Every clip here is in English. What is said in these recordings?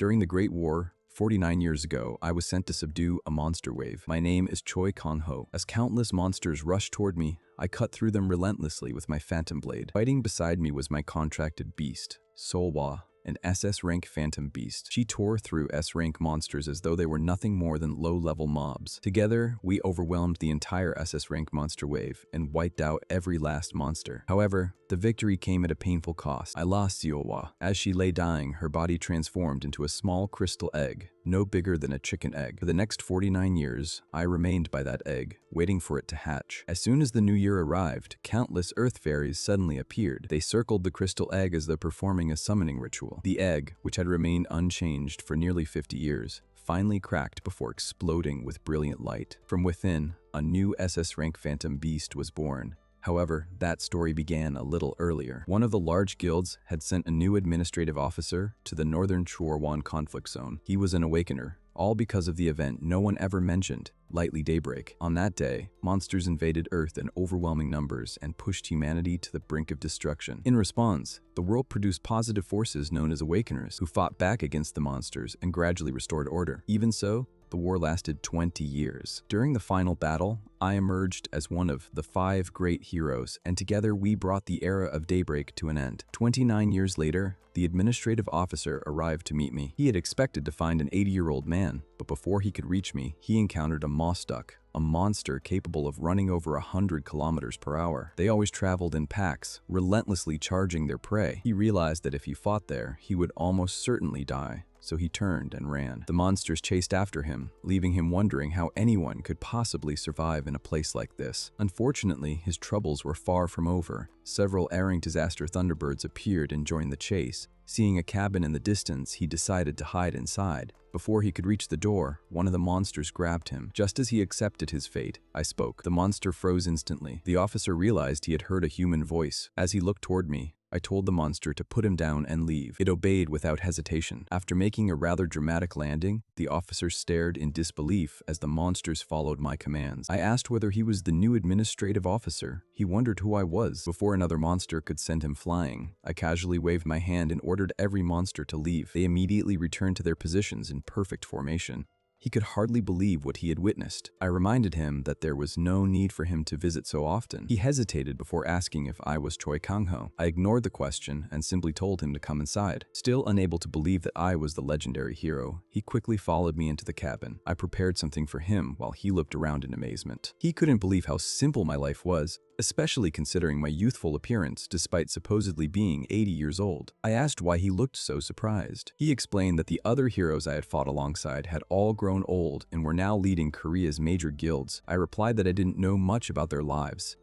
During the Great War, 49 years ago, I was sent to subdue a monster wave. My name is Choi Kang-ho. As countless monsters rushed toward me, I cut through them relentlessly with my phantom blade. Fighting beside me was my contracted beast, Seol-a, an SS rank phantom beast. She tore through S rank monsters as though they were nothing more than low-level mobs. Together, we overwhelmed the entire SS rank monster wave and wiped out every last monster. However, the victory came at a painful cost. I lost Seol-a. As she lay dying, her body transformed into a small crystal egg, no bigger than a chicken egg. For the next 49 years, I remained by that egg, waiting for it to hatch. As soon as the new year arrived, countless earth fairies suddenly appeared. They circled the crystal egg as though performing a summoning ritual. The egg, which had remained unchanged for nearly 50 years, finally cracked before exploding with brilliant light. From within, a new SS rank phantom beast was born. However, that story began a little earlier. One of the large guilds had sent a new administrative officer to the northern Cheorwon conflict zone. He was an awakener, all because of the event no one ever mentioned, Lightly Daybreak. On that day, monsters invaded Earth in overwhelming numbers and pushed humanity to the brink of destruction. In response, the world produced positive forces known as Awakeners, who fought back against the monsters and gradually restored order. Even so, the war lasted 20 years. During the final battle, I emerged as one of the 5 great heroes, and together we brought the era of Daybreak to an end. 29 years later, the administrative officer arrived to meet me. He had expected to find an 80-year-old man, but before he could reach me, he encountered a moss duck, a monster capable of running over 100 kilometers per hour. They always traveled in packs, relentlessly charging their prey. He realized that if he fought there, he would almost certainly die. So he turned and ran. The monsters chased after him, leaving him wondering how anyone could possibly survive in a place like this. Unfortunately, his troubles were far from over. Several airing disaster thunderbirds appeared and joined the chase. Seeing a cabin in the distance, he decided to hide inside. Before he could reach the door, one of the monsters grabbed him. Just as he accepted his fate, I spoke. The monster froze instantly. The officer realized he had heard a human voice. As he looked toward me, I told the monster to put him down and leave. It obeyed without hesitation. After making a rather dramatic landing, the officer stared in disbelief as the monsters followed my commands. I asked whether he was the new administrative officer. He wondered who I was. Before another monster could send him flying, I casually waved my hand and ordered every monster to leave. They immediately returned to their positions in perfect formation. He could hardly believe what he had witnessed. I reminded him that there was no need for him to visit so often. He hesitated before asking if I was Choi Kang-ho. I ignored the question and simply told him to come inside. Still unable to believe that I was the legendary hero, he quickly followed me into the cabin. I prepared something for him while he looked around in amazement. He couldn't believe how simple my life was, especially considering my youthful appearance despite supposedly being 80 years old. I asked why he looked so surprised. He explained that the other heroes I had fought alongside had all grown old and were now leading Korea's major guilds. I replied that I didn't know much about their lives.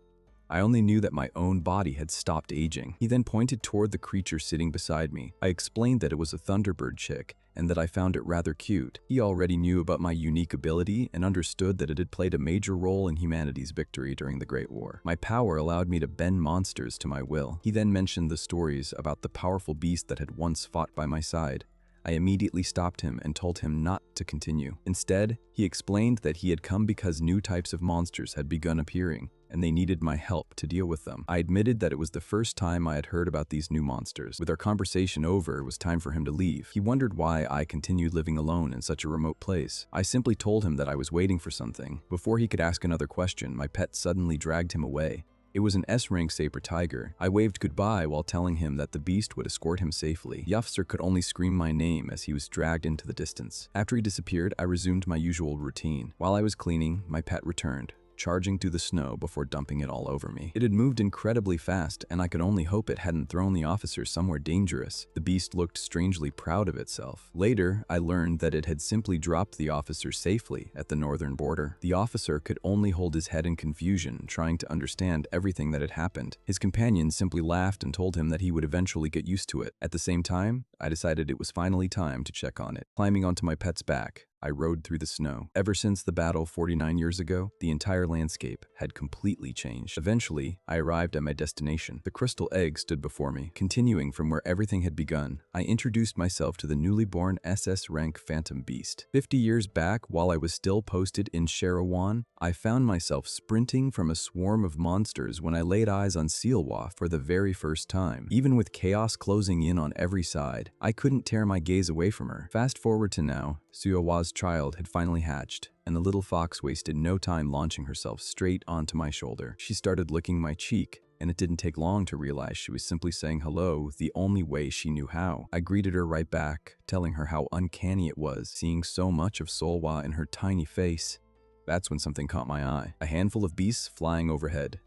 I only knew that my own body had stopped aging. He then pointed toward the creature sitting beside me. I explained that it was a thunderbird chick and that I found it rather cute. He already knew about my unique ability and understood that it had played a major role in humanity's victory during the Great War. My power allowed me to bend monsters to my will. He then mentioned the stories about the powerful beast that had once fought by my side. I immediately stopped him and told him not to continue. Instead, he explained that he had come because new types of monsters had begun appearing, and they needed my help to deal with them. I admitted that it was the first time I had heard about these new monsters. With our conversation over, it was time for him to leave. He wondered why I continued living alone in such a remote place. I simply told him that I was waiting for something. Before he could ask another question, my pet suddenly dragged him away. It was an S-rank saber tiger. I waved goodbye while telling him that the beast would escort him safely. The officer could only scream my name as he was dragged into the distance. After he disappeared, I resumed my usual routine. While I was cleaning, my pet returned, charging through the snow before dumping it all over me. It had moved incredibly fast, and I could only hope it hadn't thrown the officer somewhere dangerous. The beast looked strangely proud of itself. Later, I learned that it had simply dropped the officer safely at the northern border. The officer could only hold his head in confusion, trying to understand everything that had happened. His companions simply laughed and told him that he would eventually get used to it. At the same time, I decided it was finally time to check on it. Climbing onto my pet's back, I rode through the snow. Ever since the battle 49 years ago, the entire landscape had completely changed. Eventually, I arrived at my destination. The crystal egg stood before me. Continuing from where everything had begun, I introduced myself to the newly born SS rank Phantom Beast. 50 years back, while I was still posted in Cheorwon, I found myself sprinting from a swarm of monsters when I laid eyes on Seol-a for the very first time. Even with chaos closing in on every side, I couldn't tear my gaze away from her. Fast forward to now, Seol-a's child had finally hatched, and the little fox wasted no time launching herself straight onto my shoulder. She started licking my cheek, and it didn't take long to realize she was simply saying hello the only way she knew how. I greeted her right back, telling her how uncanny it was seeing so much of Seol-a in her tiny face. That's when something caught my eye. A handful of beasts flying overhead.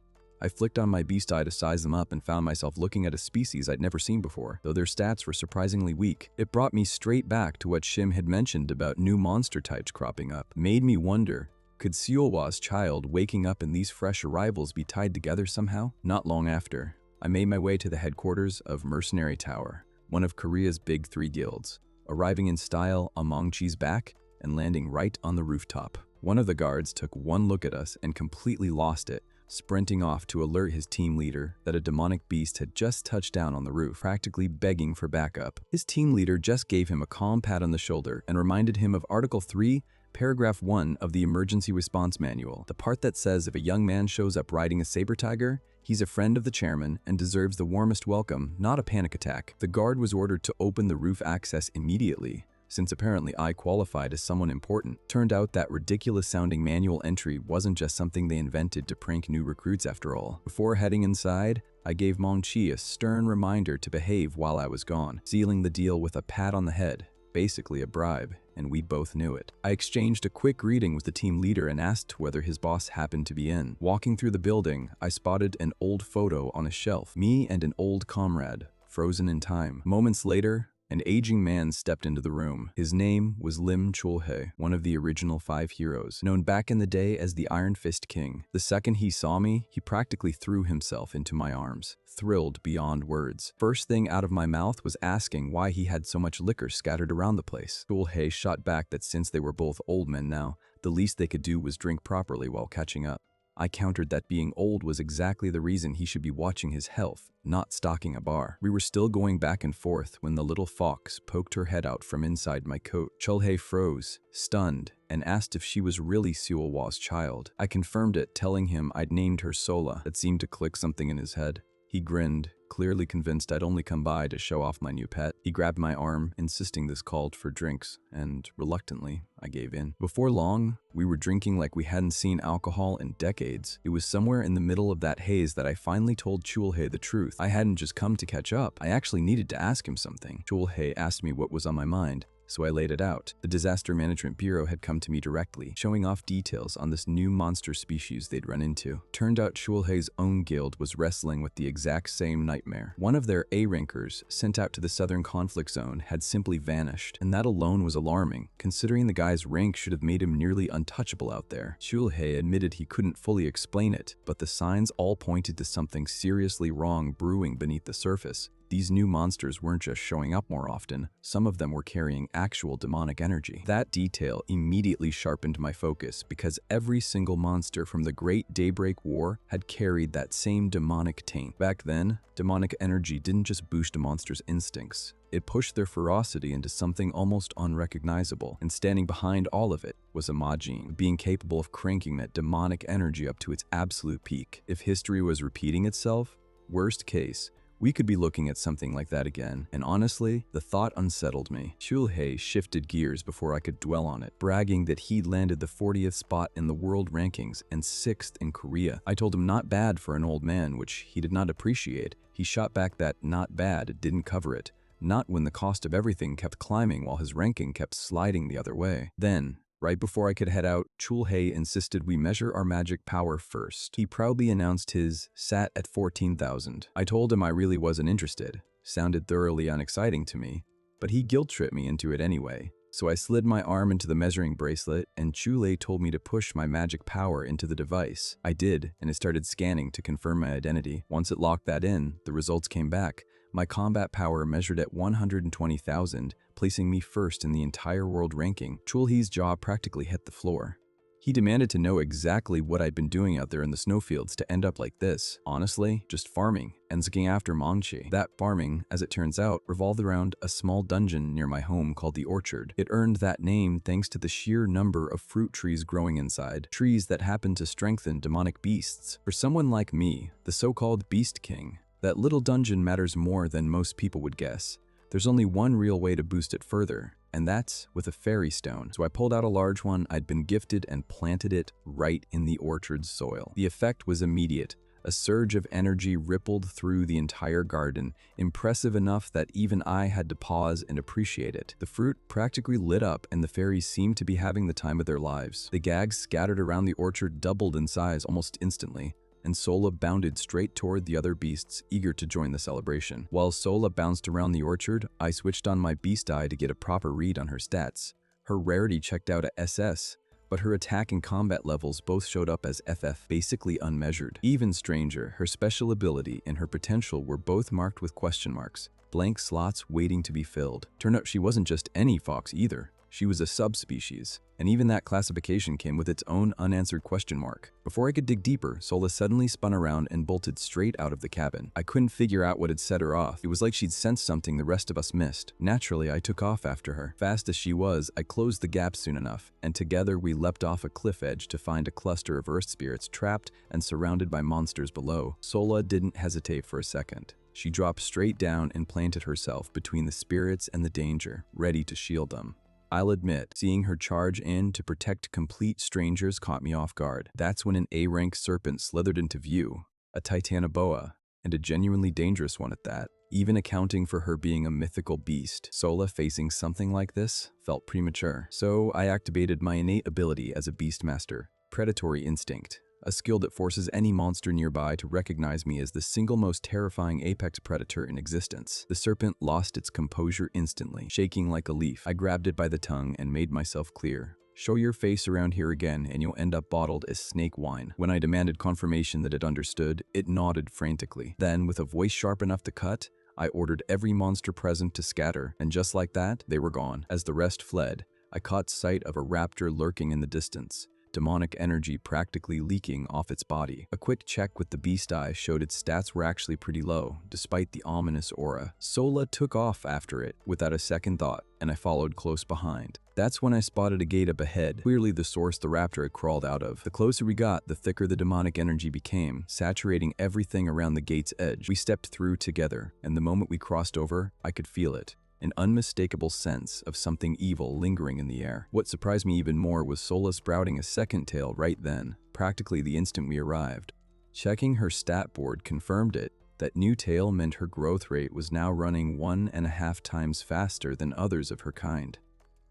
I flicked on my beast eye to size them up and found myself looking at a species I'd never seen before, though their stats were surprisingly weak. It brought me straight back to what Shim had mentioned about new monster types cropping up. Made me wonder, could Seol-a's child waking up and these fresh arrivals be tied together somehow? Not long after, I made my way to the headquarters of Mercenary Tower, one of Korea's big 3 guilds, arriving in style on Mongchi's back and landing right on the rooftop. One of the guards took one look at us and completely lost it, sprinting off to alert his team leader that a demonic beast had just touched down on the roof, practically begging for backup. His team leader just gave him a calm pat on the shoulder and reminded him of Article 3, Paragraph 1 of the Emergency Response Manual, the part that says if a young man shows up riding a saber tiger, he's a friend of the chairman and deserves the warmest welcome, not a panic attack. The guard was ordered to open the roof access immediately, since apparently I qualified as someone important. Turned out that ridiculous-sounding manual entry wasn't just something they invented to prank new recruits after all. Before heading inside, I gave Mongchi a stern reminder to behave while I was gone, sealing the deal with a pat on the head, basically a bribe, and we both knew it. I exchanged a quick greeting with the team leader and asked whether his boss happened to be in. Walking through the building, I spotted an old photo on a shelf, me and an old comrade, frozen in time. Moments later, an aging man stepped into the room. His name was Lim Chul-hae, one of the original 5 heroes, known back in the day as the Iron Fist King. The second he saw me, he practically threw himself into my arms, thrilled beyond words. First thing out of my mouth was asking why he had so much liquor scattered around the place. Chul-hae shot back that since they were both old men now, the least they could do was drink properly while catching up. I countered that being old was exactly the reason he should be watching his health, not stocking a bar. We were still going back and forth when the little fox poked her head out from inside my coat. Chul-hae froze, stunned, and asked if she was really Seol-a's child. I confirmed it, telling him I'd named her Seol-a. That seemed to click something in his head. He grinned, clearly convinced I'd only come by to show off my new pet. He grabbed my arm, insisting this called for drinks, and reluctantly, I gave in. Before long, we were drinking like we hadn't seen alcohol in decades. It was somewhere in the middle of that haze that I finally told Chul-hae the truth. I hadn't just come to catch up. I actually needed to ask him something. Chul-hae asked me what was on my mind, so I laid it out. The Disaster Management Bureau had come to me directly, showing off details on this new monster species they'd run into. Turned out Chul-hae's own guild was wrestling with the exact same nightmare. One of their A-rankers, sent out to the southern conflict zone, had simply vanished, and that alone was alarming, considering the guy's rank should have made him nearly untouchable out there. Chul-hae admitted he couldn't fully explain it, but the signs all pointed to something seriously wrong brewing beneath the surface. These new monsters weren't just showing up more often, some of them were carrying actual demonic energy. That detail immediately sharpened my focus because every single monster from the Great Daybreak War had carried that same demonic taint. Back then, demonic energy didn't just boost a monster's instincts, it pushed their ferocity into something almost unrecognizable, and standing behind all of it was a Majin, being capable of cranking that demonic energy up to its absolute peak. If history was repeating itself, worst case, we could be looking at something like that again, and honestly, the thought unsettled me. Chul-hae shifted gears before I could dwell on it, bragging that he'd landed the 40th spot in the world rankings and 6th in Korea. I told him not bad for an old man, which he did not appreciate. He shot back that not bad didn't cover it, not when the cost of everything kept climbing while his ranking kept sliding the other way. Then, right before I could head out, Chul-hae insisted we measure our magic power first. He proudly announced his sat at 14,000. I told him I really wasn't interested. Sounded thoroughly unexciting to me, but he guilt-tripped me into it anyway. So I slid my arm into the measuring bracelet, and Chul-hae told me to push my magic power into the device. I did, and it started scanning to confirm my identity. Once it locked that in, the results came back. My combat power measured at 120,000, placing me first in the entire world ranking. Chulhee's jaw practically hit the floor. He demanded to know exactly what I'd been doing out there in the snowfields to end up like this. Honestly, just farming and looking after Mangchi. That farming, as it turns out, revolved around a small dungeon near my home called the Orchard. It earned that name thanks to the sheer number of fruit trees growing inside, trees that happen to strengthen demonic beasts. For someone like me, the so-called Beast King, that little dungeon matters more than most people would guess. There's only one real way to boost it further, and that's with a fairy stone. So I pulled out a large one I'd been gifted and planted it right in the orchard's soil. The effect was immediate. A surge of energy rippled through the entire garden, impressive enough that even I had to pause and appreciate it. The fruit practically lit up and the fairies seemed to be having the time of their lives. The gags scattered around the orchard doubled in size almost instantly, and Seol-a bounded straight toward the other beasts, eager to join the celebration. While Seol-a bounced around the orchard, I switched on my beast eye to get a proper read on her stats. Her rarity checked out at SS, but her attack and combat levels both showed up as FF, basically unmeasured. Even stranger, her special ability and her potential were both marked with question marks, blank slots waiting to be filled. Turned out she wasn't just any fox either. She was a subspecies, and even that classification came with its own unanswered question mark. Before I could dig deeper, Seol-a suddenly spun around and bolted straight out of the cabin. I couldn't figure out what had set her off. It was like she'd sensed something the rest of us missed. Naturally, I took off after her. Fast as she was, I closed the gap soon enough, and together we leapt off a cliff edge to find a cluster of earth spirits trapped and surrounded by monsters below. Seol-a didn't hesitate for a second. She dropped straight down and planted herself between the spirits and the danger, ready to shield them. I'll admit, seeing her charge in to protect complete strangers caught me off guard. That's when an A-rank serpent slithered into view, a titanoboa, and a genuinely dangerous one at that. Even accounting for her being a mythical beast, Seol-a facing something like this felt premature. So I activated my innate ability as a beastmaster, predatory instinct, a skill that forces any monster nearby to recognize me as the single most terrifying apex predator in existence. The serpent lost its composure instantly, shaking like a leaf. I grabbed it by the tongue and made myself clear. Show your face around here again and you'll end up bottled as snake wine. When I demanded confirmation that it understood, it nodded frantically. Then, with a voice sharp enough to cut, I ordered every monster present to scatter, and just like that, they were gone. As the rest fled, I caught sight of a raptor lurking in the distance, demonic energy practically leaking off its body. A quick check with the beast eye showed its stats were actually pretty low, despite the ominous aura. Seol-a took off after it without a second thought, and I followed close behind. That's when I spotted a gate up ahead, clearly the source the raptor had crawled out of. The closer we got, the thicker the demonic energy became, saturating everything around the gate's edge. We stepped through together, and the moment we crossed over, I could feel it. An unmistakable sense of something evil lingering in the air. What surprised me even more was Seol-a sprouting a second tail right then, practically the instant we arrived. Checking her stat board confirmed it. That new tail meant her growth rate was now running 1.5 times faster than others of her kind.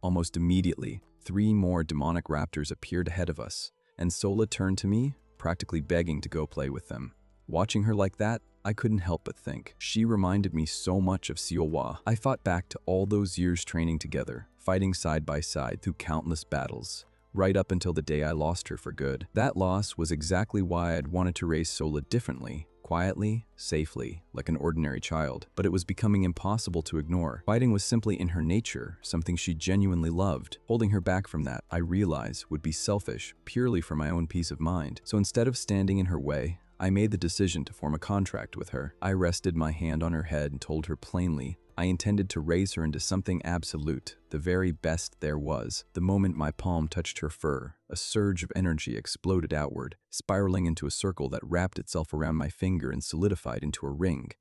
Almost immediately, 3 more demonic raptors appeared ahead of us, and Seol-a turned to me, practically begging to go play with them. Watching her like that, I couldn't help but think. She reminded me so much of Seol-a. I thought back to all those years training together, fighting side by side through countless battles, right up until the day I lost her for good. That loss was exactly why I'd wanted to raise Seol-a differently, quietly, safely, like an ordinary child. But it was becoming impossible to ignore. Fighting was simply in her nature, something she genuinely loved. Holding her back from that, I realized, would be selfish, purely for my own peace of mind. So instead of standing in her way, I made the decision to form a contract with her. I rested my hand on her head and told her plainly I intended to raise her into something absolute, the very best there was. The moment my palm touched her fur, a surge of energy exploded outward, spiraling into a circle that wrapped itself around my finger and solidified into a ring.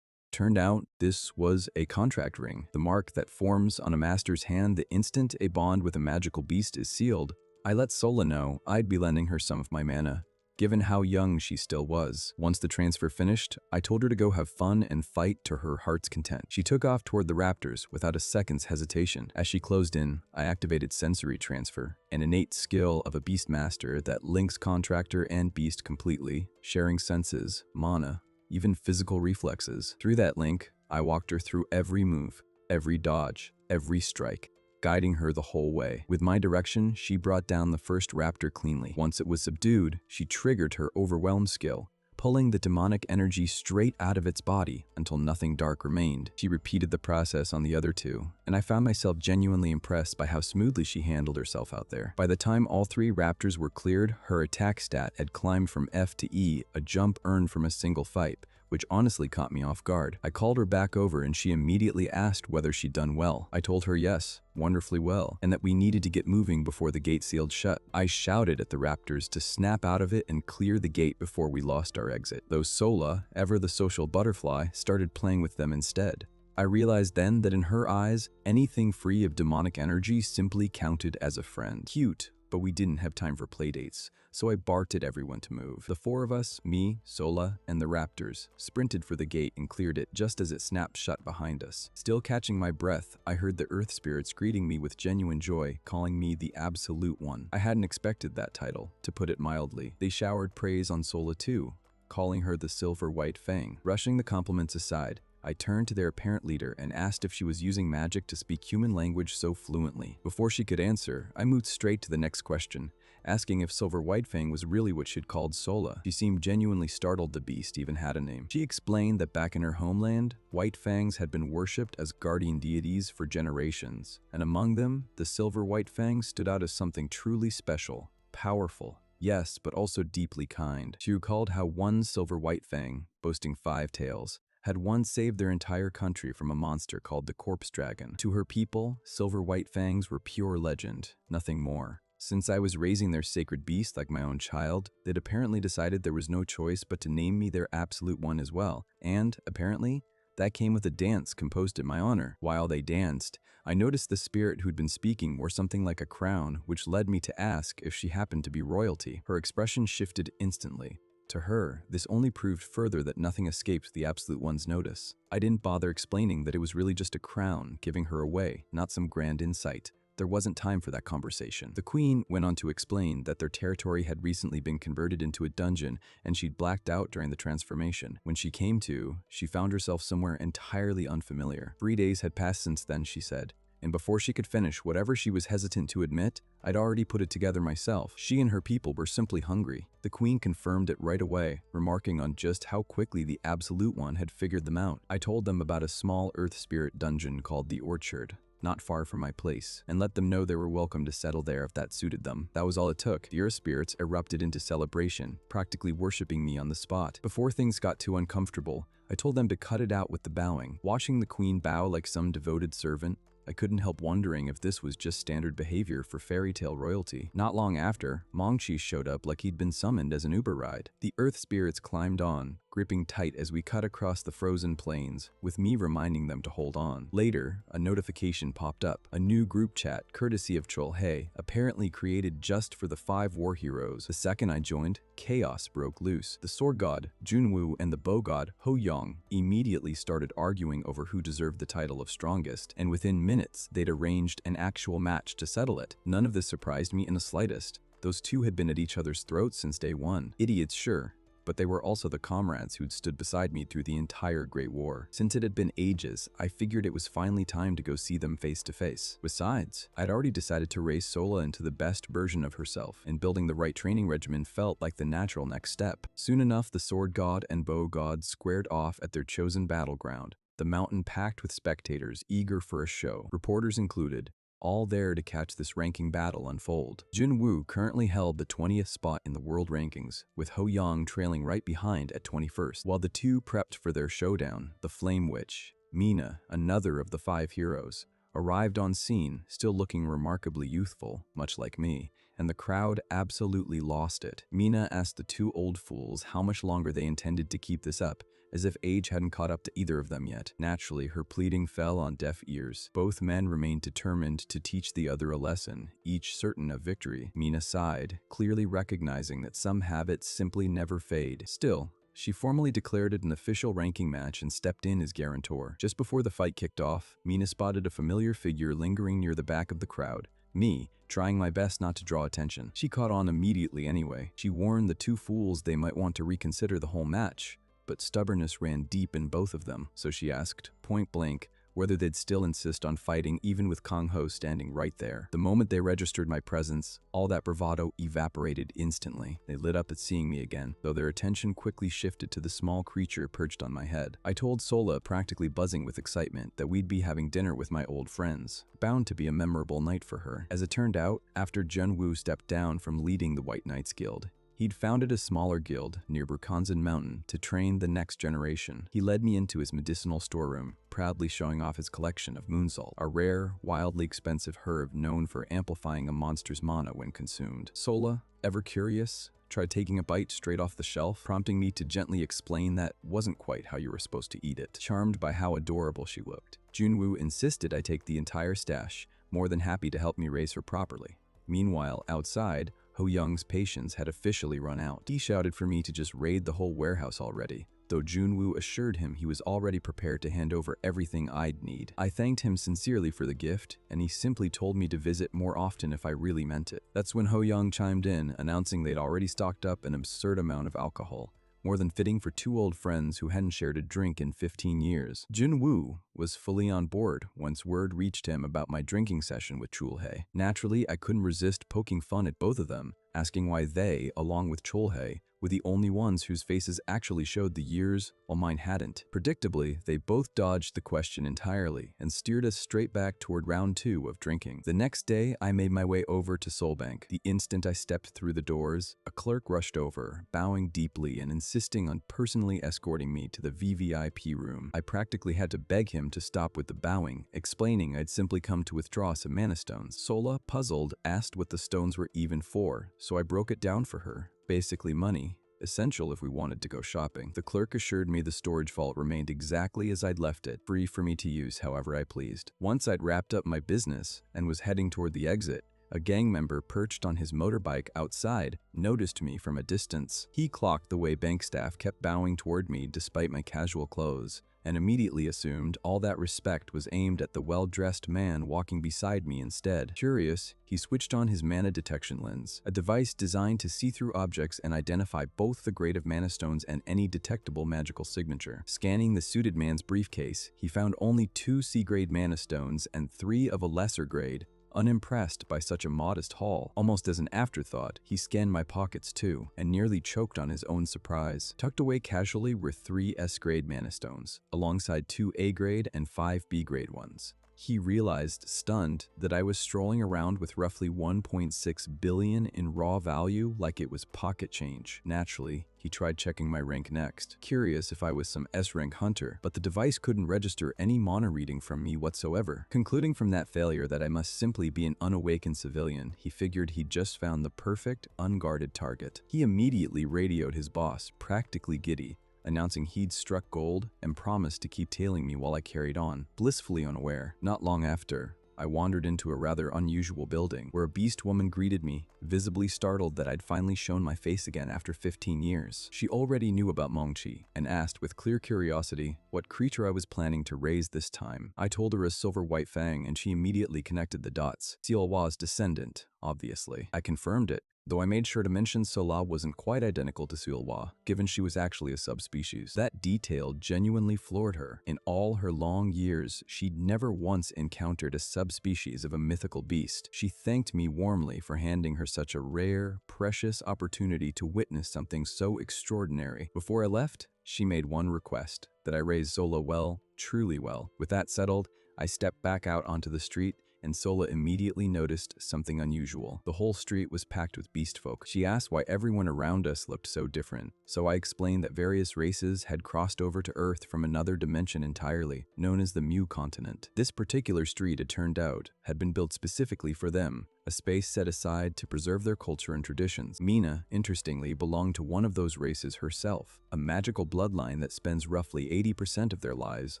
Turned out, this was a contract ring, the mark that forms on a master's hand the instant a bond with a magical beast is sealed. I let Seol-a know I'd be lending her some of my mana, given how young she still was. Once the transfer finished, I told her to go have fun and fight to her heart's content. She took off toward the raptors without a second's hesitation. As she closed in, I activated sensory transfer, an innate skill of a beast master that links contractor and beast completely, sharing senses, mana, even physical reflexes. Through that link, I walked her through every move, every dodge, every strike, guiding her the whole way. With my direction, she brought down the first raptor cleanly. Once it was subdued, she triggered her overwhelm skill, pulling the demonic energy straight out of its body until nothing dark remained. She repeated the process on the other two, and I found myself genuinely impressed by how smoothly she handled herself out there. By the time all 3 raptors were cleared, her attack stat had climbed from F to E, a jump earned from a single fight, which honestly caught me off guard. I called her back over and she immediately asked whether she'd done well. I told her yes, wonderfully well, and that we needed to get moving before the gate sealed shut. I shouted at the raptors to snap out of it and clear the gate before we lost our exit, though Seol-a, ever the social butterfly, started playing with them instead. I realized then that in her eyes, anything free of demonic energy simply counted as a friend. Cute, but we didn't have time for playdates, so I barked at everyone to move. The 4 of us, me, Seol-a, and the raptors, sprinted for the gate and cleared it just as it snapped shut behind us. Still catching my breath, I heard the earth spirits greeting me with genuine joy, calling me the Absolute One. I hadn't expected that title, to put it mildly. They showered praise on Seol-a too, calling her the Silver White Fang. Brushing the compliments aside, I turned to their apparent leader and asked if she was using magic to speak human language so fluently. Before she could answer, I moved straight to the next question, asking if Silver White Fang was really what she'd called Seol-a. She seemed genuinely startled the beast even had a name. She explained that back in her homeland, White Fangs had been worshipped as guardian deities for generations, and among them, the Silver White Fang stood out as something truly special, powerful, yes, but also deeply kind. She recalled how one Silver White Fang, boasting 5 tails, had once saved their entire country from a monster called the Corpse Dragon. To her people, Silver White Fangs were pure legend, nothing more. Since I was raising their sacred beast like my own child, they'd apparently decided there was no choice but to name me their Absolute One as well, and, apparently, that came with a dance composed in my honor. While they danced, I noticed the spirit who'd been speaking wore something like a crown, which led me to ask if she happened to be royalty. Her expression shifted instantly. To her, this only proved further that nothing escaped the Absolute One's notice. I didn't bother explaining that it was really just a crown giving her away, not some grand insight. There wasn't time for that conversation. The queen went on to explain that their territory had recently been converted into a dungeon and she'd blacked out during the transformation. When she came to, she found herself somewhere entirely unfamiliar. 3 days had passed since then, she said, and before she could finish whatever she was hesitant to admit, I'd already put it together myself. She and her people were simply hungry. The queen confirmed it right away, remarking on just how quickly the Absolute One had figured them out. I told them about a small earth spirit dungeon called the Orchard, not far from my place, and let them know they were welcome to settle there if that suited them. That was all it took. The earth spirits erupted into celebration, practically worshipping me on the spot. Before things got too uncomfortable, I told them to cut it out with the bowing. Watching the queen bow like some devoted servant, I couldn't help wondering if this was just standard behavior for fairy tale royalty. Not long after, Mongchi showed up like he'd been summoned as an Uber ride. The earth spirits climbed on, gripping tight as we cut across the frozen plains, with me reminding them to hold on. Later, a notification popped up, a new group chat courtesy of Chol-hae, apparently created just for the 5 war heroes. The second I joined, chaos broke loose. The sword god, Junwoo, and the bow god, Ho-young, immediately started arguing over who deserved the title of strongest, and within minutes, they'd arranged an actual match to settle it. None of this surprised me in the slightest. Those two had been at each other's throats since day one. Idiots, sure, but they were also the comrades who'd stood beside me through the entire Great War. Since it had been ages, I figured it was finally time to go see them face to face. Besides, I'd already decided to raise Seol-a into the best version of herself, and building the right training regimen felt like the natural next step. Soon enough, the sword god and bow god squared off at their chosen battleground, the mountain packed with spectators eager for a show, reporters included, all there to catch this ranking battle unfold. Junwoo currently held the 20th spot in the world rankings, with Ho-young trailing right behind at 21st. While the two prepped for their showdown, the Flame Witch, Mina, another of the 5 heroes, arrived on scene, still looking remarkably youthful, much like me, and the crowd absolutely lost it. Mina asked the 2 old fools how much longer they intended to keep this up, as if age hadn't caught up to either of them yet. Naturally, her pleading fell on deaf ears. Both men remained determined to teach the other a lesson, each certain of victory. Mina sighed, clearly recognizing that some habits simply never fade. Still, she formally declared it an official ranking match and stepped in as guarantor. Just before the fight kicked off, Mina spotted a familiar figure lingering near the back of the crowd. Me, trying my best not to draw attention. She caught on immediately anyway. She warned the 2 fools they might want to reconsider the whole match. But stubbornness ran deep in both of them, so she asked, point blank, whether they'd still insist on fighting even with Kang-ho standing right there. The moment they registered my presence, all that bravado evaporated instantly. They lit up at seeing me again, though their attention quickly shifted to the small creature perched on my head. I told Seol-a, practically buzzing with excitement, that we'd be having dinner with my old friends. Bound to be a memorable night for her. As it turned out, after Jun-woo stepped down from leading the White Knights Guild, he'd founded a smaller guild near Burkansan Mountain to train the next generation. He led me into his medicinal storeroom, proudly showing off his collection of moonsalt, a rare, wildly expensive herb known for amplifying a monster's mana when consumed. Seol-a, ever curious, tried taking a bite straight off the shelf, prompting me to gently explain that wasn't quite how you were supposed to eat it. Charmed by how adorable she looked, Jun-woo insisted I take the entire stash, more than happy to help me raise her properly. Meanwhile, outside, Ho-young's patience had officially run out. He shouted for me to just raid the whole warehouse already, though Jun-woo assured him he was already prepared to hand over everything I'd need. I thanked him sincerely for the gift, and he simply told me to visit more often if I really meant it. That's when Ho-young chimed in, announcing they'd already stocked up an absurd amount of alcohol, more than fitting for two old friends who hadn't shared a drink in 15 years. Jun-woo was fully on board once word reached him about my drinking session with Chul-hae. Naturally, I couldn't resist poking fun at both of them, asking why they, along with Chul-hae, were the only ones whose faces actually showed the years, while mine hadn't. Predictably, they both dodged the question entirely and steered us straight back toward round 2 of drinking. The next day, I made my way over to Seolbank. The instant I stepped through the doors, a clerk rushed over, bowing deeply and insisting on personally escorting me to the VVIP room. I practically had to beg him to stop with the bowing, explaining I'd simply come to withdraw some mana stones. Seol-a, puzzled, asked what the stones were even for, so I broke it down for her. Basically money, essential if we wanted to go shopping. The clerk assured me the storage vault remained exactly as I'd left it, free for me to use however I pleased. Once I'd wrapped up my business and was heading toward the exit, a gang member perched on his motorbike outside noticed me from a distance. He clocked the way bank staff kept bowing toward me despite my casual clothes, and immediately assumed all that respect was aimed at the well-dressed man walking beside me instead. Curious, he switched on his mana detection lens, a device designed to see through objects and identify both the grade of mana stones and any detectable magical signature. Scanning the suited man's briefcase, he found only 2 C-grade mana stones and 3 of a lesser grade. Unimpressed by such a modest haul, almost as an afterthought, he scanned my pockets too, and nearly choked on his own surprise. Tucked away casually were 3 S-grade mana stones, alongside 2 A-grade and 5 B-grade ones. He realized, stunned, that I was strolling around with roughly 1.6 billion in raw value like it was pocket change. Naturally, he tried checking my rank next, curious if I was some S-rank hunter, but the device couldn't register any mana reading from me whatsoever. Concluding from that failure that I must simply be an unawakened civilian, he figured he'd just found the perfect, unguarded target. He immediately radioed his boss, practically giddy, announcing he'd struck gold and promised to keep tailing me while I carried on, blissfully unaware. Not long after, I wandered into a rather unusual building where a beast woman greeted me, visibly startled that I'd finally shown my face again after 15 years. She already knew about Mongchi and asked with clear curiosity what creature I was planning to raise this time. I told her a silver white fang and she immediately connected the dots. Seol-a's descendant, obviously. I confirmed it, though I made sure to mention Seol-a wasn't quite identical to Seol-a, given she was actually a subspecies. That detail genuinely floored her. In all her long years, she'd never once encountered a subspecies of a mythical beast. She thanked me warmly for handing her such a rare, precious opportunity to witness something so extraordinary. Before I left, she made one request, that I raise Seol-a well, truly well. With that settled, I stepped back out onto the street, and Seol-a immediately noticed something unusual. The whole street was packed with beast folk. She asked why everyone around us looked so different, so I explained that various races had crossed over to Earth from another dimension entirely, known as the Mu continent. This particular street, it turned out, had been built specifically for them, a space set aside to preserve their culture and traditions. Mina, interestingly, belonged to one of those races herself, a magical bloodline that spends roughly 80% of their lives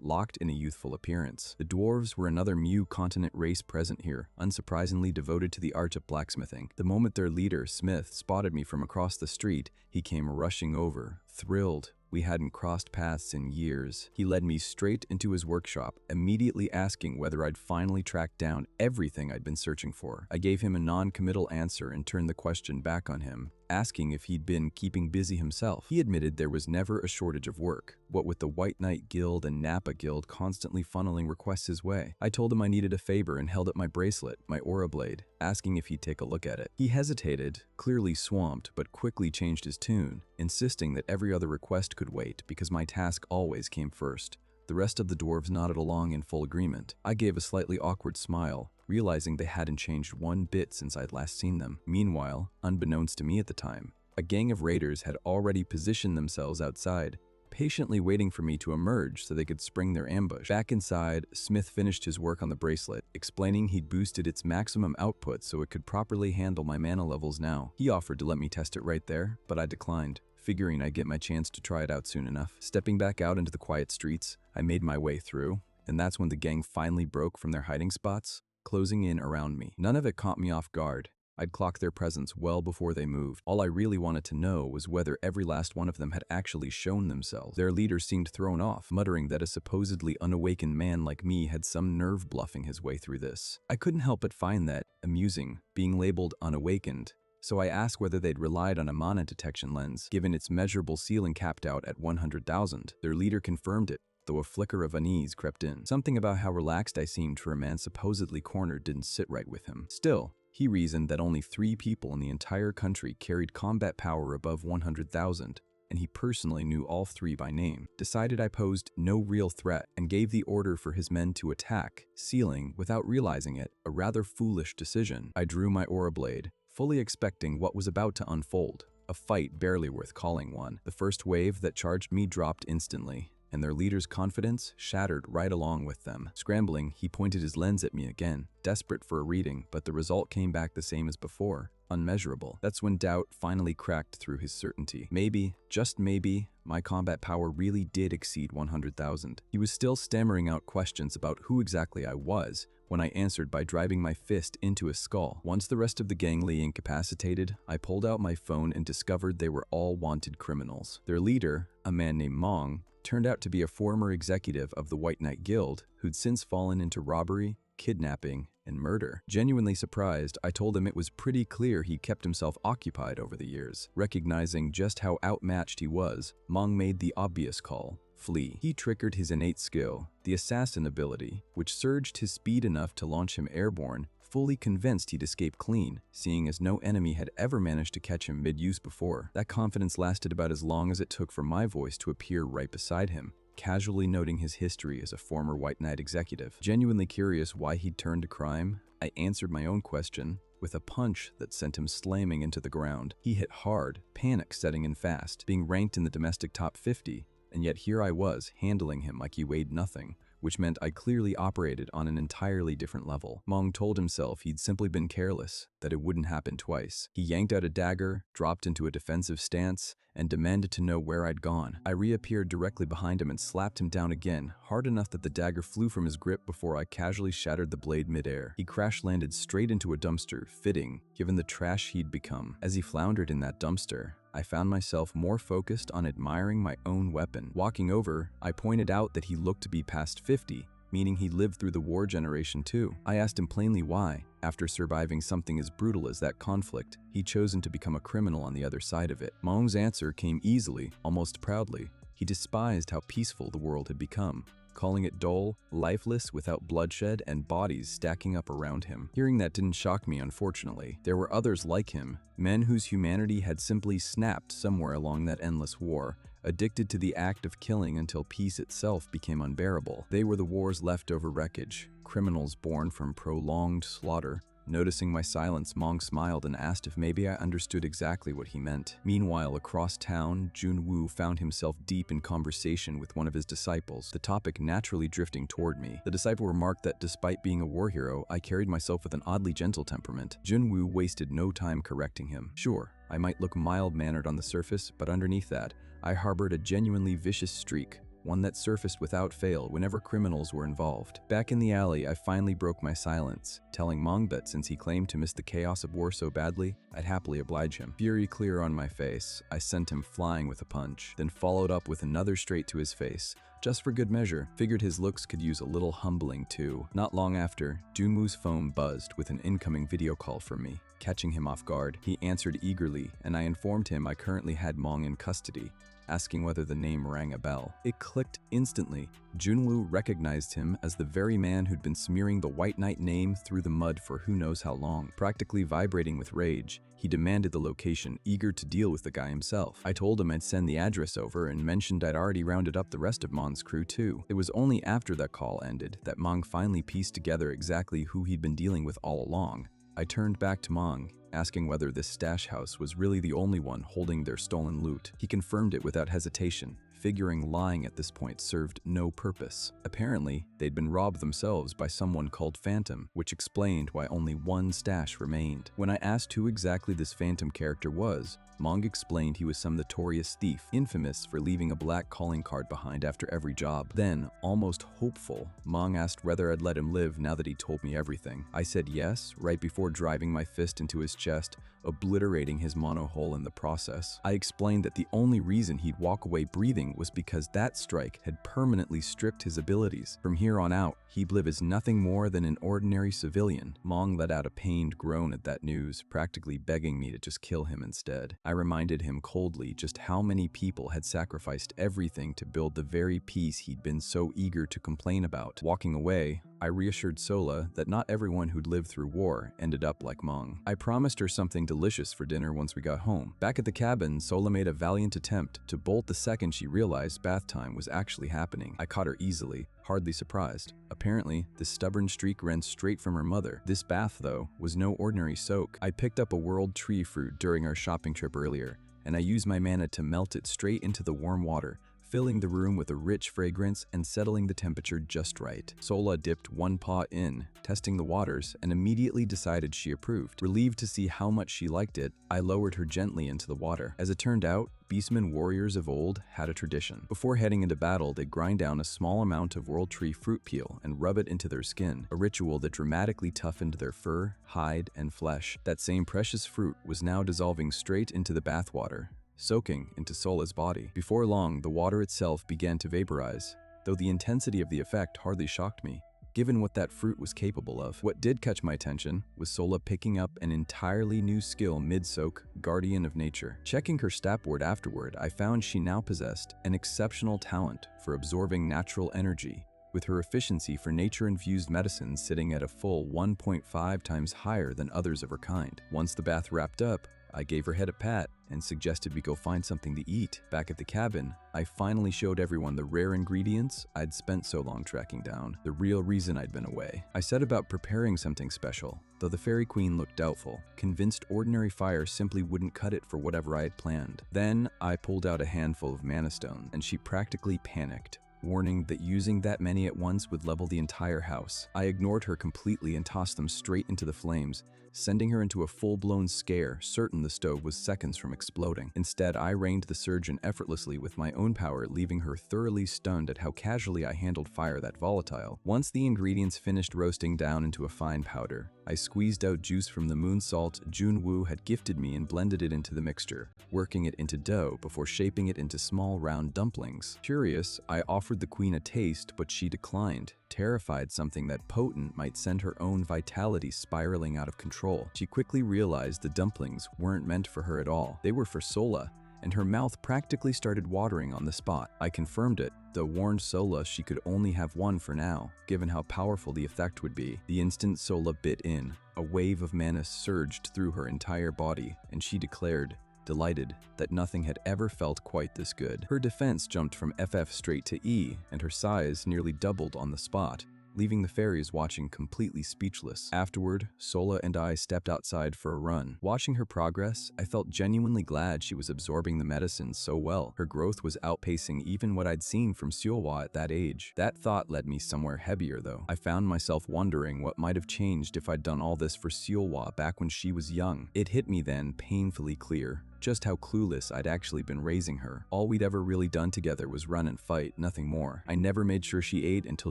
locked in a youthful appearance. The dwarves were another Mu continent race present here, unsurprisingly devoted to the art of blacksmithing. The moment their leader, Smith, spotted me from across the street, he came rushing over, thrilled. We hadn't crossed paths in years. He led me straight into his workshop, immediately asking whether I'd finally tracked down everything I'd been searching for. I gave him a non-committal answer and turned the question back on him, asking if he'd been keeping busy himself. He admitted there was never a shortage of work, what with the White Knight Guild and Nappa Guild constantly funneling requests his way. I told him I needed a favor and held up my bracelet, my aura blade, asking if he'd take a look at it. He hesitated, clearly swamped, but quickly changed his tune, insisting that every other request could wait because my task always came first. The rest of the dwarves nodded along in full agreement. I gave a slightly awkward smile, realizing they hadn't changed one bit since I'd last seen them. Meanwhile, unbeknownst to me at the time, a gang of raiders had already positioned themselves outside, patiently waiting for me to emerge so they could spring their ambush. Back inside, Smith finished his work on the bracelet, explaining he'd boosted its maximum output so it could properly handle my mana levels now. He offered to let me test it right there, but I declined, figuring I'd get my chance to try it out soon enough. Stepping back out into the quiet streets, I made my way through, and that's when the gang finally broke from their hiding spots, closing in around me. None of it caught me off guard. I'd clocked their presence well before they moved. All I really wanted to know was whether every last one of them had actually shown themselves. Their leader seemed thrown off, muttering that a supposedly unawakened man like me had some nerve bluffing his way through this. I couldn't help but find that amusing, being labeled unawakened, so I asked whether they'd relied on a mana detection lens, given its measurable ceiling capped out at 100,000. Their leader confirmed it, though a flicker of unease crept in. Something about how relaxed I seemed for a man supposedly cornered didn't sit right with him. Still, he reasoned that only 3 people in the entire country carried combat power above 100,000, and he personally knew all 3 by name. Decided I posed no real threat and gave the order for his men to attack, sealing, without realizing it, a rather foolish decision. I drew my aura blade, fully expecting what was about to unfold, a fight barely worth calling one. The first wave that charged me dropped instantly, and their leader's confidence shattered right along with them. Scrambling, he pointed his lens at me again, desperate for a reading, but the result came back the same as before, unmeasurable. That's when doubt finally cracked through his certainty. Maybe, just maybe, my combat power really did exceed 100,000. He was still stammering out questions about who exactly I was, when I answered by driving my fist into his skull. Once the rest of the gang lay incapacitated, I pulled out my phone and discovered they were all wanted criminals. Their leader, a man named Mong, turned out to be a former executive of the White Knight Guild who'd since fallen into robbery, kidnapping, and murder. Genuinely surprised, I told him it was pretty clear he kept himself occupied over the years. Recognizing just how outmatched he was, Mong made the obvious call: flee. He triggered his innate skill, the assassin ability, which surged his speed enough to launch him airborne, fully convinced he'd escape clean, seeing as no enemy had ever managed to catch him mid-use before. That confidence lasted about as long as it took for my voice to appear right beside him, casually noting his history as a former White Knight executive. Genuinely curious why he'd turned to crime, I answered my own question with a punch that sent him slamming into the ground. He hit hard, panic setting in fast, being ranked in the domestic top 50, and yet here I was, handling him like he weighed nothing, which meant I clearly operated on an entirely different level. Mong told himself he'd simply been careless, that it wouldn't happen twice. He yanked out a dagger, dropped into a defensive stance, and demanded to know where I'd gone. I reappeared directly behind him and slapped him down again, hard enough that the dagger flew from his grip before I casually shattered the blade midair. He crash-landed straight into a dumpster, fitting, given the trash he'd become. As he floundered in that dumpster, I found myself more focused on admiring my own weapon. Walking over, I pointed out that he looked to be past 50, meaning he lived through the war generation too. I asked him plainly why, after surviving something as brutal as that conflict, he'd chosen to become a criminal on the other side of it. Mong's answer came easily, almost proudly. He despised how peaceful the world had become, calling it dull, lifeless, without bloodshed and bodies stacking up around him. Hearing that didn't shock me, unfortunately. There were others like him, men whose humanity had simply snapped somewhere along that endless war, addicted to the act of killing until peace itself became unbearable. They were the war's leftover wreckage, criminals born from prolonged slaughter. Noticing my silence, Mong smiled and asked if maybe I understood exactly what he meant. Meanwhile, across town, Junwoo found himself deep in conversation with one of his disciples, the topic naturally drifting toward me. The disciple remarked that despite being a war hero, I carried myself with an oddly gentle temperament. Junwoo wasted no time correcting him. Sure, I might look mild-mannered on the surface, but underneath that, I harbored a genuinely vicious streak, one that surfaced without fail whenever criminals were involved. Back in the alley, I finally broke my silence, telling Mong that since he claimed to miss the chaos of war so badly, I'd happily oblige him. Fury clear on my face, I sent him flying with a punch, then followed up with another straight to his face. Just for good measure, figured his looks could use a little humbling too. Not long after, Junwoo's phone buzzed with an incoming video call from me. catching him off guard. He answered eagerly, and I informed him I currently had Mong in custody, asking whether the name rang a bell. It clicked instantly. Junwoo recognized him as the very man who'd been smearing the White Knight name through the mud for who knows how long. Practically vibrating with rage, he demanded the location, eager to deal with the guy himself. I told him I'd send the address over and mentioned I'd already rounded up the rest of Mong's crew too. It was only after that call ended that Mong finally pieced together exactly who he'd been dealing with all along. I turned back to Mong, asking whether this stash house was really the only one holding their stolen loot. He confirmed it without hesitation, figuring lying at this point served no purpose. Apparently, they'd been robbed themselves by someone called Phantom, which explained why only one stash remained. When I asked who exactly this Phantom character was, Mong explained he was some notorious thief, infamous for leaving a black calling card behind after every job. Then, almost hopeful, Mong asked whether I'd let him live now that he told me everything. I said yes, right before driving my fist into his chest, obliterating his monohole in the process. I explained that the only reason he'd walk away breathing was because that strike had permanently stripped his abilities. From here on out, he'd live as nothing more than an ordinary civilian. Mong let out a pained groan at that news, practically begging me to just kill him instead. I reminded him coldly just how many people had sacrificed everything to build the very peace he'd been so eager to complain about. Walking away, I reassured Seol-a that not everyone who'd lived through war ended up like Mong. I promised her something delicious for dinner once we got home. Back at the cabin, Seol-a made a valiant attempt to bolt the second she realized bath time was actually happening. I caught her easily, hardly surprised. Apparently, this stubborn streak ran straight from her mother. This bath, though, was no ordinary soak. I picked up a world tree fruit during our shopping trip earlier, and I used my mana to melt it straight into the warm water, filling the room with a rich fragrance and settling the temperature just right. Seol-a dipped one paw in, testing the waters, and immediately decided she approved. Relieved to see how much she liked it, I lowered her gently into the water. As it turned out, Beastmen warriors of old had a tradition. Before heading into battle, they'd grind down a small amount of world tree fruit peel and rub it into their skin, a ritual that dramatically toughened their fur, hide, and flesh. That same precious fruit was now dissolving straight into the bathwater, soaking into Seol-a's body. Before long, the water itself began to vaporize, though the intensity of the effect hardly shocked me, given what that fruit was capable of. What did catch my attention was Seol-a picking up an entirely new skill mid-soak, Guardian of Nature. Checking her stat board afterward, I found she now possessed an exceptional talent for absorbing natural energy, with her efficiency for nature-infused medicines sitting at a full 1.5 times higher than others of her kind. Once the bath wrapped up, I gave her head a pat and suggested we go find something to eat. Back at the cabin, I finally showed everyone the rare ingredients I'd spent so long tracking down, the real reason I'd been away. I set about preparing something special, though the Fairy Queen looked doubtful, convinced ordinary fire simply wouldn't cut it for whatever I had planned. Then I pulled out a handful of mana stone, and she practically panicked, warning that using that many at once would level the entire house. I ignored her completely and tossed them straight into the flames, sending her into a full-blown scare, certain the stove was seconds from exploding. Instead, I reined the surgeon effortlessly with my own power, leaving her thoroughly stunned at how casually I handled fire that volatile. Once the ingredients finished roasting down into a fine powder, I squeezed out juice from the moon salt Junwoo had gifted me and blended it into the mixture, working it into dough before shaping it into small round dumplings. Curious, I offered the queen a taste, but she declined, terrified something that potent might send her own vitality spiraling out of control. She quickly realized the dumplings weren't meant for her at all. They were for Seol-a, and her mouth practically started watering on the spot. I confirmed it, though warned Seol-a she could only have one for now, given how powerful the effect would be. The instant Seol-a bit in, a wave of mana surged through her entire body, and she declared, delighted, that nothing had ever felt quite this good. Her defense jumped from FF straight to E, and her size nearly doubled on the spot, leaving the fairies watching completely speechless. Afterward, Seol-a and I stepped outside for a run. Watching her progress, I felt genuinely glad she was absorbing the medicine so well. Her growth was outpacing even what I'd seen from Seol-a at that age. That thought led me somewhere heavier, though. I found myself wondering what might have changed if I'd done all this for Seol-a back when she was young. It hit me then, painfully clear, just how clueless I'd actually been raising her. All we'd ever really done together was run and fight, nothing more. I never made sure she ate until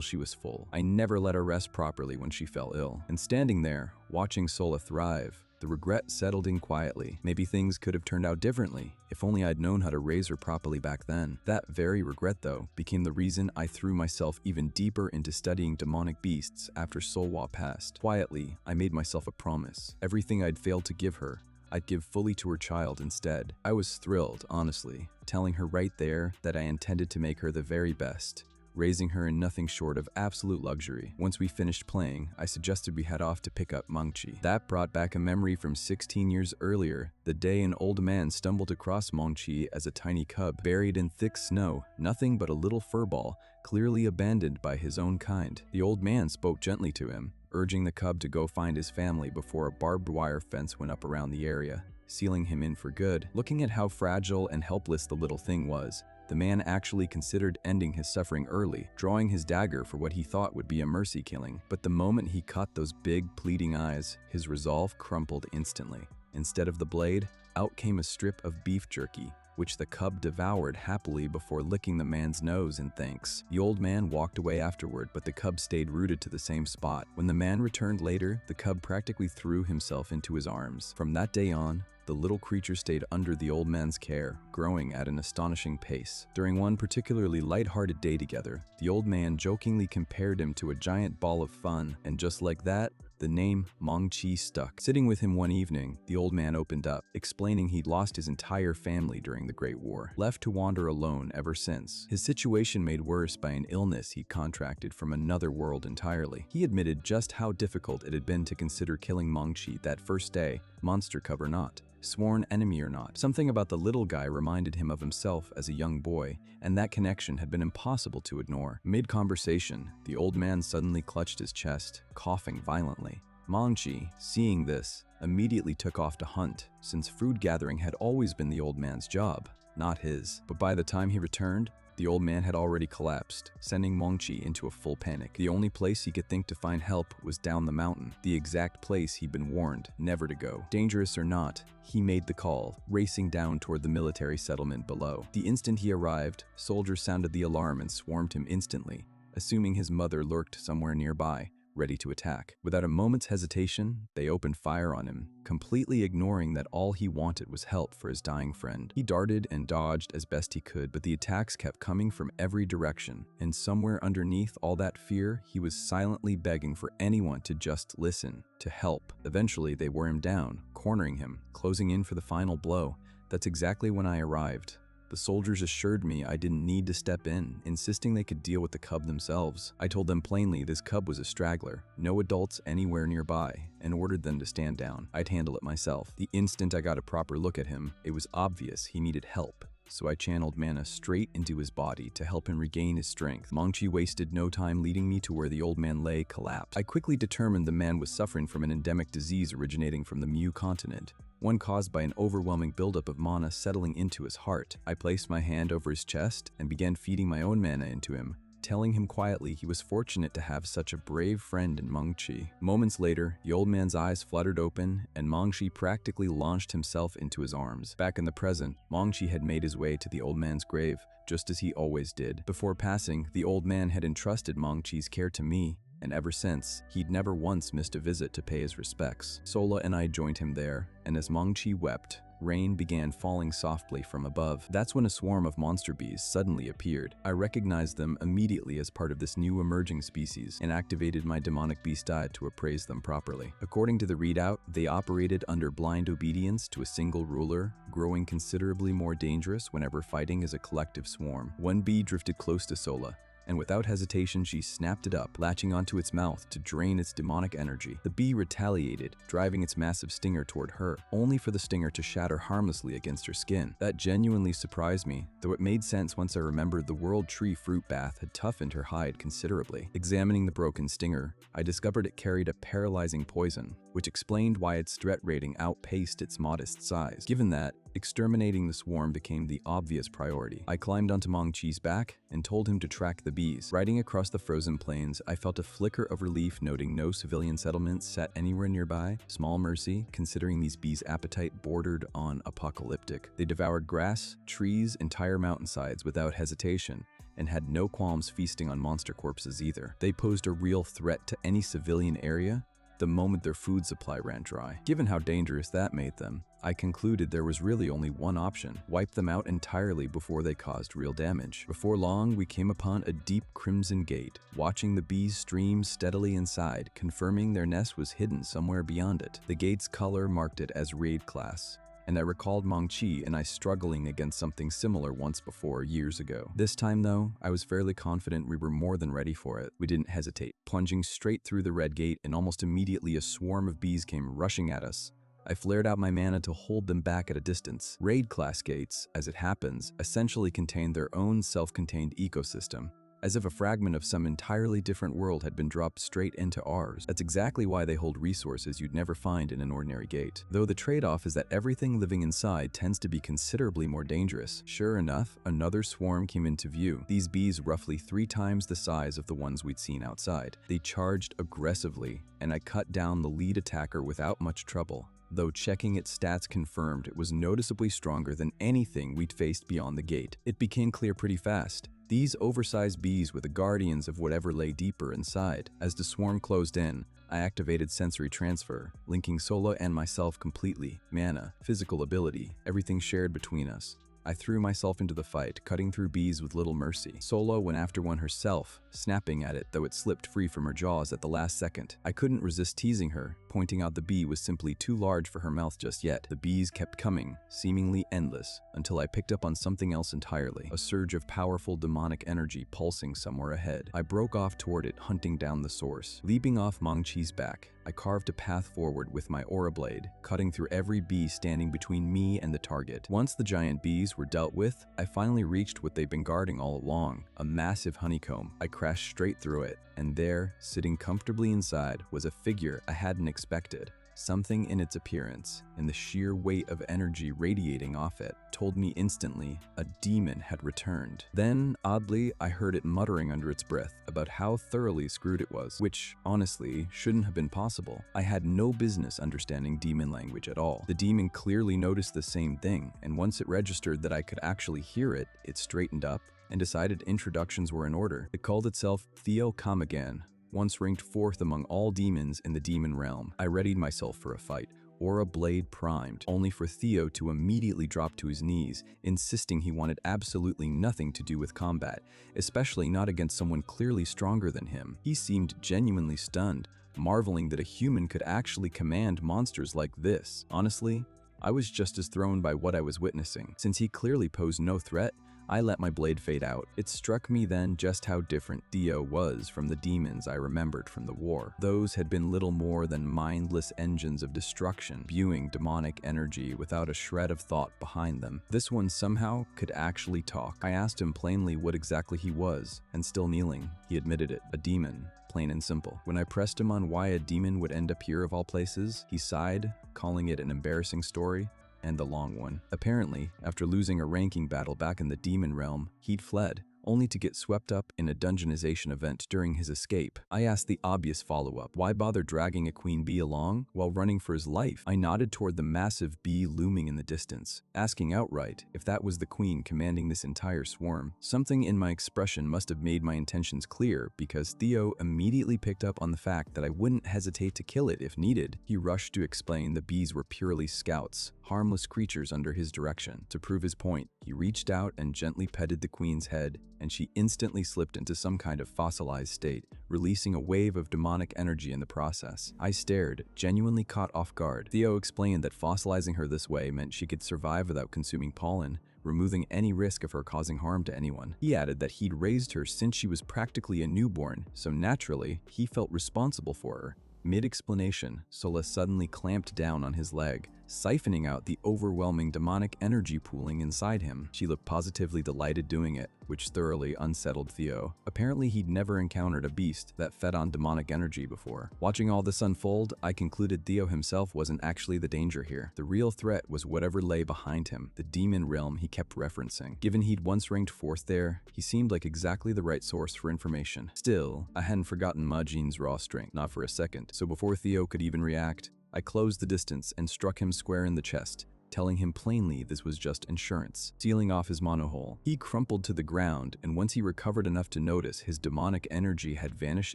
she was full. I never let her rest properly when she fell ill. And standing there, watching Seol-a thrive, The regret settled in quietly. Maybe things could have turned out differently, if only I'd known how to raise her properly back then. That very regret, though, became the reason I threw myself even deeper into studying demonic beasts after Seol-a passed. Quietly, I made myself a promise. Everything I'd failed to give her, I'd give fully to her child instead. I was thrilled, honestly, telling her right there that I intended to make her the very best, raising her in nothing short of absolute luxury. Once we finished playing, I suggested we head off to pick up Mangchi. That brought back a memory from 16 years earlier, the day an old man stumbled across Mangchi as a tiny cub, buried in thick snow, nothing but a little furball, clearly abandoned by his own kind. The old man spoke gently to him, urging the cub to go find his family before a barbed wire fence went up around the area, sealing him in for good. Looking at how fragile and helpless the little thing was, the man actually considered ending his suffering early, drawing his dagger for what he thought would be a mercy killing. But the moment he caught those big, pleading eyes, his resolve crumpled instantly. Instead of the blade, out came a strip of beef jerky, which the cub devoured happily before licking the man's nose in thanks. The old man walked away afterward, but the cub stayed rooted to the same spot. When the man returned later, the cub practically threw himself into his arms. From that day on, the little creature stayed under the old man's care, growing at an astonishing pace. During one particularly light-hearted day together, the old man jokingly compared him to a giant ball of fun, and just like that, the name Mangchi stuck. Sitting with him one evening, the old man opened up, explaining he'd lost his entire family during the Great War, left to wander alone ever since. His situation made worse by an illness he'd contracted from another world entirely. He admitted just how difficult it had been to consider killing Mangchi that first day, monster cub or not, sworn enemy or not. Something about the little guy reminded him of himself as a young boy, and that connection had been impossible to ignore. Mid-conversation, the old man suddenly clutched his chest, coughing violently. Mangchi, seeing this, immediately took off to hunt, since food gathering had always been the old man's job, not his. But by the time he returned, the old man had already collapsed, sending Mangchi into a full panic. The only place he could think to find help was down the mountain, the exact place he'd been warned never to go. Dangerous or not, he made the call, racing down toward the military settlement below. The instant he arrived, soldiers sounded the alarm and swarmed him instantly, assuming his mother lurked somewhere nearby, ready to attack. Without a moment's hesitation, they opened fire on him, completely ignoring that all he wanted was help for his dying friend. He darted and dodged as best he could, but the attacks kept coming from every direction, and somewhere underneath all that fear, he was silently begging for anyone to just listen, to help. Eventually, they wore him down, cornering him, closing in for the final blow. That's exactly when I arrived. The soldiers assured me I didn't need to step in, insisting they could deal with the cub themselves. I told them plainly this cub was a straggler, no adults anywhere nearby, and ordered them to stand down. I'd handle it myself. The instant I got a proper look at him, it was obvious he needed help. So I channeled mana straight into his body to help him regain his strength. Mangchi wasted no time leading me to where the old man lay collapsed. I quickly determined the man was suffering from an endemic disease originating from the Mu continent, one caused by an overwhelming buildup of mana settling into his heart. I placed my hand over his chest and began feeding my own mana into him, telling him quietly he was fortunate to have such a brave friend in Mangchi. Moments later, the old man's eyes fluttered open, and Mangchi practically launched himself into his arms. Back in the present, Mangchi had made his way to the old man's grave, just as he always did. Before passing, the old man had entrusted Mangchi's care to me, and ever since, he'd never once missed a visit to pay his respects. Seol-a and I joined him there, and as Mangchi wept, rain began falling softly from above. That's when a swarm of monster bees suddenly appeared. I recognized them immediately as part of this new emerging species and activated my demonic beast diet to appraise them properly. According to the readout, they operated under blind obedience to a single ruler, growing considerably more dangerous whenever fighting as a collective swarm. One bee drifted close to Seol-a, and without hesitation she snapped it up, latching onto its mouth to drain its demonic energy. The bee retaliated, driving its massive stinger toward her, only for the stinger to shatter harmlessly against her skin. That genuinely surprised me, though it made sense once I remembered the world tree fruit bath had toughened her hide considerably. Examining the broken stinger, I discovered it carried a paralyzing poison, which explained why its threat rating outpaced its modest size. Given that, exterminating the swarm became the obvious priority. I climbed onto Mangchi's back and told him to track the bees. Riding across the frozen plains, I felt a flicker of relief noting no civilian settlements set anywhere nearby. Small mercy, considering these bees' appetite bordered on apocalyptic. They devoured grass, trees, entire mountainsides without hesitation, and had no qualms feasting on monster corpses either. They posed a real threat to any civilian area, the moment their food supply ran dry. Given how dangerous that made them, I concluded there was really only one option: wipe them out entirely before they caused real damage. Before long, we came upon a deep crimson gate, watching the bees stream steadily inside, confirming their nest was hidden somewhere beyond it. The gate's color marked it as raid class, and I recalled Mangchi and I struggling against something similar once before, years ago. This time though, I was fairly confident we were more than ready for it. We didn't hesitate, plunging straight through the red gate, and almost immediately a swarm of bees came rushing at us. I flared out my mana to hold them back at a distance. Raid class gates, as it happens, essentially contain their own self-contained ecosystem, as if a fragment of some entirely different world had been dropped straight into ours. That's exactly why they hold resources you'd never find in an ordinary gate. Though the trade-off is that everything living inside tends to be considerably more dangerous. Sure enough, another swarm came into view, these bees roughly 3 times the size of the ones we'd seen outside. They charged aggressively, and I cut down the lead attacker without much trouble, though checking its stats confirmed it was noticeably stronger than anything we'd faced beyond the gate. It became clear pretty fast. These oversized bees were the guardians of whatever lay deeper inside. As the swarm closed in, I activated sensory transfer, linking Seol-a and myself completely. Mana, physical ability, everything shared between us. I threw myself into the fight, cutting through bees with little mercy. Seol-a went after one herself, snapping at it, though it slipped free from her jaws at the last second. I couldn't resist teasing her, pointing out the bee was simply too large for her mouth just yet. The bees kept coming, seemingly endless, until I picked up on something else entirely, a surge of powerful demonic energy pulsing somewhere ahead. I broke off toward it, hunting down the source. Leaping off Mangchi's back, I carved a path forward with my aura blade, cutting through every bee standing between me and the target. Once the giant bees were dealt with, I finally reached what they'd been guarding all along, a massive honeycomb. I crashed straight through it, and there, sitting comfortably inside, was a figure I hadn't expected. Something in its appearance, and the sheer weight of energy radiating off it, told me instantly a demon had returned. Then, oddly, I heard it muttering under its breath about how thoroughly screwed it was, which, honestly, shouldn't have been possible. I had no business understanding demon language at all. The demon clearly noticed the same thing, and once it registered that I could actually hear it, it straightened up and decided introductions were in order. It called itself Theo Kamagan, once ranked 4th among all demons in the demon realm. I readied myself for a fight, aura blade primed, only for Theo to immediately drop to his knees, insisting he wanted absolutely nothing to do with combat, especially not against someone clearly stronger than him. He seemed genuinely stunned, marveling that a human could actually command monsters like this. Honestly, I was just as thrown by what I was witnessing. Since he clearly posed no threat, I let my blade fade out. It struck me then just how different Theo was from the demons I remembered from the war. Those had been little more than mindless engines of destruction, spewing demonic energy without a shred of thought behind them. This one somehow could actually talk. I asked him plainly what exactly he was, and still kneeling, he admitted it: a demon, plain and simple. When I pressed him on why a demon would end up here of all places, he sighed, calling it an embarrassing story, and the long one. Apparently, after losing a ranking battle back in the demon realm, he'd fled, only to get swept up in a dungeonization event during his escape. I asked the obvious follow-up: why bother dragging a queen bee along while running for his life? I nodded toward the massive bee looming in the distance, asking outright if that was the queen commanding this entire swarm. Something in my expression must have made my intentions clear, because Theo immediately picked up on the fact that I wouldn't hesitate to kill it if needed. He rushed to explain the bees were purely scouts, harmless creatures under his direction. To prove his point, he reached out and gently petted the queen's head, and she instantly slipped into some kind of fossilized state, releasing a wave of demonic energy in the process. I stared, genuinely caught off guard. Theo explained that fossilizing her this way meant she could survive without consuming pollen, removing any risk of her causing harm to anyone. He added that he'd raised her since she was practically a newborn, so naturally, he felt responsible for her. Mid-explanation, Seol-a suddenly clamped down on his leg, siphoning out the overwhelming demonic energy pooling inside him. She looked positively delighted doing it, which thoroughly unsettled Theo. Apparently, he'd never encountered a beast that fed on demonic energy before. Watching all this unfold, I concluded Theo himself wasn't actually the danger here. The real threat was whatever lay behind him, the demon realm he kept referencing. Given he'd once ranked 4th there, he seemed like exactly the right source for information. Still, I hadn't forgotten Majin's raw strength, not for a second, so before Theo could even react, I closed the distance and struck him square in the chest, telling him plainly this was just insurance, sealing off his monohole. He crumpled to the ground, and once he recovered enough to notice his demonic energy had vanished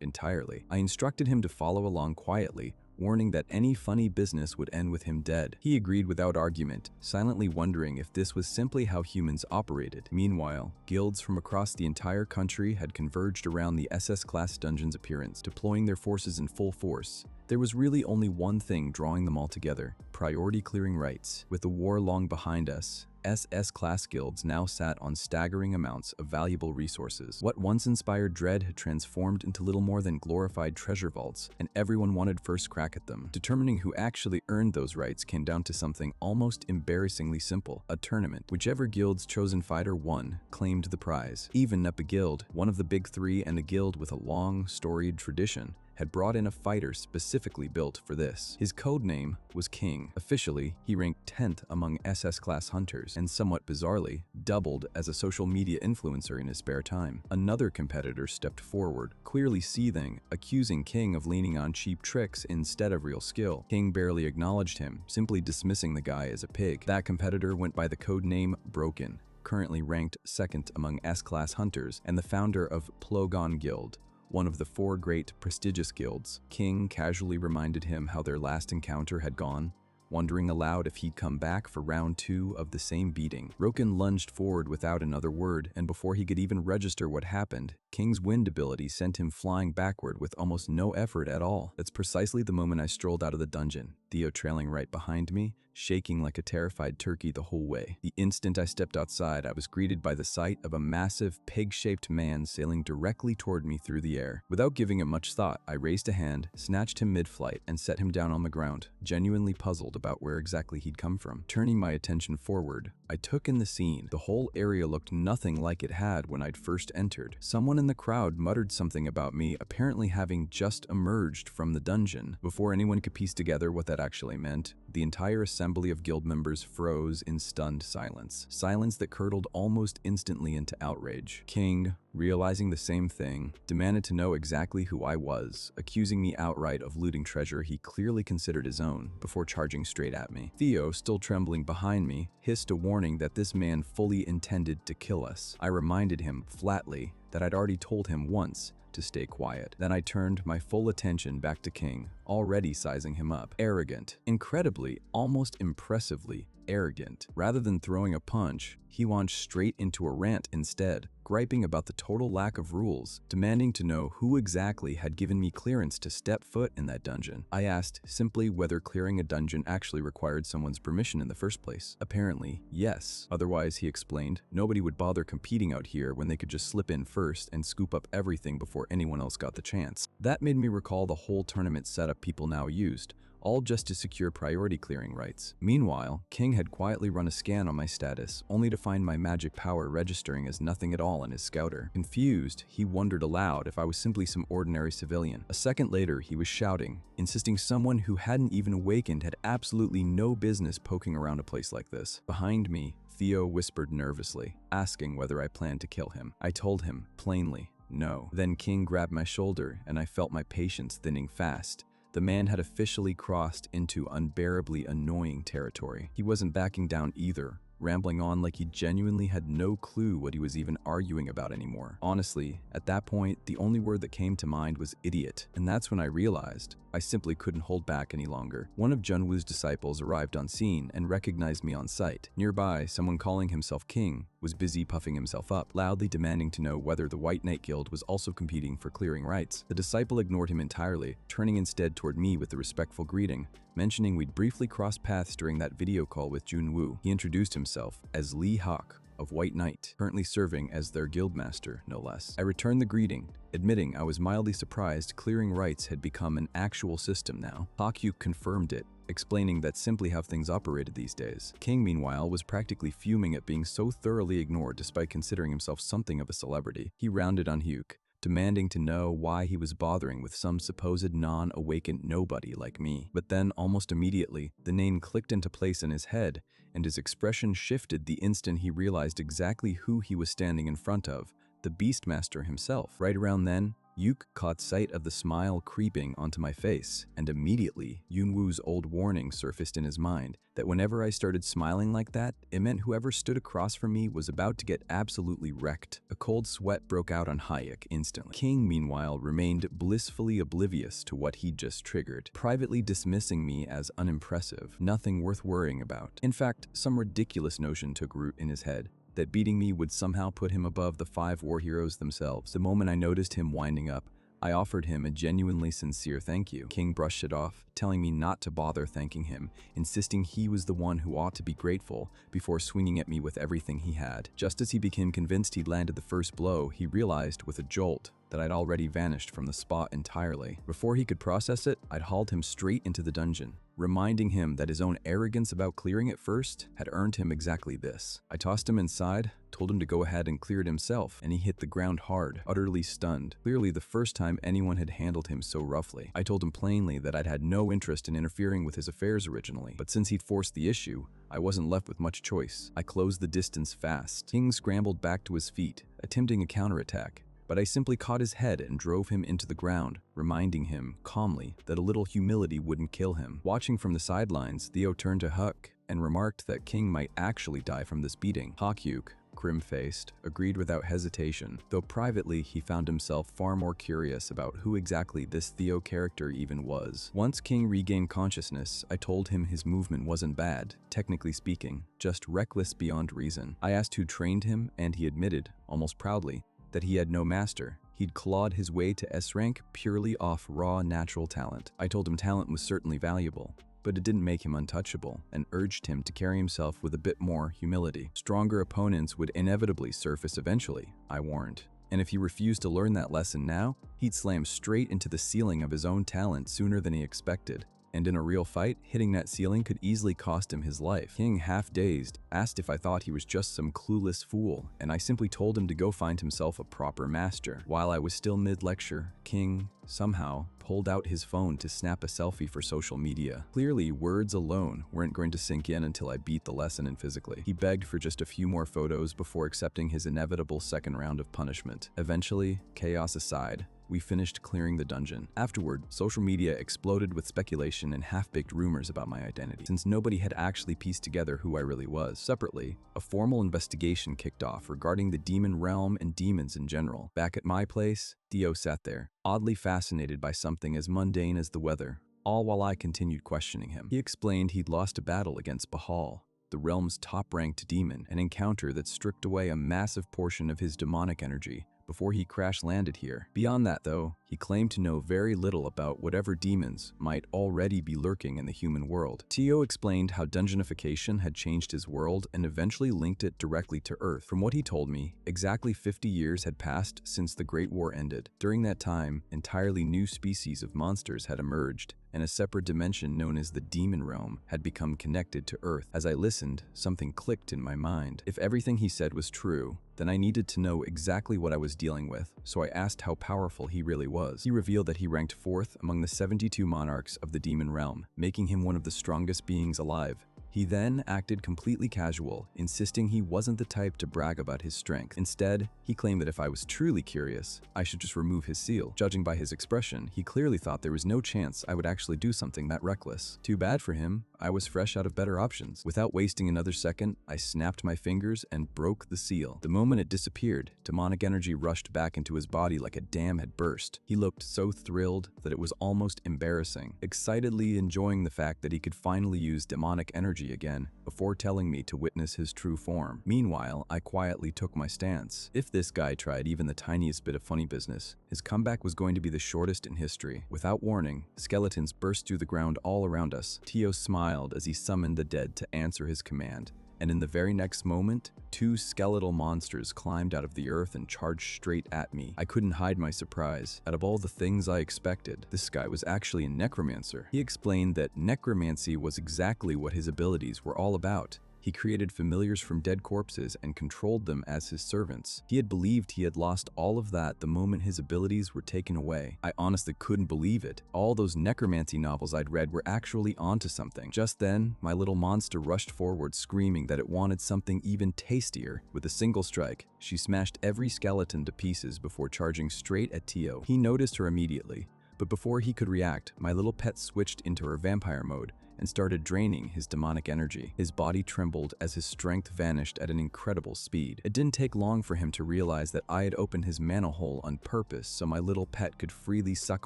entirely, I instructed him to follow along quietly, warning that any funny business would end with him dead. He agreed without argument, silently wondering if this was simply how humans operated. Meanwhile, guilds from across the entire country had converged around the SS-class dungeon's appearance, deploying their forces in full force. There was really only one thing drawing them all together: priority clearing rights. With the war long behind us, SS-class guilds now sat on staggering amounts of valuable resources. What once inspired dread had transformed into little more than glorified treasure vaults, and everyone wanted first crack at them. Determining who actually earned those rights came down to something almost embarrassingly simple: a tournament. Whichever guild's chosen fighter won claimed the prize. Even Neppa Guild, one of the big three and a guild with a long, storied tradition, had brought in a fighter specifically built for this. His code name was King. Officially, he ranked 10th among SS-class hunters, and somewhat bizarrely, doubled as a social media influencer in his spare time. Another competitor stepped forward, clearly seething, accusing King of leaning on cheap tricks instead of real skill. King barely acknowledged him, simply dismissing the guy as a pig. That competitor went by the code name Broken, currently ranked 2nd among S-class hunters, and the founder of Plogon Guild, one of the 4 great prestigious guilds. King casually reminded him how their last encounter had gone, wondering aloud if he'd come back for round 2 of the same beating. Broken lunged forward without another word, and before he could even register what happened, King's wind ability sent him flying backward with almost no effort at all. That's precisely the moment I strolled out of the dungeon, Theo trailing right behind me, shaking like a terrified turkey the whole way. The instant I stepped outside, I was greeted by the sight of a massive, pig-shaped man sailing directly toward me through the air. Without giving it much thought, I raised a hand, snatched him mid-flight, and set him down on the ground, genuinely puzzled about where exactly he'd come from. Turning my attention forward, I took in the scene. The whole area looked nothing like it had when I'd first entered. Someone in the crowd muttered something about me apparently having just emerged from the dungeon. Before anyone could piece together what that actually meant, the entire assembly of guild members froze in stunned silence. Silence that curdled almost instantly into outrage. King, realizing the same thing, demanded to know exactly who I was, accusing me outright of looting treasure he clearly considered his own, before charging straight at me. Theo, still trembling behind me, hissed a warning that this man fully intended to kill us. I reminded him flatly that I'd already told him once to stay quiet. Then I turned my full attention back to King, already sizing him up. Arrogant. Incredibly, almost impressively arrogant. Rather than throwing a punch, he launched straight into a rant instead, griping about the total lack of rules, demanding to know who exactly had given me clearance to step foot in that dungeon. I asked simply whether clearing a dungeon actually required someone's permission in the first place. Apparently, yes. Otherwise, he explained, nobody would bother competing out here when they could just slip in first and scoop up everything before anyone else got the chance. That made me recall the whole tournament setup people now used, all just to secure priority clearing rights. Meanwhile, King had quietly run a scan on my status, only to find my magic power registering as nothing at all in his scouter. Confused, he wondered aloud if I was simply some ordinary civilian. A second later, he was shouting, insisting someone who hadn't even awakened had absolutely no business poking around a place like this. Behind me, Theo whispered nervously, asking whether I planned to kill him. I told him, plainly, no. Then King grabbed my shoulder, and I felt my patience thinning fast. The man had officially crossed into unbearably annoying territory. He wasn't backing down either, rambling on like he genuinely had no clue what he was even arguing about anymore. Honestly, at that point, the only word that came to mind was idiot, and that's when I realized I simply couldn't hold back any longer. One of Junwoo's disciples arrived on scene and recognized me on sight. Nearby, someone calling himself King was busy puffing himself up, loudly demanding to know whether the White Knight Guild was also competing for clearing rights. The disciple ignored him entirely, turning instead toward me with a respectful greeting, mentioning we'd briefly crossed paths during that video call with Junwoo. He introduced himself as Lee Hawk of White Knight, currently serving as their guildmaster, no less. I returned the greeting, admitting I was mildly surprised clearing rights had become an actual system now. Hawk-yu confirmed it, explaining that's simply how things operated these days. King, meanwhile, was practically fuming at being so thoroughly ignored despite considering himself something of a celebrity. He rounded on Hyuk, demanding to know why he was bothering with some supposed non-awakened nobody like me. But then, almost immediately, the name clicked into place in his head, and his expression shifted the instant he realized exactly who he was standing in front of, the Beastmaster himself. Right around then, Yuk caught sight of the smile creeping onto my face, and immediately Yunwoo's old warning surfaced in his mind that whenever I started smiling like that, it meant whoever stood across from me was about to get absolutely wrecked. A cold sweat broke out on Hayek instantly. King, meanwhile, remained blissfully oblivious to what he'd just triggered, privately dismissing me as unimpressive, nothing worth worrying about. In fact, some ridiculous notion took root in his head that beating me would somehow put him above the 5 war heroes themselves. The moment I noticed him winding up, I offered him a genuinely sincere thank you. King brushed it off, telling me not to bother thanking him, insisting he was the one who ought to be grateful before swinging at me with everything he had. Just as he became convinced he'd landed the first blow, he realized with a jolt that I'd already vanished from the spot entirely. Before he could process it, I'd hauled him straight into the dungeon, reminding him that his own arrogance about clearing it first had earned him exactly this. I tossed him inside, told him to go ahead and clear it himself, and he hit the ground hard, utterly stunned, clearly the first time anyone had handled him so roughly. I told him plainly that I'd had no interest in interfering with his affairs originally, but since he'd forced the issue, I wasn't left with much choice. I closed the distance fast. King scrambled back to his feet, attempting a counterattack, but I simply caught his head and drove him into the ground, reminding him, calmly, that a little humility wouldn't kill him. Watching from the sidelines, Theo turned to Huck and remarked that King might actually die from this beating. Hakyuk, grim-faced, agreed without hesitation, though privately he found himself far more curious about who exactly this Theo character even was. Once King regained consciousness, I told him his movement wasn't bad, technically speaking, just reckless beyond reason. I asked who trained him, and he admitted, almost proudly, that he had no master. He'd clawed his way to S rank purely off raw natural talent. I told him talent was certainly valuable, but it didn't make him untouchable, and urged him to carry himself with a bit more humility. Stronger opponents would inevitably surface eventually, I warned. And if he refused to learn that lesson now, he'd slam straight into the ceiling of his own talent sooner than he expected. And in a real fight, hitting that ceiling could easily cost him his life. King, half-dazed, asked if I thought he was just some clueless fool, and I simply told him to go find himself a proper master. While I was still mid-lecture, King, somehow, pulled out his phone to snap a selfie for social media. Clearly, words alone weren't going to sink in until I beat the lesson in physically. He begged for just a few more photos before accepting his inevitable second round of punishment. Eventually, chaos aside, we finished clearing the dungeon. Afterward, social media exploded with speculation and half-baked rumors about my identity, since nobody had actually pieced together who I really was. Separately, a formal investigation kicked off regarding the demon realm and demons in general. Back at my place, Theo sat there, oddly fascinated by something as mundane as the weather, all while I continued questioning him. He explained he'd lost a battle against Bahal, the realm's top-ranked demon, an encounter that stripped away a massive portion of his demonic energy before he crash-landed here. Beyond that, though, he claimed to know very little about whatever demons might already be lurking in the human world. Tio explained how dungeonification had changed his world and eventually linked it directly to Earth. From what he told me, exactly 50 years had passed since the Great War ended. During that time, entirely new species of monsters had emerged, and a separate dimension known as the Demon Realm had become connected to Earth. As I listened, something clicked in my mind. If everything he said was true, then I needed to know exactly what I was dealing with, so I asked how powerful he really was. He revealed that he ranked 4th among the 72 monarchs of the Demon Realm, making him one of the strongest beings alive. He then acted completely casual, insisting he wasn't the type to brag about his strength. Instead, he claimed that if I was truly curious, I should just remove his seal. Judging by his expression, he clearly thought there was no chance I would actually do something that reckless. Too bad for him, I was fresh out of better options. Without wasting another second, I snapped my fingers and broke the seal. The moment it disappeared, demonic energy rushed back into his body like a dam had burst. He looked so thrilled that it was almost embarrassing, excitedly enjoying the fact that he could finally use demonic energy again, before telling me to witness his true form. Meanwhile, I quietly took my stance. If this guy tried even the tiniest bit of funny business, his comeback was going to be the shortest in history. Without warning, skeletons burst through the ground all around us. Tio smiled as he summoned the dead to answer his command, and in the very next moment, 2 skeletal monsters climbed out of the earth and charged straight at me. I couldn't hide my surprise. Out of all the things I expected, this guy was actually a necromancer. He explained that necromancy was exactly what his abilities were all about, He created familiars from dead corpses and controlled them as his servants. He had believed he had lost all of that the moment his abilities were taken away. I honestly couldn't believe it. All those necromancy novels I'd read were actually onto something. Just then, my little monster rushed forward, screaming that it wanted something even tastier. With a single strike, she smashed every skeleton to pieces before charging straight at Tio. He noticed her immediately, but before he could react, my little pet switched into her vampire mode and started draining his demonic energy. His body trembled as his strength vanished at an incredible speed. It didn't take long for him to realize that I had opened his mana hole on purpose so my little pet could freely suck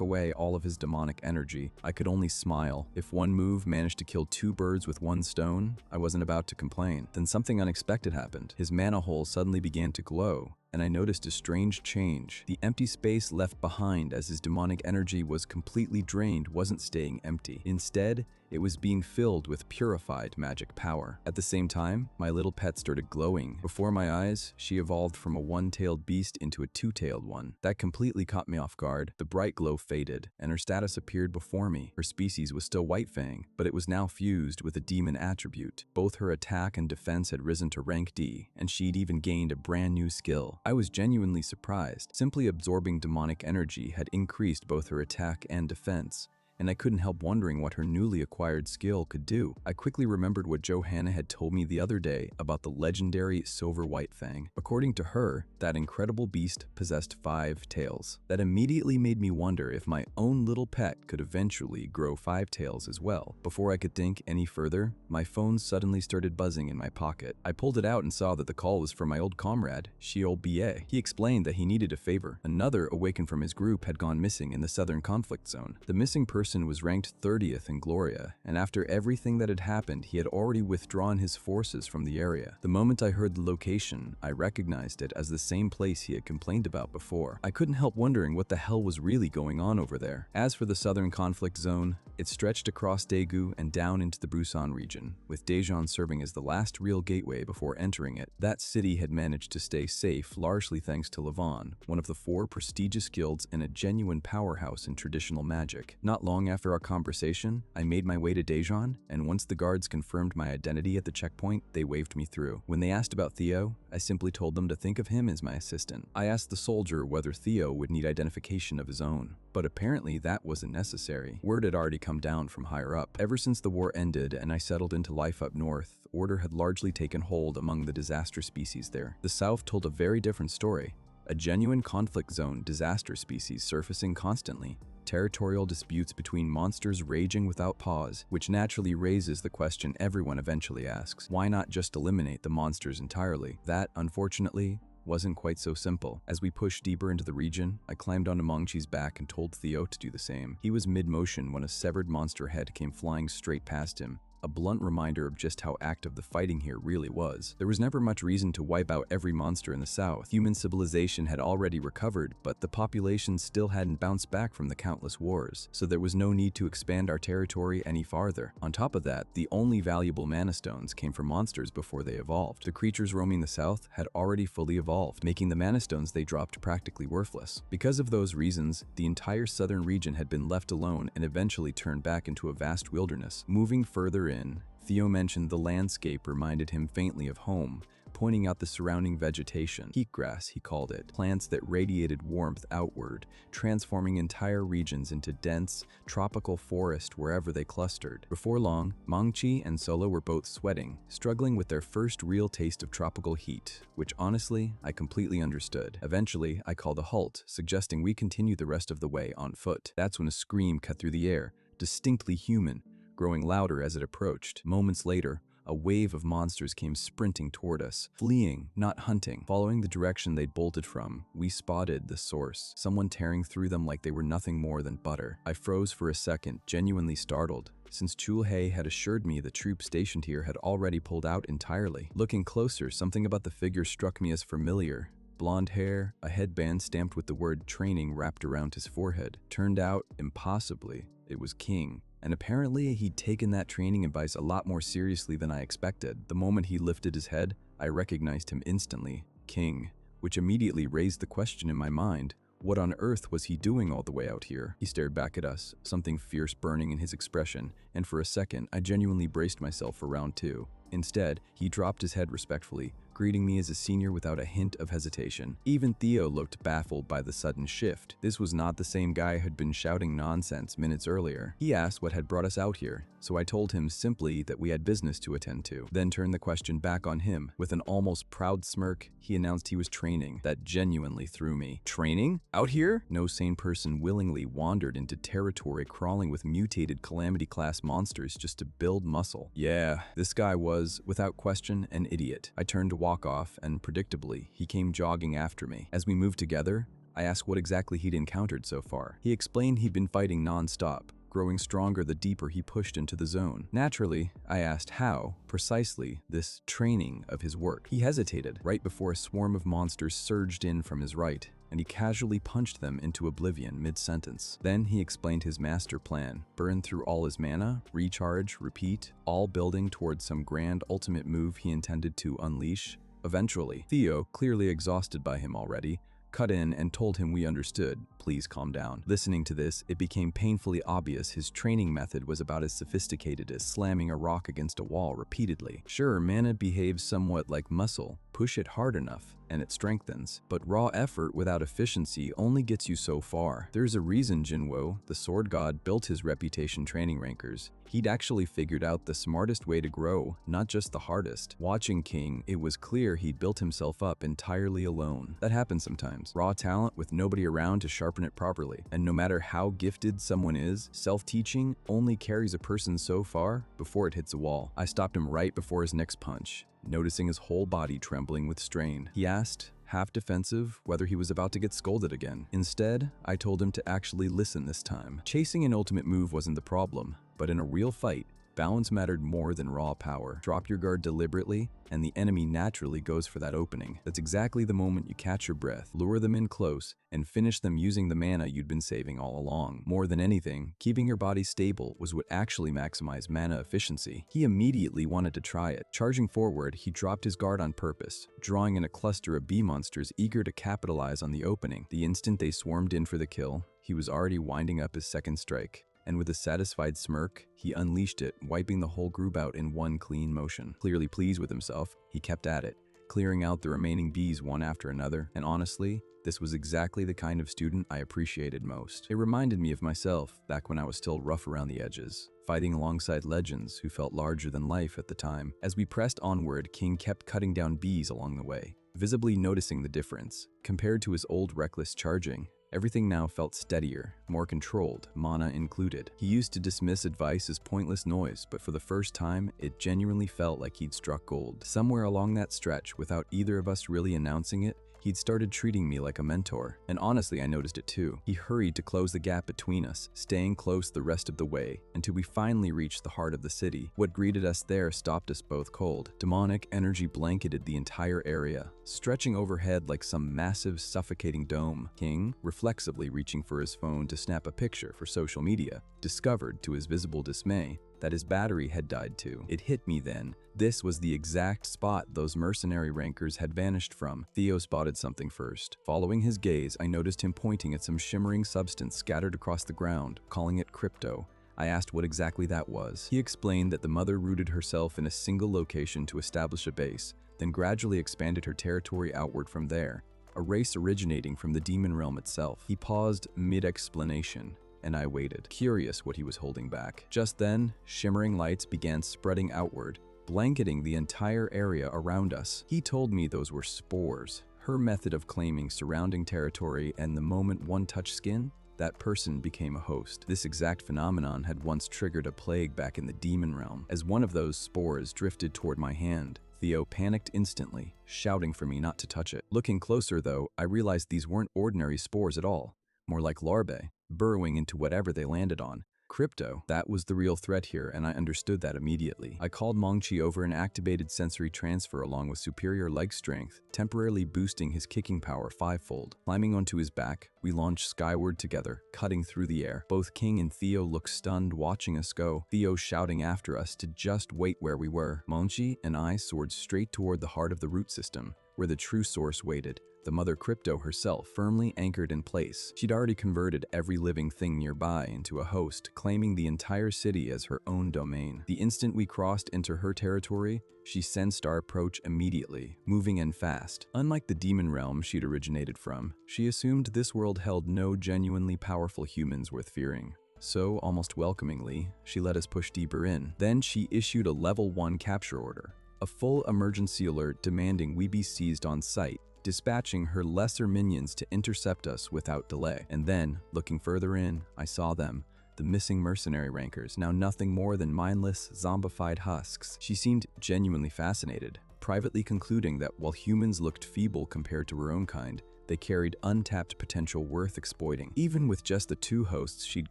away all of his demonic energy. I could only smile. If one move managed to kill 2 birds with 1 stone, I wasn't about to complain. Then something unexpected happened. His mana hole suddenly began to glow, and I noticed a strange change. The empty space left behind as his demonic energy was completely drained wasn't staying empty. Instead, it was being filled with purified magic power. At the same time, my little pet started glowing. Before my eyes, she evolved from a 1-tailed beast into a 2-tailed one. That completely caught me off guard. The bright glow faded, and her status appeared before me. Her species was still White Fang, but it was now fused with a demon attribute. Both her attack and defense had risen to rank D, and she'd even gained a brand new skill. I was genuinely surprised. Simply absorbing demonic energy had increased both her attack and defense, and I couldn't help wondering what her newly acquired skill could do. I quickly remembered what Johanna had told me the other day about the legendary Silver White Fang. According to her, that incredible beast possessed 5 tails. That immediately made me wonder if my own little pet could eventually grow 5 tails as well. Before I could think any further, my phone suddenly started buzzing in my pocket. I pulled it out and saw that the call was from my old comrade, Seol-a. He explained that he needed a favor. Another awakened from his group had gone missing in the southern conflict zone. The missing person was ranked 30th in Gloria, and after everything that had happened, he had already withdrawn his forces from the area. The moment I heard the location, I recognized it as the same place he had complained about before. I couldn't help wondering what the hell was really going on over there. As for the southern conflict zone, it stretched across Daegu and down into the Busan region, with Daejeon serving as the last real gateway before entering it. That city had managed to stay safe largely thanks to Levon, one of the 4 prestigious guilds and a genuine powerhouse in traditional magic. Not long after our conversation, I made my way to Daejeon, and once the guards confirmed my identity at the checkpoint, they waved me through. When they asked about Theo, I simply told them to think of him as my assistant. I asked the soldier whether Theo would need identification of his own, but apparently that wasn't necessary. Word had already come down from higher up. Ever since the war ended and I settled into life up north, order had largely taken hold among the disaster species there. The south told a very different story. A genuine conflict zone disaster species surfacing constantly. Territorial disputes between monsters raging without pause, which naturally raises the question everyone eventually asks. Why not just eliminate the monsters entirely? That, unfortunately, wasn't quite so simple. As we pushed deeper into the region, I climbed onto Mongchi's back and told Theo to do the same. He was mid-motion when a severed monster head came flying straight past him. A blunt reminder of just how active the fighting here really was. There was never much reason to wipe out every monster in the south. Human civilization had already recovered, but the population still hadn't bounced back from the countless wars, so there was no need to expand our territory any farther. On top of that, the only valuable mana stones came from monsters before they evolved. The creatures roaming the south had already fully evolved, making the mana stones they dropped practically worthless. Because of those reasons, the entire southern region had been left alone and eventually turned back into a vast wilderness. Moving further in, Theo mentioned the landscape reminded him faintly of home, pointing out the surrounding vegetation. Heatgrass, he called it, plants that radiated warmth outward, transforming entire regions into dense, tropical forest wherever they clustered. Before long, Mongchi and Seol-a were both sweating, struggling with their first real taste of tropical heat, which honestly, I completely understood. Eventually, I called a halt, suggesting we continue the rest of the way on foot. That's when a scream cut through the air, distinctly human, growing louder as it approached. Moments later, a wave of monsters came sprinting toward us, fleeing, not hunting. Following the direction they'd bolted from, we spotted the source, someone tearing through them like they were nothing more than butter. I froze for a second, genuinely startled, since Chul-hae had assured me the troops stationed here had already pulled out entirely. Looking closer, something about the figure struck me as familiar. Blonde hair, a headband stamped with the word training wrapped around his forehead. Turned out, impossibly, it was King. And apparently he'd taken that training advice a lot more seriously than I expected. The moment he lifted his head, I recognized him instantly, King, which immediately raised the question in my mind, what on earth was he doing all the way out here? He stared back at us, something fierce burning in his expression, and for a second, I genuinely braced myself for round 2. Instead, he dropped his head respectfully, greeting me as a senior without a hint of hesitation. Even Theo looked baffled by the sudden shift. This was not the same guy who had been shouting nonsense minutes earlier. He asked what had brought us out here, so I told him simply that we had business to attend to, then turned the question back on him. With an almost proud smirk, he announced he was training. That genuinely threw me. Training? Out here? No sane person willingly wandered into territory crawling with mutated calamity-class monsters just to build muscle. Yeah, this guy was, without question, an idiot. I turned to walk off, and predictably, he came jogging after me. As we moved together, I asked what exactly he'd encountered so far. He explained he'd been fighting non-stop, growing stronger the deeper he pushed into the zone. Naturally, I asked how, precisely, this training of his work. He hesitated right before a swarm of monsters surged in from his right, and he casually punched them into oblivion mid-sentence. Then he explained his master plan: burn through all his mana, recharge, repeat, all building towards some grand ultimate move he intended to unleash. Eventually, Theo, clearly exhausted by him already, cut in and told him we understood. Please calm down. Listening to this, it became painfully obvious his training method was about as sophisticated as slamming a rock against a wall repeatedly. Sure, mana behaves somewhat like muscle. Push it hard enough, and it strengthens. But raw effort without efficiency only gets you so far. There's a reason Jinwo, the sword god, built his reputation training rankers. He'd actually figured out the smartest way to grow, not just the hardest. Watching King, it was clear he'd built himself up entirely alone. That happens sometimes. Raw talent with nobody around to sharpen it properly. And no matter how gifted someone is, self-teaching only carries a person so far before it hits a wall. I stopped him right before his next punch, noticing his whole body trembling with strain. He asked, half defensive, whether he was about to get scolded again. Instead, I told him to actually listen this time. Chasing an ultimate move wasn't the problem, but in a real fight, balance mattered more than raw power. Drop your guard deliberately, and the enemy naturally goes for that opening. That's exactly the moment you catch your breath, lure them in close, and finish them using the mana you'd been saving all along. More than anything, keeping your body stable was what actually maximized mana efficiency. He immediately wanted to try it. Charging forward, he dropped his guard on purpose, drawing in a cluster of bee monsters eager to capitalize on the opening. The instant they swarmed in for the kill, he was already winding up his second strike. And with a satisfied smirk, he unleashed it, wiping the whole group out in one clean motion. Clearly pleased with himself, he kept at it, clearing out the remaining bees one after another, and honestly, this was exactly the kind of student I appreciated most. It reminded me of myself back when I was still rough around the edges, fighting alongside legends who felt larger than life at the time. As we pressed onward, King kept cutting down bees along the way, visibly noticing the difference. Compared to his old reckless charging, everything now felt steadier, more controlled, mana included. He used to dismiss advice as pointless noise, but for the first time, it genuinely felt like he'd struck gold. Somewhere along that stretch, without either of us really announcing it, he'd started treating me like a mentor. And honestly, I noticed it too. He hurried to close the gap between us, staying close the rest of the way, until we finally reached the heart of the city. What greeted us there stopped us both cold. Demonic energy blanketed the entire area, stretching overhead like some massive, suffocating dome. King, reflexively reaching for his phone to snap a picture for social media, discovered, to his visible dismay, that his battery had died too. It hit me then. This was the exact spot those mercenary rankers had vanished from. Theo spotted something first. Following his gaze, I noticed him pointing at some shimmering substance scattered across the ground, calling it crypto. I asked what exactly that was. He explained that the mother rooted herself in a single location to establish a base, then gradually expanded her territory outward from there, a race originating from the demon realm itself. He paused mid-explanation, and I waited, curious what he was holding back. Just then, shimmering lights began spreading outward, blanketing the entire area around us. He told me those were spores, her method of claiming surrounding territory, and the moment one touched skin, that person became a host. This exact phenomenon had once triggered a plague back in the demon realm. As one of those spores drifted toward my hand, Theo panicked instantly, shouting for me not to touch it. Looking closer though, I realized these weren't ordinary spores at all, more like larvae, burrowing into whatever they landed on. Crypto, that was the real threat here, and I understood that immediately. I called Mongchi over and activated sensory transfer along with superior leg strength, temporarily boosting his kicking power fivefold. Climbing onto his back, we launched skyward together, cutting through the air. Both King and Theo looked stunned watching us go, Theo shouting after us to just wait where we were. Mongchi and I soared straight toward the heart of the root system, where the true source waited, the mother crypto herself, firmly anchored in place. She'd already converted every living thing nearby into a host, claiming the entire city as her own domain. The instant we crossed into her territory, she sensed our approach immediately, moving in fast. Unlike the demon realm she'd originated from, she assumed this world held no genuinely powerful humans worth fearing. So, almost welcomingly, she let us push deeper in. Then she issued a level 1 capture order, a full emergency alert demanding we be seized on sight, dispatching her lesser minions to intercept us without delay. And then, looking further in, I saw them, the missing mercenary rankers, now nothing more than mindless, zombified husks. She seemed genuinely fascinated, privately concluding that while humans looked feeble compared to her own kind, they carried untapped potential worth exploiting. Even with just the 2 hosts she'd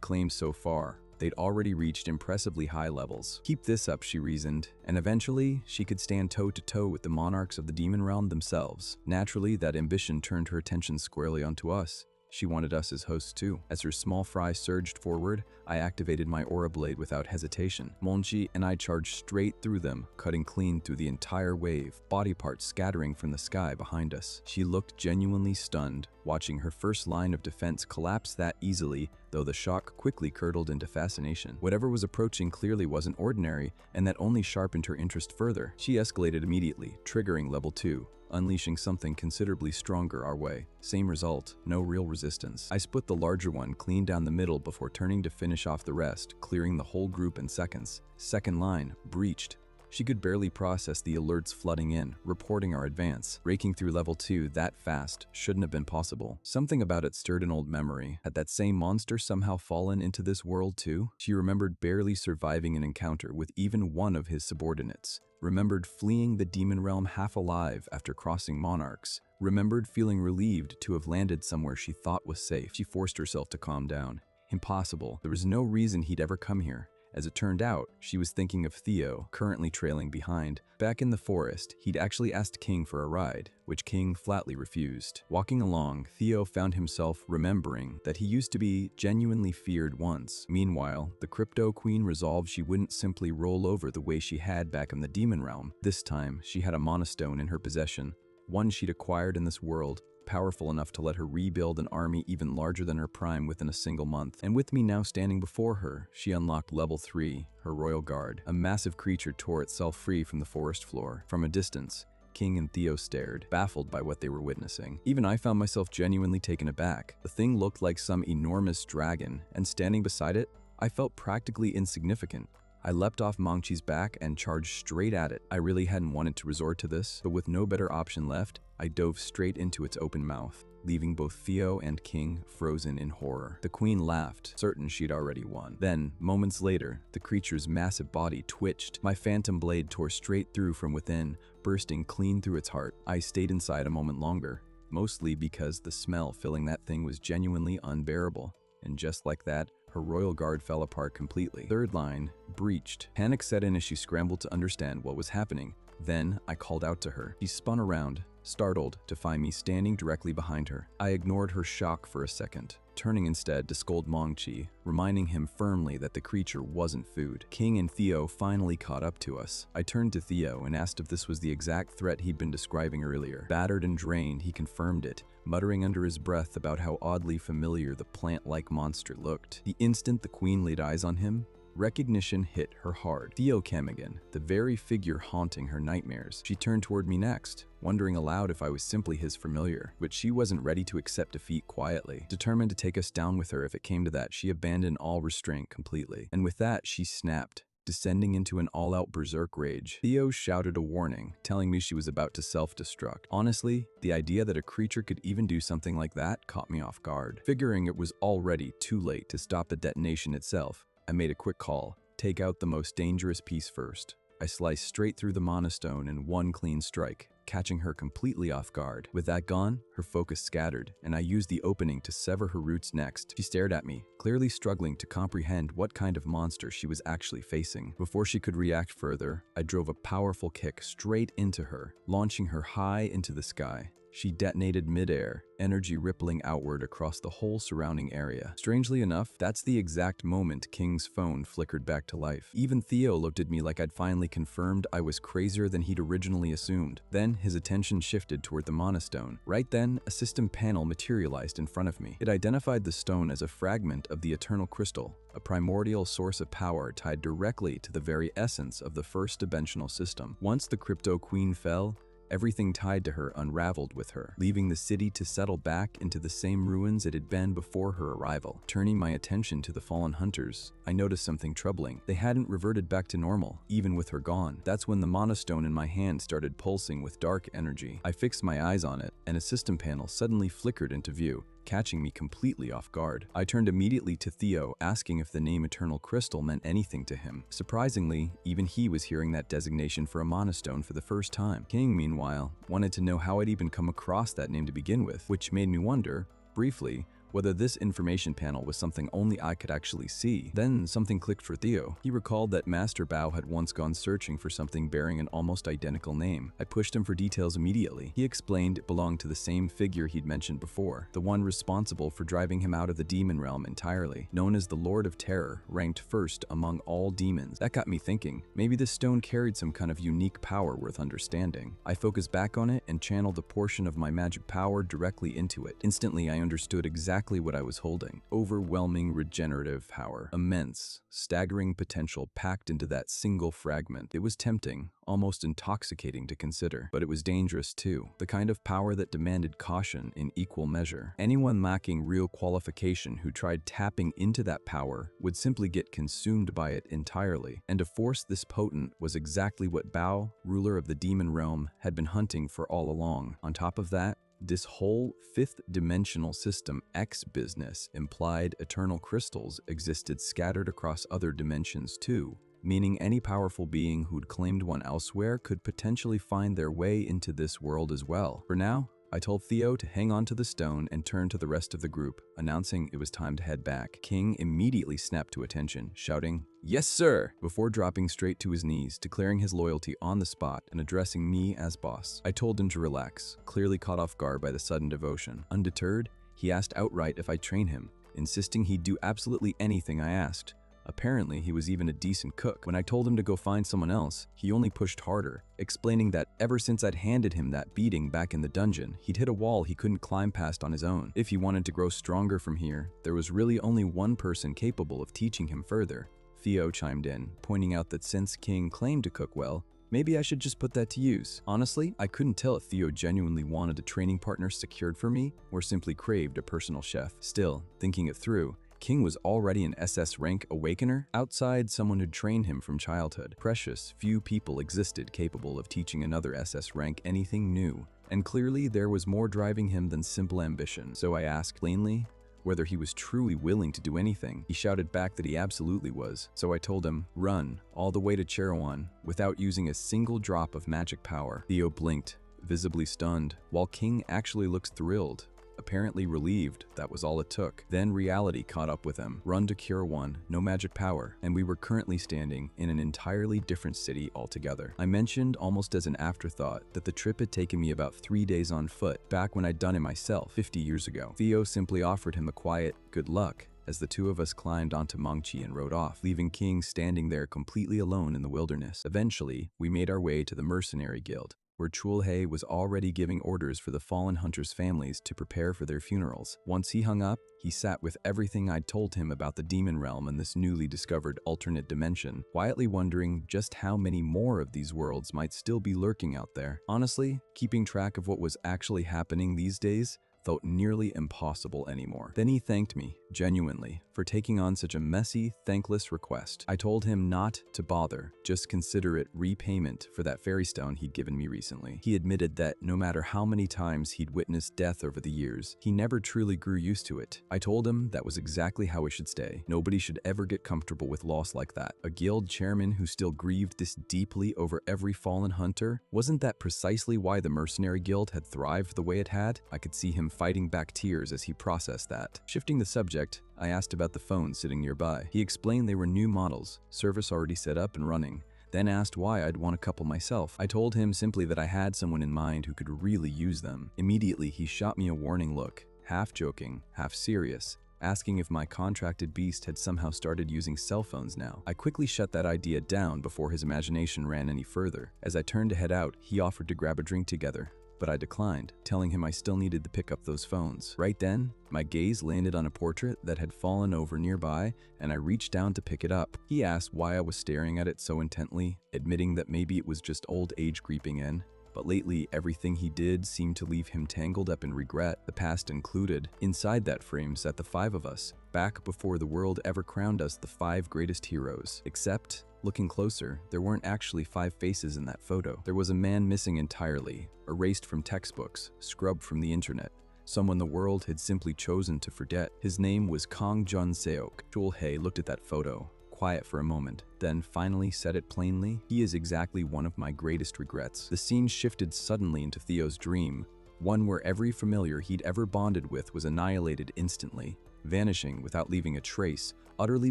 claimed so far, they'd already reached impressively high levels. Keep this up, she reasoned, and eventually she could stand toe-to-toe with the monarchs of the demon realm themselves. Naturally, that ambition turned her attention squarely onto us. She wanted us as hosts too. As her small fry surged forward, I activated my aura blade without hesitation. Monchi and I charged straight through them, cutting clean through the entire wave, body parts scattering from the sky behind us. She looked genuinely stunned, watching her first line of defense collapse that easily, though the shock quickly curdled into fascination. Whatever was approaching clearly wasn't ordinary, and that only sharpened her interest further. She escalated immediately, triggering level 2. Unleashing something considerably stronger our way. Same result, no real resistance. I split the larger one clean down the middle before turning to finish off the rest, clearing the whole group in seconds. Second line, breached. She could barely process the alerts flooding in, reporting our advance. Raking through level 2 that fast shouldn't have been possible. Something about it stirred an old memory. Had that same monster somehow fallen into this world too? She remembered barely surviving an encounter with even one of his subordinates. Remembered fleeing the demon realm half alive after crossing monarchs. Remembered feeling relieved to have landed somewhere she thought was safe. She forced herself to calm down. Impossible. There was no reason he'd ever come here. As it turned out, she was thinking of Theo, currently trailing behind. Back in the forest, he'd actually asked King for a ride, which King flatly refused. Walking along, Theo found himself remembering that he used to be genuinely feared once. Meanwhile, the Crypto Queen resolved she wouldn't simply roll over the way she had back in the demon realm. This time, she had a monostone in her possession, one she'd acquired in this world, powerful enough to let her rebuild an army even larger than her prime within a single month. And with me now standing before her, she unlocked level 3, her royal guard. A massive creature tore itself free from the forest floor. From a distance, King and Theo stared, baffled by what they were witnessing. Even I found myself genuinely taken aback. The thing looked like some enormous dragon, and standing beside it, I felt practically insignificant. I leapt off Mangchi's back and charged straight at it. I really hadn't wanted to resort to this, but with no better option left, I dove straight into its open mouth, leaving both Theo and King frozen in horror. The queen laughed, certain she'd already won. Then, moments later, the creature's massive body twitched. My phantom blade tore straight through from within, bursting clean through its heart. I stayed inside a moment longer, mostly because the smell filling that thing was genuinely unbearable. And just like that, her royal guard fell apart completely. Third line, breached. Panic set in as she scrambled to understand what was happening. Then, I called out to her. She spun around, startled to find me standing directly behind her. I ignored her shock for a second, turning instead to scold Mangchi, reminding him firmly that the creature wasn't food. King and Theo finally caught up to us. I turned to Theo and asked if this was the exact threat he'd been describing earlier. Battered and drained, he confirmed it, muttering under his breath about how oddly familiar the plant-like monster looked. The instant the queen laid eyes on him, recognition hit her hard. Theo came again, the very figure haunting her nightmares. She turned toward me next, wondering aloud if I was simply his familiar, but she wasn't ready to accept defeat quietly. Determined to take us down with her if it came to that, she abandoned all restraint completely. And with that, she snapped, descending into an all-out berserk rage. Theo shouted a warning, telling me she was about to self-destruct. Honestly, the idea that a creature could even do something like that caught me off guard. Figuring it was already too late to stop the detonation itself, I made a quick call. Take out the most dangerous piece first. I sliced straight through the monostone in one clean strike, catching her completely off guard. With that gone, her focus scattered, and I used the opening to sever her roots next. She stared at me, clearly struggling to comprehend what kind of monster she was actually facing. Before she could react further, I drove a powerful kick straight into her, launching her high into the sky. she detonated midair, energy rippling outward across the whole surrounding area. Strangely enough, that's the exact moment King's phone flickered back to life. Even Theo looked at me like I'd finally confirmed I was crazier than he'd originally assumed. Then his attention shifted toward the mana stone. Right then, a system panel materialized in front of me. It identified the stone as a fragment of the eternal crystal, a primordial source of power tied directly to the very essence of the first dimensional system. Once the crypto queen fell, everything tied to her unraveled with her, leaving the city to settle back into the same ruins it had been before her arrival. Turning my attention to the fallen hunters, I noticed something troubling. They hadn't reverted back to normal, even with her gone. That's when the mana stone in my hand started pulsing with dark energy. I fixed my eyes on it, and a system panel suddenly flickered into view, catching me completely off guard. I turned immediately to Theo, asking if the name Eternal Crystal meant anything to him. Surprisingly, even he was hearing that designation for a mana stone for the first time. King, meanwhile, wanted to know how I'd even come across that name to begin with, which made me wonder, briefly, whether this information panel was something only I could actually see. Then something clicked for Theo. He recalled that Master Bao had once gone searching for something bearing an almost identical name. I pushed him for details immediately. He explained it belonged to the same figure he'd mentioned before, the one responsible for driving him out of the demon realm entirely, known as the Lord of Terror, ranked first among all demons. That got me thinking, maybe this stone carried some kind of unique power worth understanding. I focused back on it and channeled a portion of my magic power directly into it. Instantly, I understood exactly what I was holding. Overwhelming regenerative power. Immense, staggering potential packed into that single fragment. It was tempting, almost intoxicating to consider, but it was dangerous too. The kind of power that demanded caution in equal measure. Anyone lacking real qualification who tried tapping into that power would simply get consumed by it entirely. And a force this potent was exactly what Bao, ruler of the demon realm, had been hunting for all along. On top of that, this whole fifth-dimensional system X business implied eternal crystals existed scattered across other dimensions too, meaning any powerful being who'd claimed one elsewhere could potentially find their way into this world as well. For now, I told Theo to hang on to the stone and turn to the rest of the group, announcing it was time to head back. King immediately snapped to attention, shouting, "Yes, sir!" before dropping straight to his knees, declaring his loyalty on the spot and addressing me as boss. I told him to relax, clearly caught off guard by the sudden devotion. Undeterred, he asked outright if I'd train him, insisting he'd do absolutely anything I asked. Apparently, he was even a decent cook. When I told him to go find someone else, he only pushed harder, explaining that ever since I'd handed him that beating back in the dungeon, he'd hit a wall he couldn't climb past on his own. If he wanted to grow stronger from here, there was really only one person capable of teaching him further. Theo chimed in, pointing out that since King claimed to cook well, maybe I should just put that to use. Honestly, I couldn't tell if Theo genuinely wanted a training partner secured for me or simply craved a personal chef. Still, thinking it through, King was already an SS rank awakener, outside someone who'd trained him from childhood. Precious few people existed capable of teaching another SS rank anything new, and clearly there was more driving him than simple ambition. So I asked plainly whether he was truly willing to do anything. He shouted back that he absolutely was, so I told him, run all the way to Cheorwon without using a single drop of magic power. Theo blinked, visibly stunned, while King actually looks thrilled. Apparently relieved that was all it took. Then reality caught up with him. Run to Cheorwon, no magic power, and we were currently standing in an entirely different city altogether. I mentioned almost as an afterthought that the trip had taken me about 3 days on foot, back when I'd done it myself 50 years ago. Theo simply offered him a quiet, good luck, as the two of us climbed onto Mangchi and rode off, leaving King standing there completely alone in the wilderness. Eventually, we made our way to the Mercenary Guild, where Chulhae was already giving orders for the fallen hunters' families to prepare for their funerals. Once he hung up, he sat with everything I'd told him about the demon realm and this newly discovered alternate dimension, quietly wondering just how many more of these worlds might still be lurking out there. Honestly, keeping track of what was actually happening these days felt nearly impossible anymore. Then he thanked me, genuinely, for taking on such a messy, thankless request. I told him not to bother, just consider it repayment for that fairy stone he'd given me recently. He admitted that no matter how many times he'd witnessed death over the years, he never truly grew used to it. I told him that was exactly how it should stay. Nobody should ever get comfortable with loss like that. A guild chairman who still grieved this deeply over every fallen hunter? Wasn't that precisely why the Mercenary Guild had thrived the way it had? I could see him fighting back tears as he processed that. Shifting the subject, I asked about the phones sitting nearby. He explained they were new models, service already set up and running. then asked why I'd want a couple myself. I told him simply that I had someone in mind who could really use them. Immediately, he shot me a warning look, half joking, half serious, asking if my contracted beast had somehow started using cell phones now. I quickly shut that idea down before his imagination ran any further. As I turned to head out, he offered to grab a drink together, but I declined, telling him I still needed to pick up those phones. Right then, my gaze landed on a portrait that had fallen over nearby, and I reached down to pick it up. He asked why I was staring at it so intently, admitting that maybe it was just old age creeping in. But lately, everything he did seemed to leave him tangled up in regret, the past included. Inside that frame sat the five of us, back before the world ever crowned us the 5 greatest heroes. Except, looking closer, there weren't actually 5 faces in that photo. There was a man missing entirely, erased from textbooks, scrubbed from the internet. Someone the world had simply chosen to forget. His name was Kang Jun-seok. Chul-hae looked at that photo, quiet for a moment, then finally said it plainly. He is exactly one of my greatest regrets. The scene shifted suddenly into Theo's dream, one where every familiar he'd ever bonded with was annihilated instantly, vanishing without leaving a trace, utterly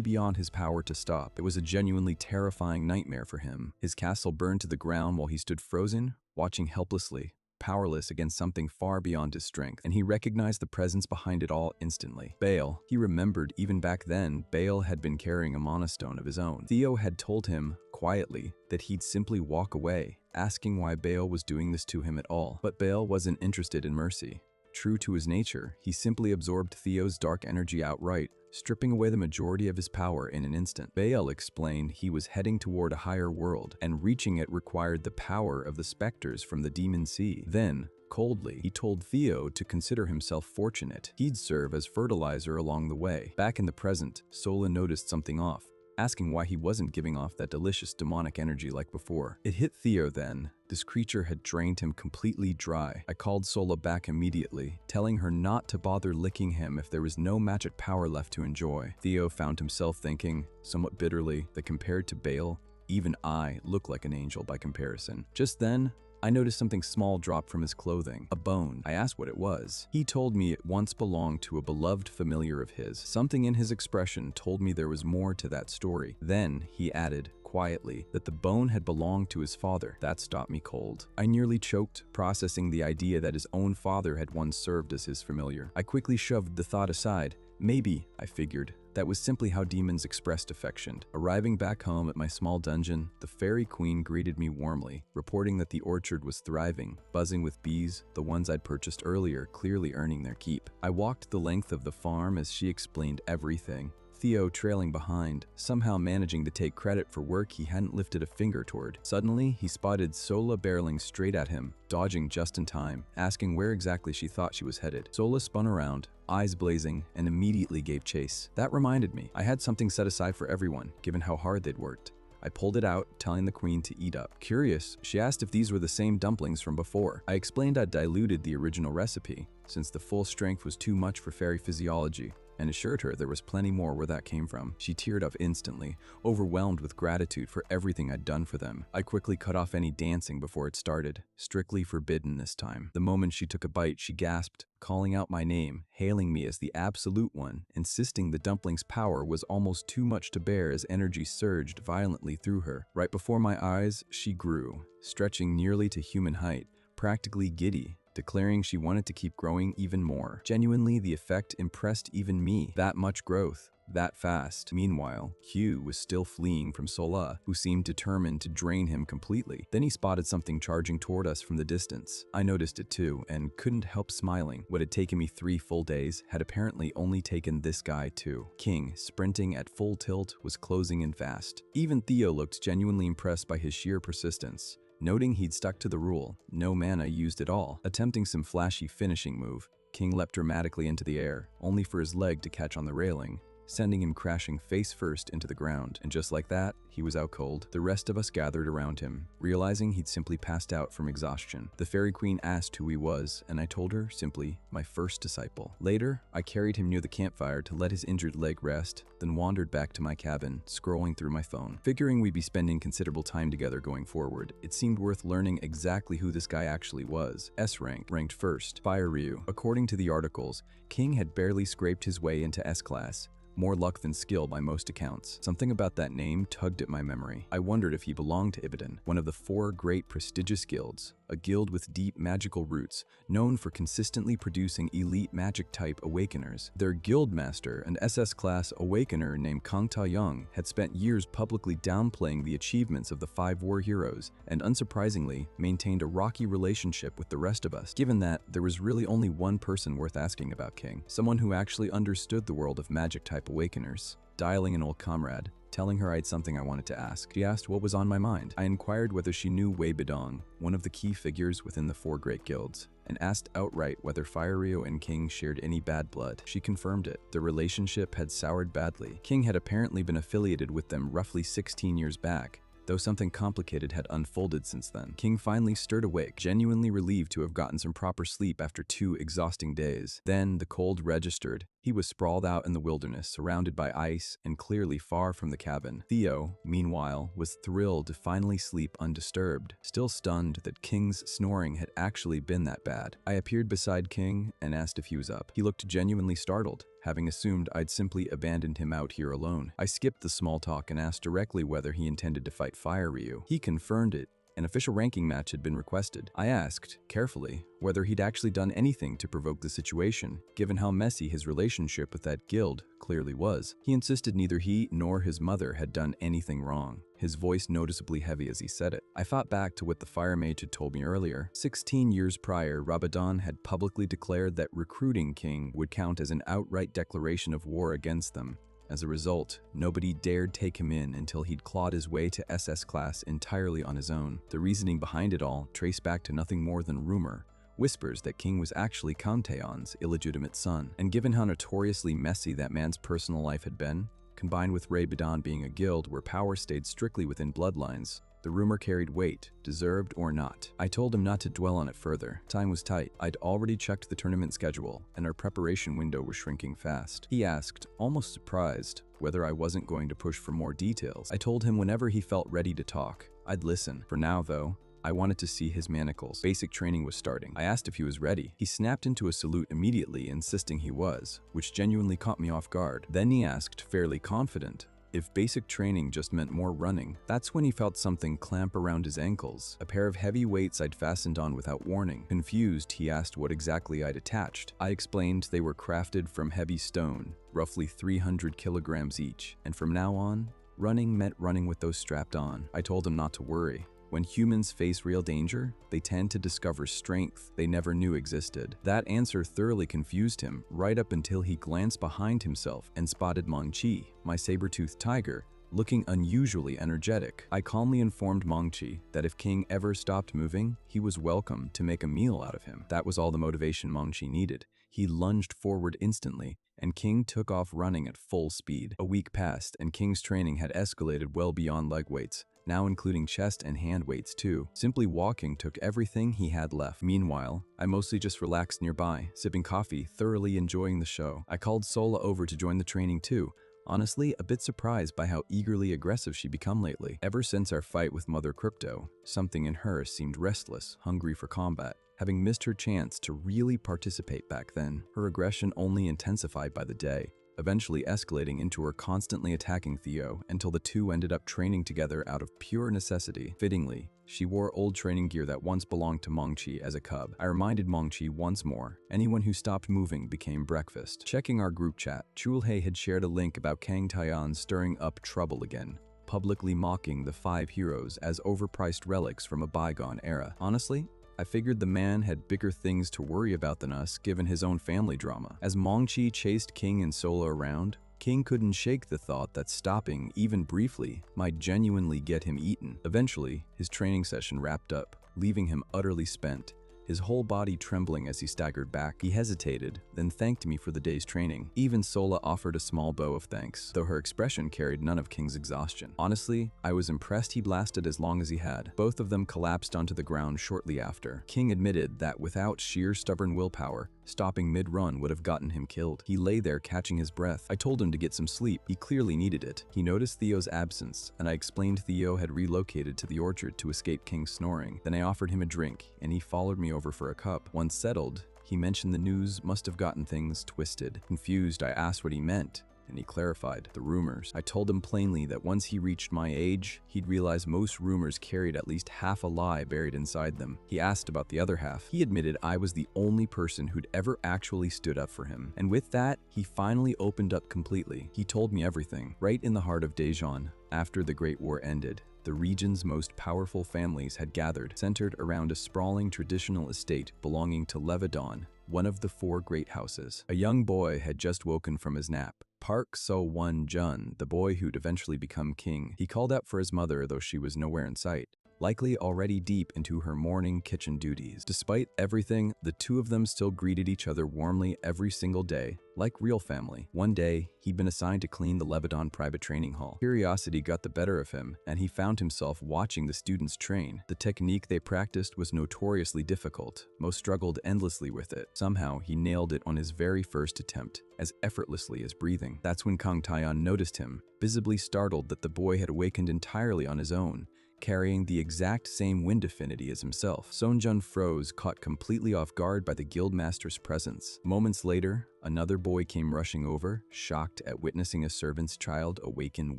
beyond his power to stop. It was a genuinely terrifying nightmare for him. His castle burned to the ground while he stood frozen, watching helplessly, powerless against something far beyond his strength, and he recognized the presence behind it all instantly. Bale. He remembered even back then, Bale had been carrying a monostone of his own. Theo had told him, quietly, that he'd simply walk away, asking why Bale was doing this to him at all. But Bale wasn't interested in mercy. True to his nature, he simply absorbed Theo's dark energy outright, stripping away the majority of his power in an instant. Bale explained he was heading toward a higher world, and reaching it required the power of the specters from the Demon Sea. Then, coldly, he told Theo to consider himself fortunate. He'd serve as fertilizer along the way. Back in the present, Seol-a noticed something off, asking why he wasn't giving off that delicious demonic energy like before. It hit Theo then. This creature had drained him completely dry. I called Seol-a back immediately, telling her not to bother licking him if there was no magic power left to enjoy. Theo found himself thinking, somewhat bitterly, that compared to Bale, even I look like an angel by comparison. Just then, I noticed something small drop from his clothing, a bone. I asked what it was. He told me it once belonged to a beloved familiar of his. Something in his expression told me there was more to that story. Then he added, quietly, that the bone had belonged to his father. That stopped me cold. I nearly choked, processing the idea that his own father had once served as his familiar. I quickly shoved the thought aside. Maybe, I figured, that was simply how demons expressed affection. Arriving back home at my small dungeon, the fairy queen greeted me warmly, reporting that the orchard was thriving, buzzing with bees, the ones I'd purchased earlier clearly earning their keep. I walked the length of the farm as she explained everything, Theo trailing behind, somehow managing to take credit for work he hadn't lifted a finger toward. Suddenly, he spotted Seol-a barreling straight at him, dodging just in time, asking where exactly she thought she was headed. Seol-a spun around, eyes blazing, and immediately gave chase. That reminded me, I had something set aside for everyone, given how hard they'd worked. I pulled it out, telling the queen to eat up. Curious, she asked if these were the same dumplings from before. I explained I'd diluted the original recipe, since the full strength was too much for fairy physiology, and assured her there was plenty more where that came from. She teared up instantly, overwhelmed with gratitude for everything I'd done for them. I quickly cut off any dancing before it started, strictly forbidden this time. The moment she took a bite, she gasped, calling out my name, hailing me as the Absolute One, insisting the dumpling's power was almost too much to bear as energy surged violently through her. Right before my eyes, she grew, stretching nearly to human height, practically giddy, declaring she wanted to keep growing even more. Genuinely, the effect impressed even me. That much growth, that fast. Meanwhile, Hugh was still fleeing from Seol-a, who seemed determined to drain him completely. Then he spotted something charging toward us from the distance. I noticed it too, and couldn't help smiling. What had taken me 3 full days had apparently only taken this guy too. King, sprinting at full tilt, was closing in fast. Even Theo looked genuinely impressed by his sheer persistence. Noting he'd stuck to the rule, no mana used at all. Attempting some flashy finishing move, King leapt dramatically into the air, only for his leg to catch on the railing, sending him crashing face first into the ground. And just like that, he was out cold. The rest of us gathered around him, realizing he'd simply passed out from exhaustion. The fairy queen asked who he was, and I told her simply, my first disciple. Later, I carried him near the campfire to let his injured leg rest, then wandered back to my cabin, scrolling through my phone. Figuring we'd be spending considerable time together going forward, it seemed worth learning exactly who this guy actually was. S rank, ranked first, Fire Ryu. According to the articles, King had barely scraped his way into S class, More luck than skill by most accounts. Something about that name tugged at my memory. I wondered if he belonged to Ibadan, one of the 4 great prestigious guilds, a guild with deep magical roots, known for consistently producing elite magic-type awakeners. Their guild master, an SS-class awakener named Kang Ta-young, had spent years publicly downplaying the achievements of the 5 war heroes, and unsurprisingly, maintained a rocky relationship with the rest of us, given that there was really only one person worth asking about King, someone who actually understood the world of magic-type awakeners. Dialing an old comrade, telling her I had something I wanted to ask. She asked what was on my mind. I inquired whether she knew Wei Bidong, one of the key figures within the 4 great guilds, and asked outright whether Fire Ryo and King shared any bad blood. She confirmed it. The relationship had soured badly. King had apparently been affiliated with them roughly 16 years back, though something complicated had unfolded since then. King finally stirred awake, genuinely relieved to have gotten some proper sleep after 2 exhausting days. Then the cold registered. He was sprawled out in the wilderness, surrounded by ice and clearly far from the cabin. Theo, meanwhile, was thrilled to finally sleep undisturbed, still stunned that King's snoring had actually been that bad. I appeared beside King and asked if he was up. He looked genuinely startled, having assumed I'd simply abandoned him out here alone. I skipped the small talk and asked directly whether he intended to fight Fire Ryu. He confirmed it. An official ranking match had been requested. I asked, carefully, whether he'd actually done anything to provoke the situation, given how messy his relationship with that guild clearly was. He insisted neither he nor his mother had done anything wrong, his voice noticeably heavy as he said it. I thought back to what the fire mage had told me earlier. 16 years prior, Rabadon had publicly declared that recruiting King would count as an outright declaration of war against them. As a result, nobody dared take him in until he'd clawed his way to SS class entirely on his own. The reasoning behind it all traced back to nothing more than rumor, whispers that King was actually Kang Taeyeon's illegitimate son. And given how notoriously messy that man's personal life had been, combined with Ray Bidon being a guild where power stayed strictly within bloodlines, the rumor carried weight, deserved or not. I told him not to dwell on it further. Time was tight. I'd already checked the tournament schedule, and our preparation window was shrinking fast. He asked, almost surprised, whether I wasn't going to push for more details. I told him whenever he felt ready to talk, I'd listen. For now, though, I wanted to see his manacles. Basic training was starting. I asked if he was ready. He snapped into a salute immediately, insisting he was, which genuinely caught me off guard. Then he asked, fairly confident, if basic training just meant more running. That's when he felt something clamp around his ankles, a pair of heavy weights I'd fastened on without warning. Confused, he asked what exactly I'd attached. I explained they were crafted from heavy stone, roughly 300 kilograms each, and from now on, running meant running with those strapped on. I told him not to worry. When humans face real danger, they tend to discover strength they never knew existed. That answer thoroughly confused him, right up until he glanced behind himself and spotted Mangchi, my saber-toothed tiger, looking unusually energetic. I calmly informed Mangchi that if King ever stopped moving, he was welcome to make a meal out of him. That was all the motivation Mangchi needed. He lunged forward instantly, and King took off running at full speed. A week passed, and King's training had escalated well beyond leg weights, now including chest and hand weights too. Simply walking took everything he had left. Meanwhile, I mostly just relaxed nearby, sipping coffee, thoroughly enjoying the show. I called Seol-a over to join the training too, honestly a bit surprised by how eagerly aggressive she'd become lately. Ever since our fight with Mother Crypto, something in her seemed restless, hungry for combat. Having missed her chance to really participate back then, her aggression only intensified by the day, eventually escalating into her constantly attacking Theo until the two ended up training together out of pure necessity. Fittingly, she wore old training gear that once belonged to Mangchi as a cub. I reminded Mangchi once more, anyone who stopped moving became breakfast. Checking our group chat, Chulhae had shared a link about Kang Taeyeon stirring up trouble again, publicly mocking the 5 heroes as overpriced relics from a bygone era. Honestly, I figured the man had bigger things to worry about than us given his own family drama. As Mangchi chased King and Seol-a around, King couldn't shake the thought that stopping, even briefly, might genuinely get him eaten. Eventually, his training session wrapped up, leaving him utterly spent, his whole body trembling as he staggered back. He hesitated, then thanked me for the day's training. Even Seol-a offered a small bow of thanks, though her expression carried none of King's exhaustion. Honestly, I was impressed he'd lasted as long as he had. Both of them collapsed onto the ground shortly after. King admitted that without sheer stubborn willpower, stopping mid-run would have gotten him killed. He lay there catching his breath. I told him to get some sleep. He clearly needed it. He noticed Theo's absence, and I explained Theo had relocated to the orchard to escape King's snoring. Then I offered him a drink, and he followed me over for a cup. Once settled, he mentioned the news must have gotten things twisted. Confused, I asked what he meant, and he clarified the rumors. I told him plainly that once he reached my age, he'd realize most rumors carried at least half a lie buried inside them. He asked about the other half. He admitted I was the only person who'd ever actually stood up for him. And with that, he finally opened up completely. He told me everything. Right in the heart of Daejeon, after the Great War ended, the region's most powerful families had gathered, centered around a sprawling traditional estate belonging to Levedon, one of the 4 great houses. A young boy had just woken from his nap. Park So-won-jun, the boy who'd eventually become king. He called out for his mother, though she was nowhere in sight, likely already deep into her morning kitchen duties. Despite everything, the two of them still greeted each other warmly every single day, like real family. One day, he'd been assigned to clean the Levedon private training hall. Curiosity got the better of him, and he found himself watching the students train. The technique they practiced was notoriously difficult. Most struggled endlessly with it. Somehow, he nailed it on his very first attempt, as effortlessly as breathing. That's when Kang Taeyeon noticed him, visibly startled that the boy had awakened entirely on his own, carrying the exact same wind affinity as himself. Seonjun froze, caught completely off guard by the guildmaster's presence. Moments later, another boy came rushing over, shocked at witnessing a servant's child awaken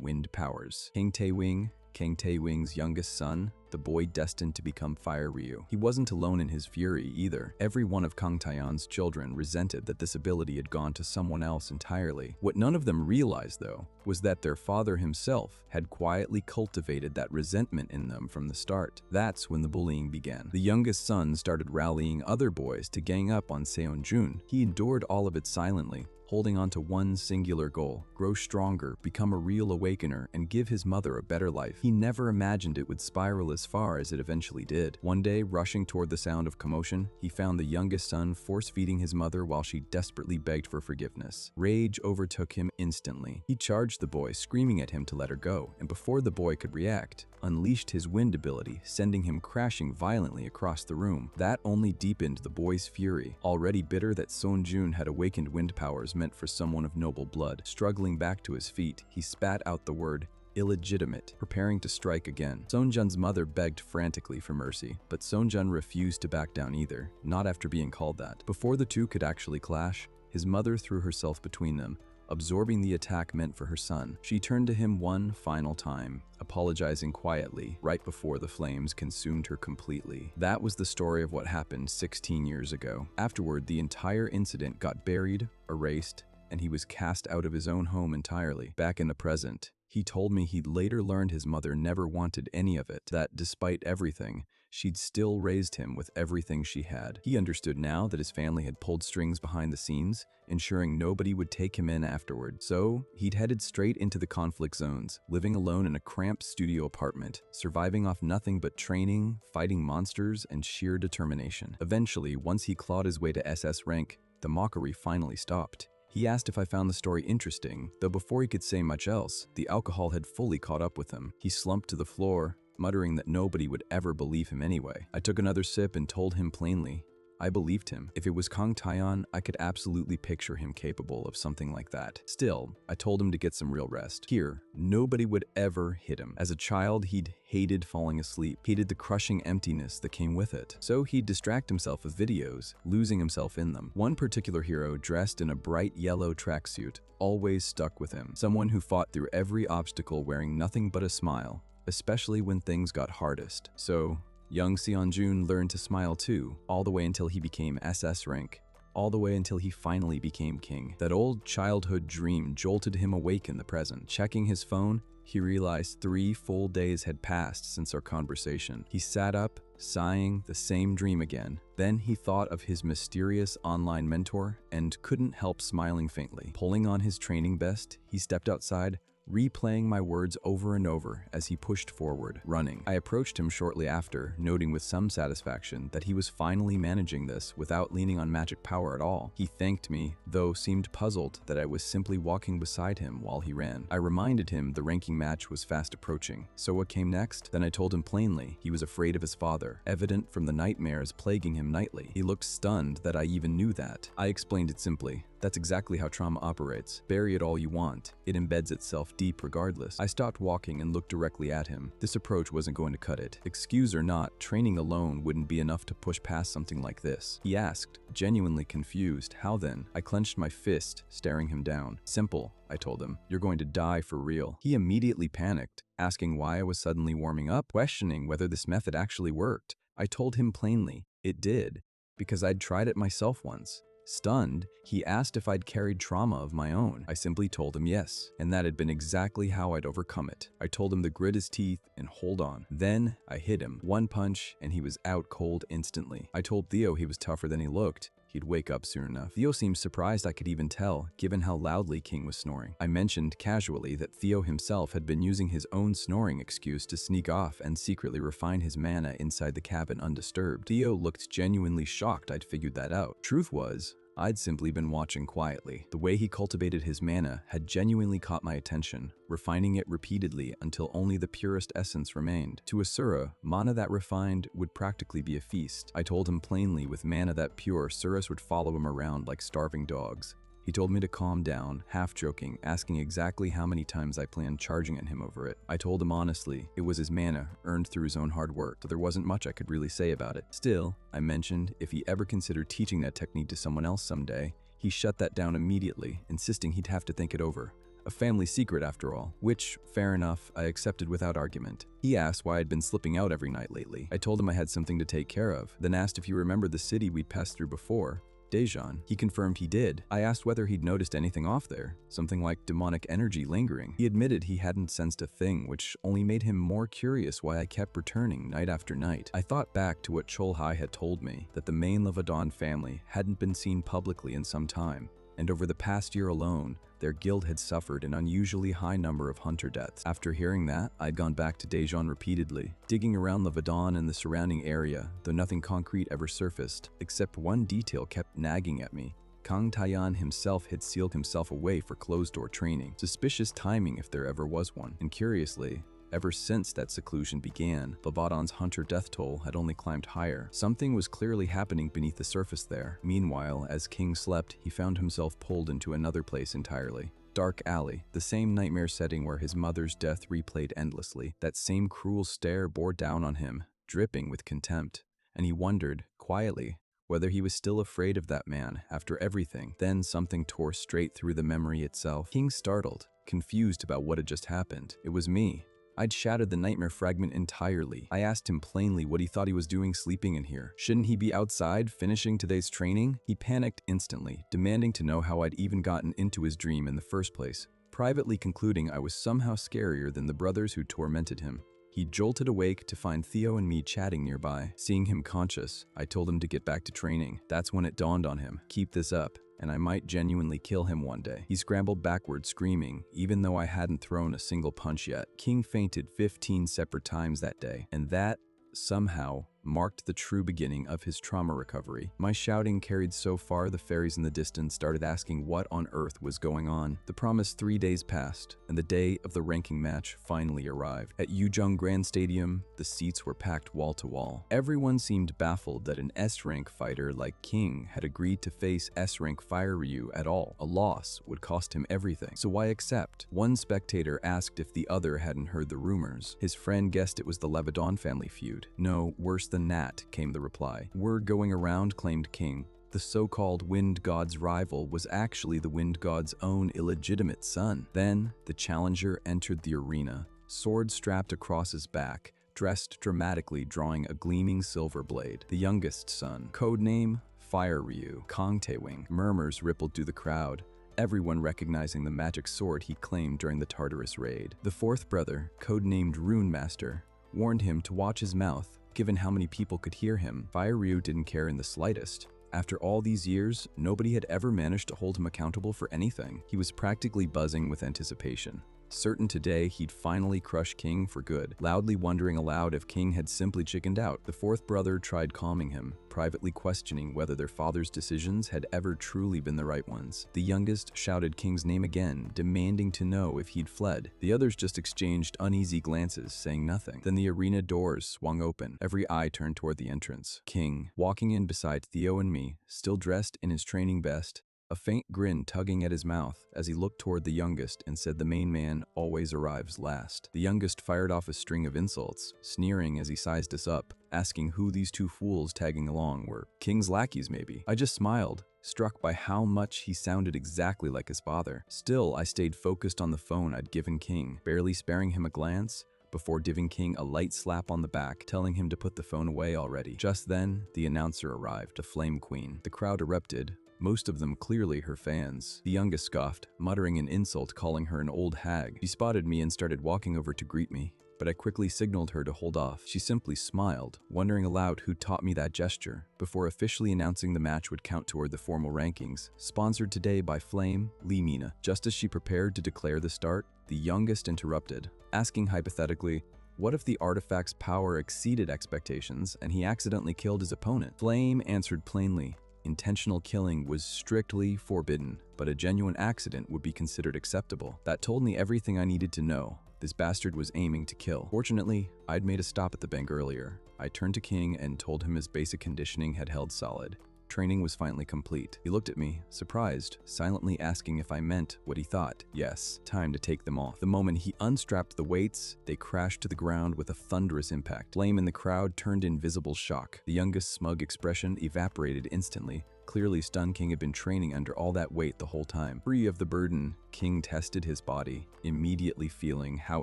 wind powers. Kang Tae-wing's youngest son, the boy destined to become Fire Ryu. He wasn't alone in his fury either. Every one of Kang Taeyeon's children resented that this ability had gone to someone else entirely. What none of them realized, though, was that their father himself had quietly cultivated that resentment in them from the start. That's when the bullying began. The youngest son started rallying other boys to gang up on Seonjun. He endured all of it silently, holding on to one singular goal: grow stronger, become a real awakener, and give his mother a better life. He never imagined it would spiral as far as it eventually did. One day, rushing toward the sound of commotion, he found the youngest son force-feeding his mother while she desperately begged for forgiveness. Rage overtook him instantly. He charged the boy, screaming at him to let her go, and before the boy could react, unleashed his wind ability, sending him crashing violently across the room. That only deepened the boy's fury. Already bitter that Seonjun had awakened wind powers meant for someone of noble blood. Struggling back to his feet, he spat out the word illegitimate, preparing to strike again. Seonjun's mother begged frantically for mercy, but Seonjun refused to back down either, not after being called that. Before the two could actually clash, his mother threw herself between them, absorbing the attack meant for her son. She turned to him one final time, apologizing quietly, right before the flames consumed her completely. That was the story of what happened 16 years ago. Afterward, the entire incident got buried, erased, and he was cast out of his own home entirely. Back in the present, he told me he'd later learned his mother never wanted any of it, that despite everything, she'd still raised him with everything she had. He understood now that his family had pulled strings behind the scenes, ensuring nobody would take him in afterward. So, he'd headed straight into the conflict zones, living alone in a cramped studio apartment, surviving off nothing but training, fighting monsters, and sheer determination. Eventually, once he clawed his way to SS rank, the mockery finally stopped. He asked if I found the story interesting, though before he could say much else, the alcohol had fully caught up with him. He slumped to the floor, muttering that nobody would ever believe him anyway. I took another sip and told him plainly, I believed him. If it was Kang Taeyeon, I could absolutely picture him capable of something like that. Still, I told him to get some real rest. Here, nobody would ever hit him. As a child, he'd hated falling asleep, hated the crushing emptiness that came with it. So he'd distract himself with videos, losing himself in them. One particular hero, dressed in a bright yellow tracksuit, always stuck with him. Someone who fought through every obstacle wearing nothing but a smile, especially when things got hardest. So, young Seonjun learned to smile too, all the way until he became SS rank, all the way until he finally became king. That old childhood dream jolted him awake in the present. Checking his phone, he realized 3 full days had passed since our conversation. He sat up, sighing, the same dream again. Then he thought of his mysterious online mentor and couldn't help smiling faintly. Pulling on his training vest, he stepped outside, replaying my words over and over as he pushed forward, running. I approached him shortly after, noting with some satisfaction that he was finally managing this without leaning on magic power at all. He thanked me, though seemed puzzled that I was simply walking beside him while he ran. I reminded him the ranking match was fast approaching. So what came next? Then I told him plainly he was afraid of his father, evident from the nightmares plaguing him nightly. He looked stunned that I even knew that. I explained it simply. That's exactly how trauma operates. Bury it all you want. It embeds itself deep regardless. I stopped walking and looked directly at him. This approach wasn't going to cut it. Excuse or not, training alone wouldn't be enough to push past something like this. He asked, genuinely confused. How then? I clenched my fist, staring him down. Simple, I told him. You're going to die for real. He immediately panicked, asking why I was suddenly warming up, questioning whether this method actually worked. I told him plainly, it did, because I'd tried it myself once. Stunned, he asked if I'd carried trauma of my own. I simply told him yes, and that had been exactly how I'd overcome it. I told him to grit his teeth and hold on. Then I hit him. One punch, and he was out cold instantly. I told Theo he was tougher than he looked. He'd wake up soon enough. Theo seemed surprised I could even tell, given how loudly King was snoring. I mentioned casually that Theo himself had been using his own snoring excuse to sneak off and secretly refine his mana inside the cabin undisturbed. Theo looked genuinely shocked I'd figured that out. Truth was, I'd simply been watching quietly. The way he cultivated his mana had genuinely caught my attention, refining it repeatedly until only the purest essence remained. To Asura, mana that refined would practically be a feast. I told him plainly with mana that pure, Suras would follow him around like starving dogs. He told me to calm down, half joking, asking exactly how many times I planned charging at him over it. I told him honestly, it was his mana, earned through his own hard work, so there wasn't much I could really say about it. Still, I mentioned if he ever considered teaching that technique to someone else someday, he shut that down immediately, insisting he'd have to think it over. A family secret after all, which, fair enough, I accepted without argument. He asked why I'd been slipping out every night lately. I told him I had something to take care of, then asked if he remembered the city we'd passed through before. Daejeon. He confirmed he did. I asked whether he'd noticed anything off there, something like demonic energy lingering. He admitted he hadn't sensed a thing, which only made him more curious why I kept returning night after night. I thought back to what Cholhai had told me, that the main Lavadon family hadn't been seen publicly in some time, and over the past year alone, their guild had suffered an unusually high number of hunter deaths. After hearing that, I'd gone back to Daejeon repeatedly, digging around Lavadon and the surrounding area, though nothing concrete ever surfaced, except one detail kept nagging at me. Kang Taeyan himself had sealed himself away for closed-door training. Suspicious timing if there ever was one. And curiously, ever since that seclusion began, Lavadon's hunter death toll had only climbed higher. Something was clearly happening beneath the surface there. Meanwhile, as King slept, he found himself pulled into another place entirely. Dark alley, the same nightmare setting where his mother's death replayed endlessly. That same cruel stare bore down on him, dripping with contempt. And he wondered, quietly, whether he was still afraid of that man after everything. Then something tore straight through the memory itself. King startled, confused about what had just happened. It was me. I'd shattered the nightmare fragment entirely. I asked him plainly what he thought he was doing sleeping in here. Shouldn't he be outside, finishing today's training? He panicked instantly, demanding to know how I'd even gotten into his dream in the first place, privately concluding I was somehow scarier than the brothers who tormented him. He jolted awake to find Theo and me chatting nearby. Seeing him conscious, I told him to get back to training. That's when it dawned on him. Keep this up, and I might genuinely kill him one day. He scrambled backward screaming, even though I hadn't thrown a single punch yet. King fainted 15 separate times that day, and that, somehow, marked the true beginning of his trauma recovery. My shouting carried so far the fairies in the distance started asking what on earth was going on. The promised 3 days passed, and the day of the ranking match finally arrived. At Yujong Grand Stadium, the seats were packed wall to wall. Everyone seemed baffled that an S-rank fighter like King had agreed to face S-rank Fire Ryu at all. A loss would cost him everything, so why accept? One spectator asked if the other hadn't heard the rumors. His friend guessed it was the Lavadon family feud. No, worse than that, came the reply. Word going around, claimed King. The so-called Wind God's rival was actually the Wind God's own illegitimate son. Then, the challenger entered the arena, sword strapped across his back, dressed dramatically, drawing a gleaming silver blade. The youngest son, codename Fire Ryu, Kang Tae-wing. Murmurs rippled through the crowd, everyone recognizing the magic sword he claimed during the Tartarus raid. The fourth brother, codenamed Rune Master, warned him to watch his mouth, given how many people could hear him. Fire Ryu didn't care in the slightest. After all these years, nobody had ever managed to hold him accountable for anything. He was practically buzzing with anticipation, certain today he'd finally crush King for good, loudly wondering aloud if King had simply chickened out. The fourth brother tried calming him, privately questioning whether their father's decisions had ever truly been the right ones. The youngest shouted King's name again, demanding to know if he'd fled. The others just exchanged uneasy glances, saying nothing. Then the arena doors swung open. Every eye turned toward the entrance. King, walking in beside Theo and me, still dressed in his training best, a faint grin tugging at his mouth as he looked toward the youngest and said the main man always arrives last. The youngest fired off a string of insults, sneering as he sized us up, asking who these two fools tagging along were. King's lackeys, maybe. I just smiled, struck by how much he sounded exactly like his father. Still, I stayed focused on the phone I'd given King, barely sparing him a glance before giving King a light slap on the back, telling him to put the phone away already. Just then, the announcer arrived, the Flame Queen. The crowd erupted, most of them clearly her fans. The youngest scoffed, muttering an insult calling her an old hag. She spotted me and started walking over to greet me, but I quickly signaled her to hold off. She simply smiled, wondering aloud who taught me that gesture, before officially announcing the match would count toward the formal rankings. Sponsored today by Flame, Lee Mina. Just as she prepared to declare the start, the youngest interrupted, asking hypothetically, what if the artifact's power exceeded expectations and he accidentally killed his opponent? Flame answered plainly, intentional killing was strictly forbidden, but a genuine accident would be considered acceptable. That told me everything I needed to know. This bastard was aiming to kill. Fortunately, I'd made a stop at the bank earlier. I turned to King and told him his basic conditioning had held solid. Training was finally complete. He looked at me, surprised, silently asking if I meant what he thought. Yes, time to take them off. The moment he unstrapped the weights, they crashed to the ground with a thunderous impact. Flame in the crowd turned in visible shock. The youngest smug expression evaporated instantly. Clearly stunned, King had been training under all that weight the whole time. Free of the burden, King tested his body, immediately feeling how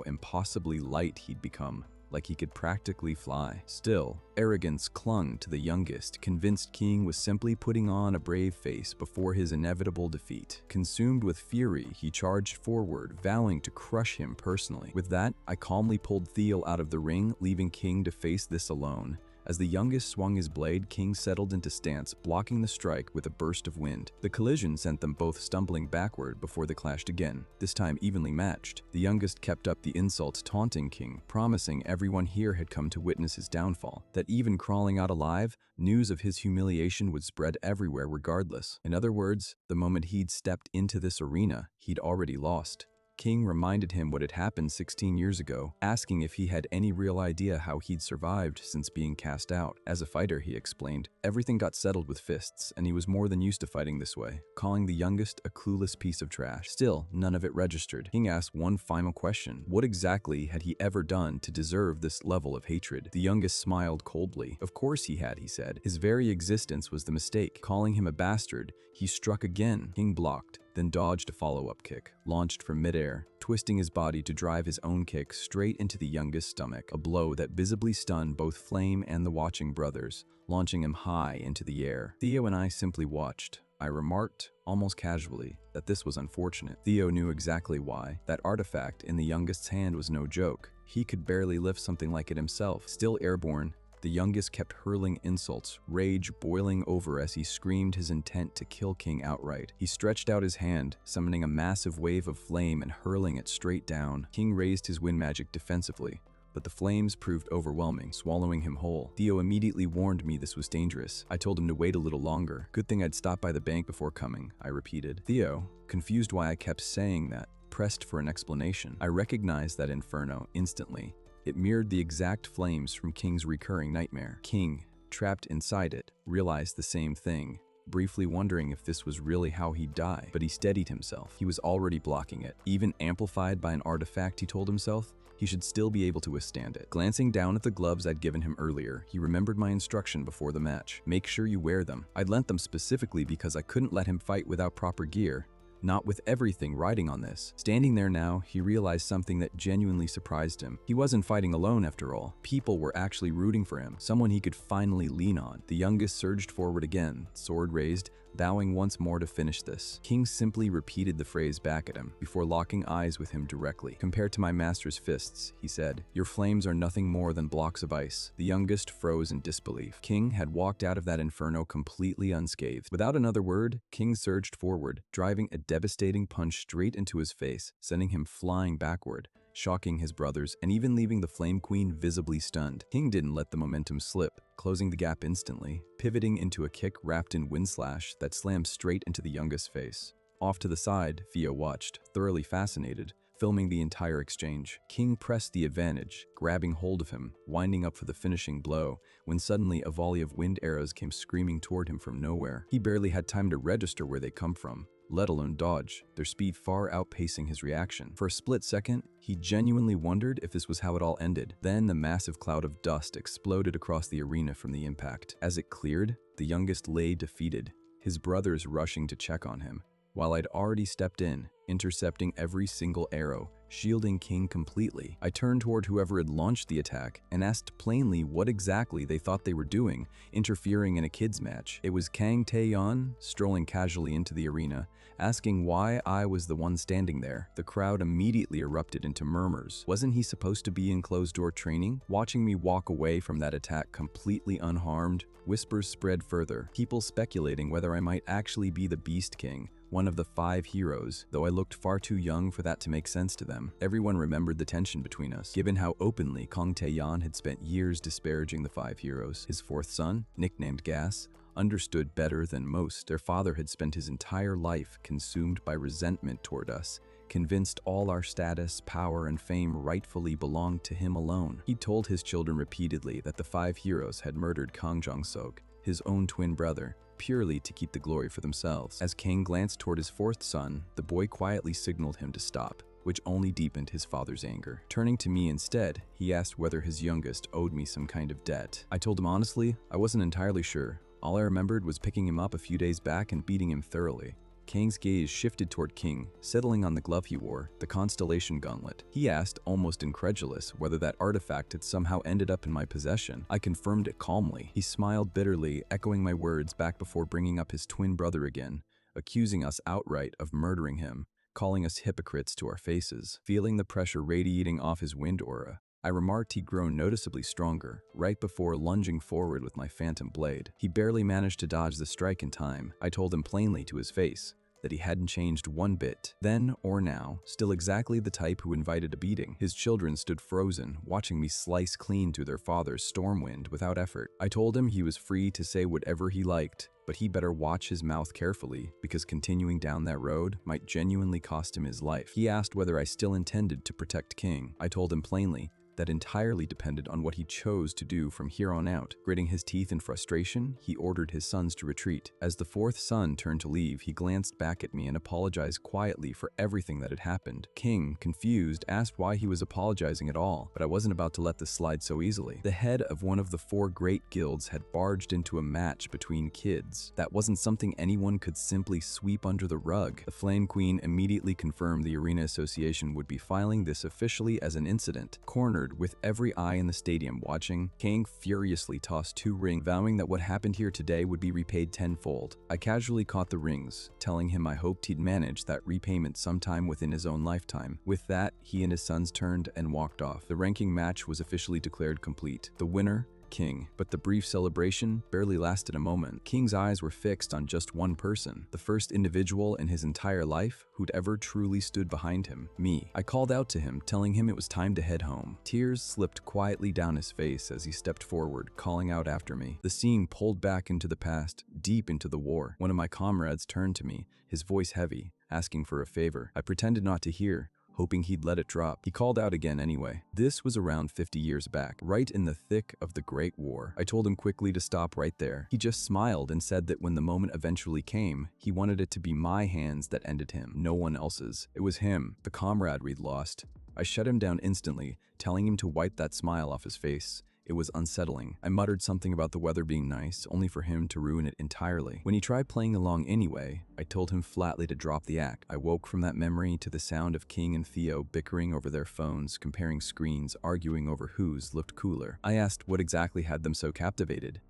impossibly light he'd become, like he could practically fly. Still, arrogance clung to the youngest, convinced King was simply putting on a brave face before his inevitable defeat. Consumed with fury, he charged forward, vowing to crush him personally. With that, I calmly pulled Theo out of the ring, leaving King to face this alone. As the youngest swung his blade, King settled into stance, blocking the strike with a burst of wind. The collision sent them both stumbling backward before they clashed again, this time evenly matched. The youngest kept up the insults, taunting King, promising everyone here had come to witness his downfall, that even crawling out alive, news of his humiliation would spread everywhere regardless. In other words, the moment he'd stepped into this arena, he'd already lost. King reminded him what had happened 16 years ago, asking if he had any real idea how he'd survived since being cast out. As a fighter, he explained, everything got settled with fists, and he was more than used to fighting this way, calling the youngest a clueless piece of trash. Still, none of it registered. King asked one final question. What exactly had he ever done to deserve this level of hatred? The youngest smiled coldly. Of course he had, he said. His very existence was the mistake. Calling him a bastard, he struck again. King blocked, then dodged a follow-up kick, launched from midair, twisting his body to drive his own kick straight into the youngest's stomach, a blow that visibly stunned both Flame and the watching brothers, launching him high into the air. Theo and I simply watched. I remarked, almost casually, that this was unfortunate. Theo knew exactly why. That artifact in the youngest's hand was no joke. He could barely lift something like it himself. Still airborne, the youngest kept hurling insults, rage boiling over as he screamed his intent to kill King outright. He stretched out his hand, summoning a massive wave of flame and hurling it straight down. King raised his wind magic defensively, but the flames proved overwhelming, swallowing him whole. Theo immediately warned me this was dangerous. I told him to wait a little longer. Good thing I'd stopped by the bank before coming, I repeated. Theo, confused why I kept saying that, pressed for an explanation. I recognized that inferno instantly. It mirrored the exact flames from King's recurring nightmare. King, trapped inside it, realized the same thing, briefly wondering if this was really how he'd die. But he steadied himself. He was already blocking it. Even amplified by an artifact, he told himself, he should still be able to withstand it. Glancing down at the gloves I'd given him earlier, he remembered my instruction before the match. Make sure you wear them. I'd lent them specifically because I couldn't let him fight without proper gear. Not with everything riding on this. Standing there now, he realized something that genuinely surprised him. He wasn't fighting alone after all. People were actually rooting for him, someone he could finally lean on. The youngest surged forward again, sword raised, vowing once more to finish this. King simply repeated the phrase back at him, before locking eyes with him directly. Compared to my master's fists, he said, your flames are nothing more than blocks of ice. The youngest froze in disbelief. King had walked out of that inferno completely unscathed. Without another word, King surged forward, driving a devastating punch straight into his face, sending him flying backward, shocking his brothers and even leaving the Flame Queen visibly stunned. King didn't let the momentum slip, closing the gap instantly, pivoting into a kick wrapped in wind slash that slammed straight into the youngest's face. Off to the side, Theo watched, thoroughly fascinated, filming the entire exchange. King pressed the advantage, grabbing hold of him, winding up for the finishing blow, when suddenly a volley of wind arrows came screaming toward him from nowhere. He barely had time to register where they come from, let alone dodge, their speed far outpacing his reaction. For a split second, he genuinely wondered if this was how it all ended. Then the massive cloud of dust exploded across the arena from the impact. As it cleared, the youngest lay defeated, his brothers rushing to check on him, while I'd already stepped in, intercepting every single arrow, shielding King completely. I turned toward whoever had launched the attack and asked plainly what exactly they thought they were doing, interfering in a kids match. It was Kang Tae-yeon, strolling casually into the arena, asking why I was the one standing there. The crowd immediately erupted into murmurs. Wasn't he supposed to be in closed-door training? Watching me walk away from that attack completely unharmed, whispers spread further, people speculating whether I might actually be the Beast King, one of the 5 heroes, though I looked far too young for that to make sense to them. Everyone remembered the tension between us, given how openly Kang Tae-yeon had spent years disparaging the 5 heroes. His 4th son, nicknamed Gas, understood better than most. Their father had spent his entire life consumed by resentment toward us, convinced all our status, power, and fame rightfully belonged to him alone. He told his children repeatedly that the 5 heroes had murdered Kang Jong-sok, his own twin brother, purely to keep the glory for themselves. As Kang glanced toward his 4th son, the boy quietly signaled him to stop, which only deepened his father's anger. Turning to me instead, he asked whether his youngest owed me some kind of debt. I told him honestly, I wasn't entirely sure. All I remembered was picking him up a few days back and beating him thoroughly. Kang's gaze shifted toward King, settling on the glove he wore, the Constellation Gauntlet. He asked, almost incredulous, whether that artifact had somehow ended up in my possession. I confirmed it calmly. He smiled bitterly, echoing my words back before bringing up his twin brother again, accusing us outright of murdering him, calling us hypocrites to our faces. Feeling the pressure radiating off his wind aura, I remarked he'd grown noticeably stronger, right before lunging forward with my phantom blade. He barely managed to dodge the strike in time. I told him plainly to his face that he hadn't changed one bit, then or now, still exactly the type who invited a beating. His children stood frozen, watching me slice clean through their father's stormwind without effort. I told him he was free to say whatever he liked, but he better watch his mouth carefully, because continuing down that road might genuinely cost him his life. He asked whether I still intended to protect King. I told him plainly that entirely depended on what he chose to do from here on out. Gritting his teeth in frustration, he ordered his sons to retreat. As the 4th son turned to leave, he glanced back at me and apologized quietly for everything that had happened. King, confused, asked why he was apologizing at all, but I wasn't about to let this slide so easily. The head of one of the 4 great guilds had barged into a match between kids. That wasn't something anyone could simply sweep under the rug. The Flame Queen immediately confirmed the Arena Association would be filing this officially as an incident. Cornered, with every eye in the stadium watching, Kang furiously tossed 2 rings, vowing that what happened here today would be repaid tenfold. I casually caught the rings, telling him I hoped he'd manage that repayment sometime within his own lifetime. With that, he and his sons turned and walked off. The ranking match was officially declared complete. The winner, King. But the brief celebration barely lasted a moment. King's eyes were fixed on just one person, the first individual in his entire life who'd ever truly stood behind him, me. I called out to him, telling him it was time to head home. Tears slipped quietly down his face as he stepped forward, calling out after me. The scene pulled back into the past, deep into the war. One of my comrades turned to me, his voice heavy, asking for a favor. I pretended not to hear, hoping he'd let it drop. He called out again anyway. This was around 50 years back, right in the thick of the Great War. I told him quickly to stop right there. He just smiled and said that when the moment eventually came, he wanted it to be my hands that ended him, no one else's. It was him, the comrade we'd lost. I shut him down instantly, telling him to wipe that smile off his face. It was unsettling. I muttered something about the weather being nice, only for him to ruin it entirely. When he tried playing along anyway, I told him flatly to drop the act. I woke from that memory to the sound of King and Theo bickering over their phones, comparing screens, arguing over whose looked cooler. I asked what exactly had them so captivated.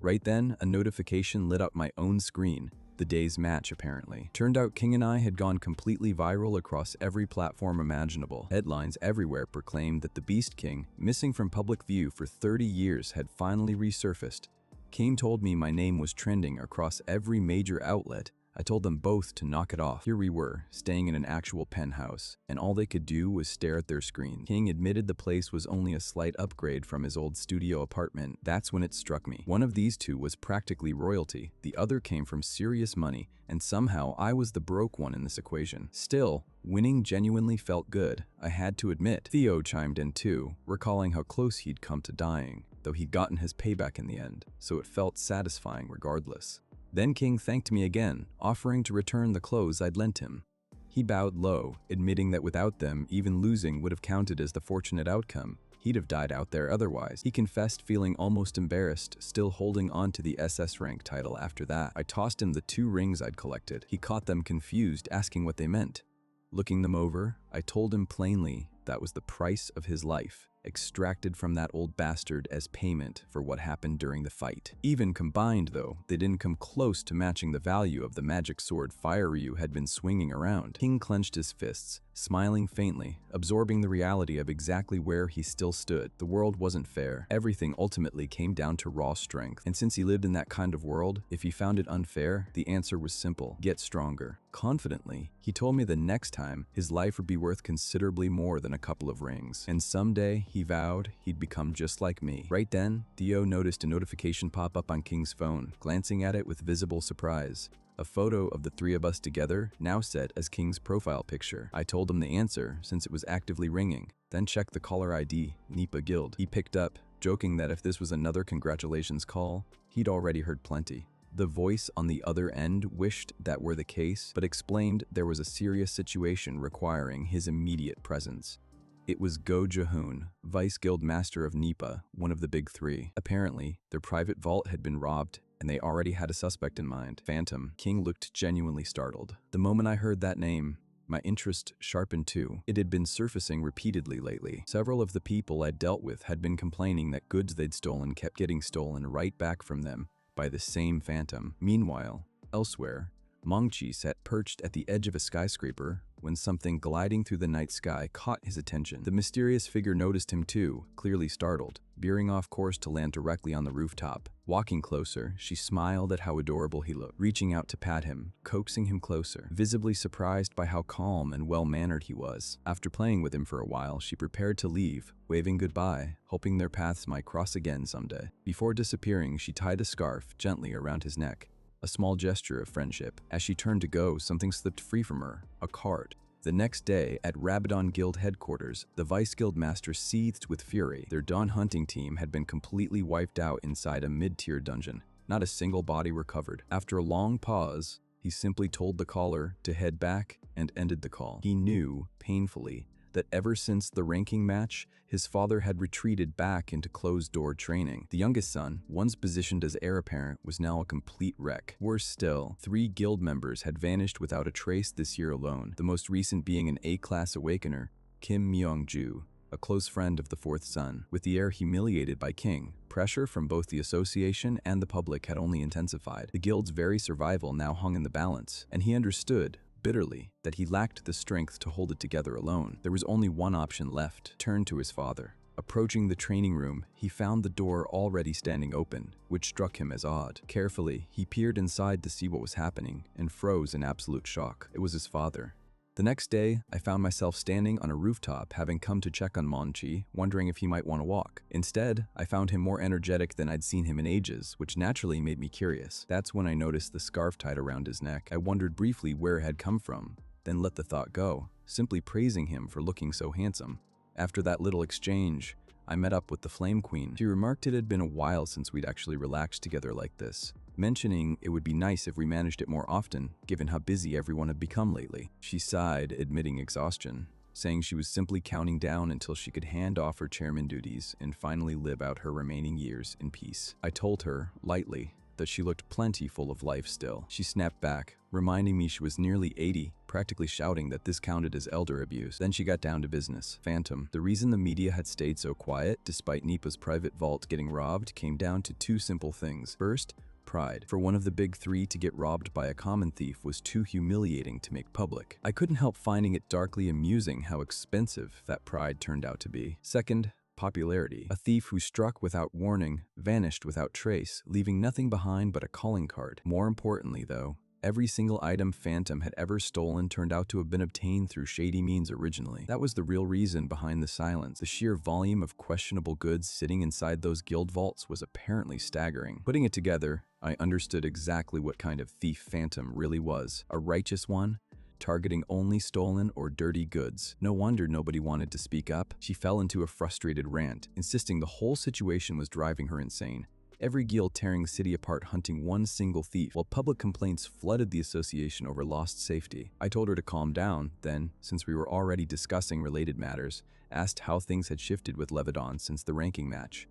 Right then, a notification lit up my own screen. The day's match, apparently. Turned out King and I had gone completely viral across every platform imaginable. Headlines everywhere proclaimed that the Beast King, missing from public view for 30 years, had finally resurfaced. King told me my name was trending across every major outlet, I told them both to knock it off. Here we were, staying in an actual penthouse, and all they could do was stare at their screen. King admitted the place was only a slight upgrade from his old studio apartment. That's when it struck me. One of these two was practically royalty, the other came from serious money, and somehow I was the broke one in this equation. Still, winning genuinely felt good, I had to admit. Theo chimed in too, recalling how close he'd come to dying, though he'd gotten his payback in the end, so it felt satisfying regardless. Then King thanked me again, offering to return the clothes I'd lent him. He bowed low, admitting that without them, even losing would have counted as the fortunate outcome. He'd have died out there otherwise. He confessed feeling almost embarrassed, still holding on to the SS rank title after that. I tossed him the 2 rings I'd collected. He caught them confused, asking what they meant. Looking them over, I told him plainly that was the price of his life, extracted from that old bastard as payment for what happened during the fight. Even combined, though, they didn't come close to matching the value of the magic sword Fire Ryu had been swinging around. King clenched his fists, smiling faintly, absorbing the reality of exactly where he still stood. The world wasn't fair. Everything ultimately came down to raw strength. And since he lived in that kind of world, if he found it unfair, the answer was simple: get stronger. Confidently, he told me the next time his life would be worth considerably more than a couple of rings. And someday, he vowed, he'd become just like me. Right then, Theo noticed a notification pop up on King's phone, glancing at it with visible surprise. A photo of the 3 of us together, now set as King's profile picture. I told him the answer, since it was actively ringing, then checked the caller ID, Nipa Guild. He picked up, joking that if this was another congratulations call, he'd already heard plenty. The voice on the other end wished that were the case, but explained there was a serious situation requiring his immediate presence. It was Go Jahoon, Vice Guild Master of Nipa, one of the big 3. Apparently, their private vault had been robbed, and they already had a suspect in mind. Phantom. King looked genuinely startled. The moment I heard that name, my interest sharpened too. It had been surfacing repeatedly lately. Several of the people I'd dealt with had been complaining that goods they'd stolen kept getting stolen right back from them by the same Phantom. Meanwhile, elsewhere, Mongchi sat perched at the edge of a skyscraper when something gliding through the night sky caught his attention. The mysterious figure noticed him too, clearly startled, veering off course to land directly on the rooftop. Walking closer, she smiled at how adorable he looked, reaching out to pat him, coaxing him closer, visibly surprised by how calm and well-mannered he was. After playing with him for a while, she prepared to leave, waving goodbye, hoping their paths might cross again someday. Before disappearing, she tied a scarf gently around his neck, a small gesture of friendship. As she turned to go, something slipped free from her, a card. The next day, at Rabadon Guild headquarters, the Vice Guild Master seethed with fury. Their dawn hunting team had been completely wiped out inside a mid-tier dungeon. Not a single body recovered. After a long pause, he simply told the caller to head back and ended the call. He knew, painfully, that ever since the ranking match, his father had retreated back into closed-door training. The youngest son, once positioned as heir apparent, was now a complete wreck. Worse still, 3 guild members had vanished without a trace this year alone, the most recent being an A-class awakener, Kim Myung-ju, a close friend of the 4th son. With the heir humiliated by King, pressure from both the association and the public had only intensified. The guild's very survival now hung in the balance, and he understood, bitterly, that he lacked the strength to hold it together alone. There was only one option left: turn to his father. Approaching the training room, he found the door already standing open, which struck him as odd. Carefully, he peered inside to see what was happening and froze in absolute shock. It was his father. The next day, I found myself standing on a rooftop, having come to check on Monchi, wondering if he might want to walk. Instead, I found him more energetic than I'd seen him in ages, which naturally made me curious. That's when I noticed the scarf tied around his neck. I wondered briefly where it had come from, then let the thought go, simply praising him for looking so handsome. After that little exchange, I met up with the Flame Queen. She remarked it had been a while since we'd actually relaxed together like this, mentioning it would be nice if we managed it more often, given how busy everyone had become lately. She sighed, admitting exhaustion, saying she was simply counting down until she could hand off her chairman duties and finally live out her remaining years in peace. I told her, lightly, that she looked plenty full of life still. She snapped back, reminding me she was nearly 80, practically shouting that this counted as elder abuse. Then she got down to business. Phantom. The reason the media had stayed so quiet, despite Nipa's private vault getting robbed, came down to 2 simple things. First, pride. For one of the big 3 to get robbed by a common thief was too humiliating to make public. I couldn't help finding it darkly amusing how expensive that pride turned out to be. Second, popularity. A thief who struck without warning, vanished without trace, leaving nothing behind but a calling card. More importantly, though, Every single item Phantom had ever stolen turned out to have been obtained through shady means originally. That was the real reason behind the silence. The sheer volume of questionable goods sitting inside those guild vaults was apparently staggering. Putting it together, I understood exactly what kind of thief Phantom really was. A righteous one, targeting only stolen or dirty goods. No wonder nobody wanted to speak up. She fell into a frustrated rant, insisting the whole situation was driving her insane. Every guild tearing the city apart hunting one single thief, while public complaints flooded the association over lost safety. I told her to calm down, then, since we were already discussing related matters, asked how things had shifted with Levedon since the ranking match.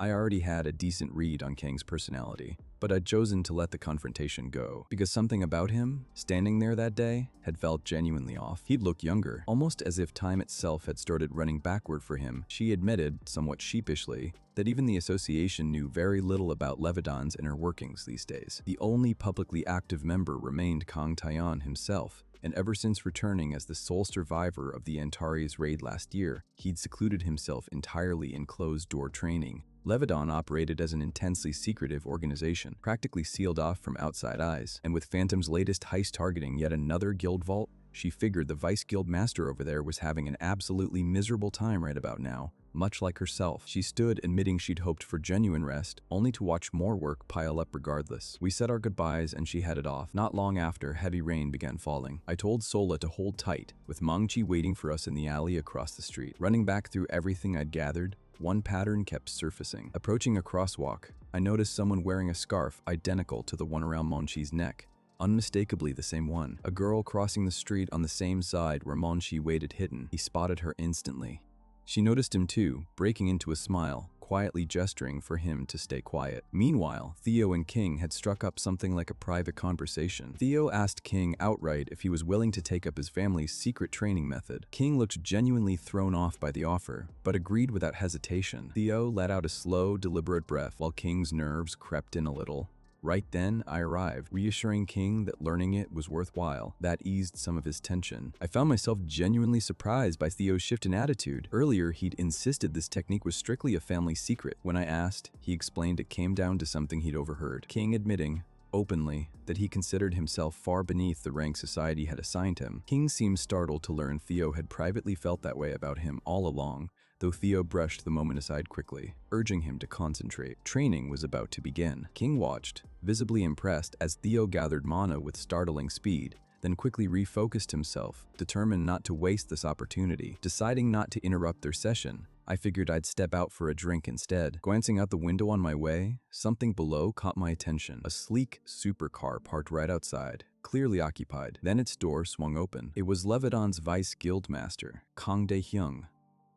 I already had a decent read on Kang's personality, but I'd chosen to let the confrontation go, because something about him, standing there that day, had felt genuinely off. He'd look younger, almost as if time itself had started running backward for him. She admitted, somewhat sheepishly, that even the association knew very little about Levedon's inner workings these days. The only publicly active member remained Kang Taeyeon himself, and ever since returning as the sole survivor of the Antares raid last year, he'd secluded himself entirely in closed-door training. Levedon operated as an intensely secretive organization, practically sealed off from outside eyes, and with Phantom's latest heist targeting yet another guild vault, she figured the vice guild master over there was having an absolutely miserable time right about now. Much like herself, she stood admitting she'd hoped for genuine rest, only to watch more work pile up regardless. We said our goodbyes and she headed off. Not long after, heavy rain began falling. I told Seol-a to hold tight, with Mangchi waiting for us in the alley across the street. Running back through everything I'd gathered, one pattern kept surfacing. Approaching a crosswalk, I noticed someone wearing a scarf identical to the one around Mangchi's neck. Unmistakably the same one. A girl crossing the street on the same side where Mangchi waited hidden. He spotted her instantly. She noticed him too, breaking into a smile, quietly gesturing for him to stay quiet. Meanwhile, Theo and King had struck up something like a private conversation. Theo asked King outright if he was willing to take up his family's secret training method. King looked genuinely thrown off by the offer, but agreed without hesitation. Theo let out a slow, deliberate breath while King's nerves crept in a little. Right then, I arrived, reassuring King that learning it was worthwhile. That eased some of his tension. I found myself genuinely surprised by Theo's shift in attitude. Earlier, he'd insisted this technique was strictly a family secret. When I asked, he explained it came down to something he'd overheard. King admitting, openly, that he considered himself far beneath the rank society had assigned him. King seemed startled to learn Theo had privately felt that way about him all along, though Theo brushed the moment aside quickly, urging him to concentrate. Training was about to begin. King watched, visibly impressed as Theo gathered mana with startling speed, then quickly refocused himself, determined not to waste this opportunity. Deciding not to interrupt their session, I figured I'd step out for a drink instead. Glancing out the window on my way, something below caught my attention. A sleek supercar parked right outside, clearly occupied. Then its door swung open. It was Levedon's vice guildmaster, Kang Dae-hyung.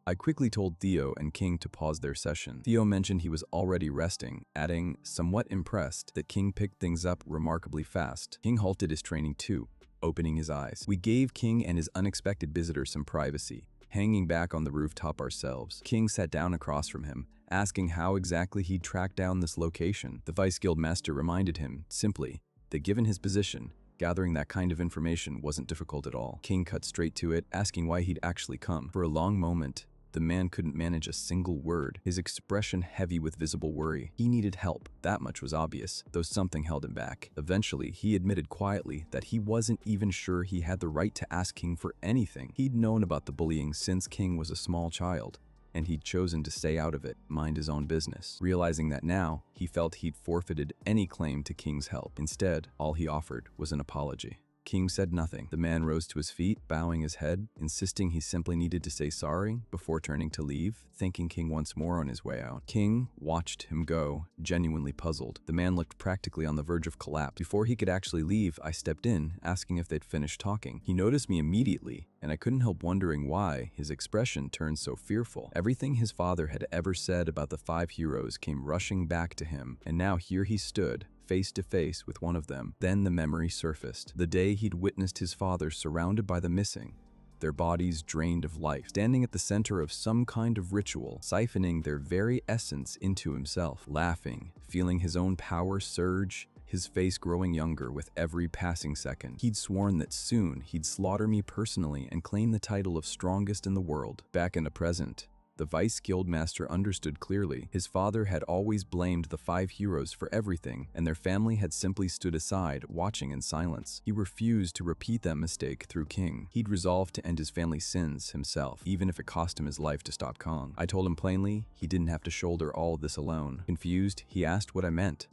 I quickly told Theo and King to pause their session. Theo mentioned he was already resting, adding, somewhat impressed, that King picked things up remarkably fast. King halted his training too, opening his eyes. We gave King and his unexpected visitor some privacy, hanging back on the rooftop ourselves. King sat down across from him, asking how exactly he'd tracked down this location. The Vice Guild Master reminded him, simply, that given his position, gathering that kind of information wasn't difficult at all. King cut straight to it, asking why he'd actually come. For a long moment, the man couldn't manage a single word, his expression heavy with visible worry. He needed help, that much was obvious, though something held him back. Eventually, he admitted quietly that he wasn't even sure he had the right to ask King for anything. He'd known about the bullying since King was a small child, and he'd chosen to stay out of it, mind his own business. Realizing that now, he felt he'd forfeited any claim to King's help. Instead, all he offered was an apology. King said nothing. The man rose to his feet, bowing his head, insisting he simply needed to say sorry before turning to leave, thanking King once more on his way out. King watched him go, genuinely puzzled. The man looked practically on the verge of collapse. Before he could actually leave, I stepped in, asking if they'd finished talking. He noticed me immediately, and I couldn't help wondering why his expression turned so fearful. Everything his father had ever said about the 5 heroes came rushing back to him, and now here he stood, face to face with one of them. Then the memory surfaced. The day he'd witnessed his father surrounded by the missing, their bodies drained of life, standing at the center of some kind of ritual, siphoning their very essence into himself, laughing, feeling his own power surge, his face growing younger with every passing second. He'd sworn that soon he'd slaughter me personally and claim the title of strongest in the world. Back in the present, The Vice Guildmaster understood clearly. His father had always blamed the 5 heroes for everything, and their family had simply stood aside, watching in silence. He refused to repeat that mistake through King. He'd resolved to end his family's sins himself, even if it cost him his life to stop Kong. I told him plainly he didn't have to shoulder all of this alone. Confused, he asked what I meant.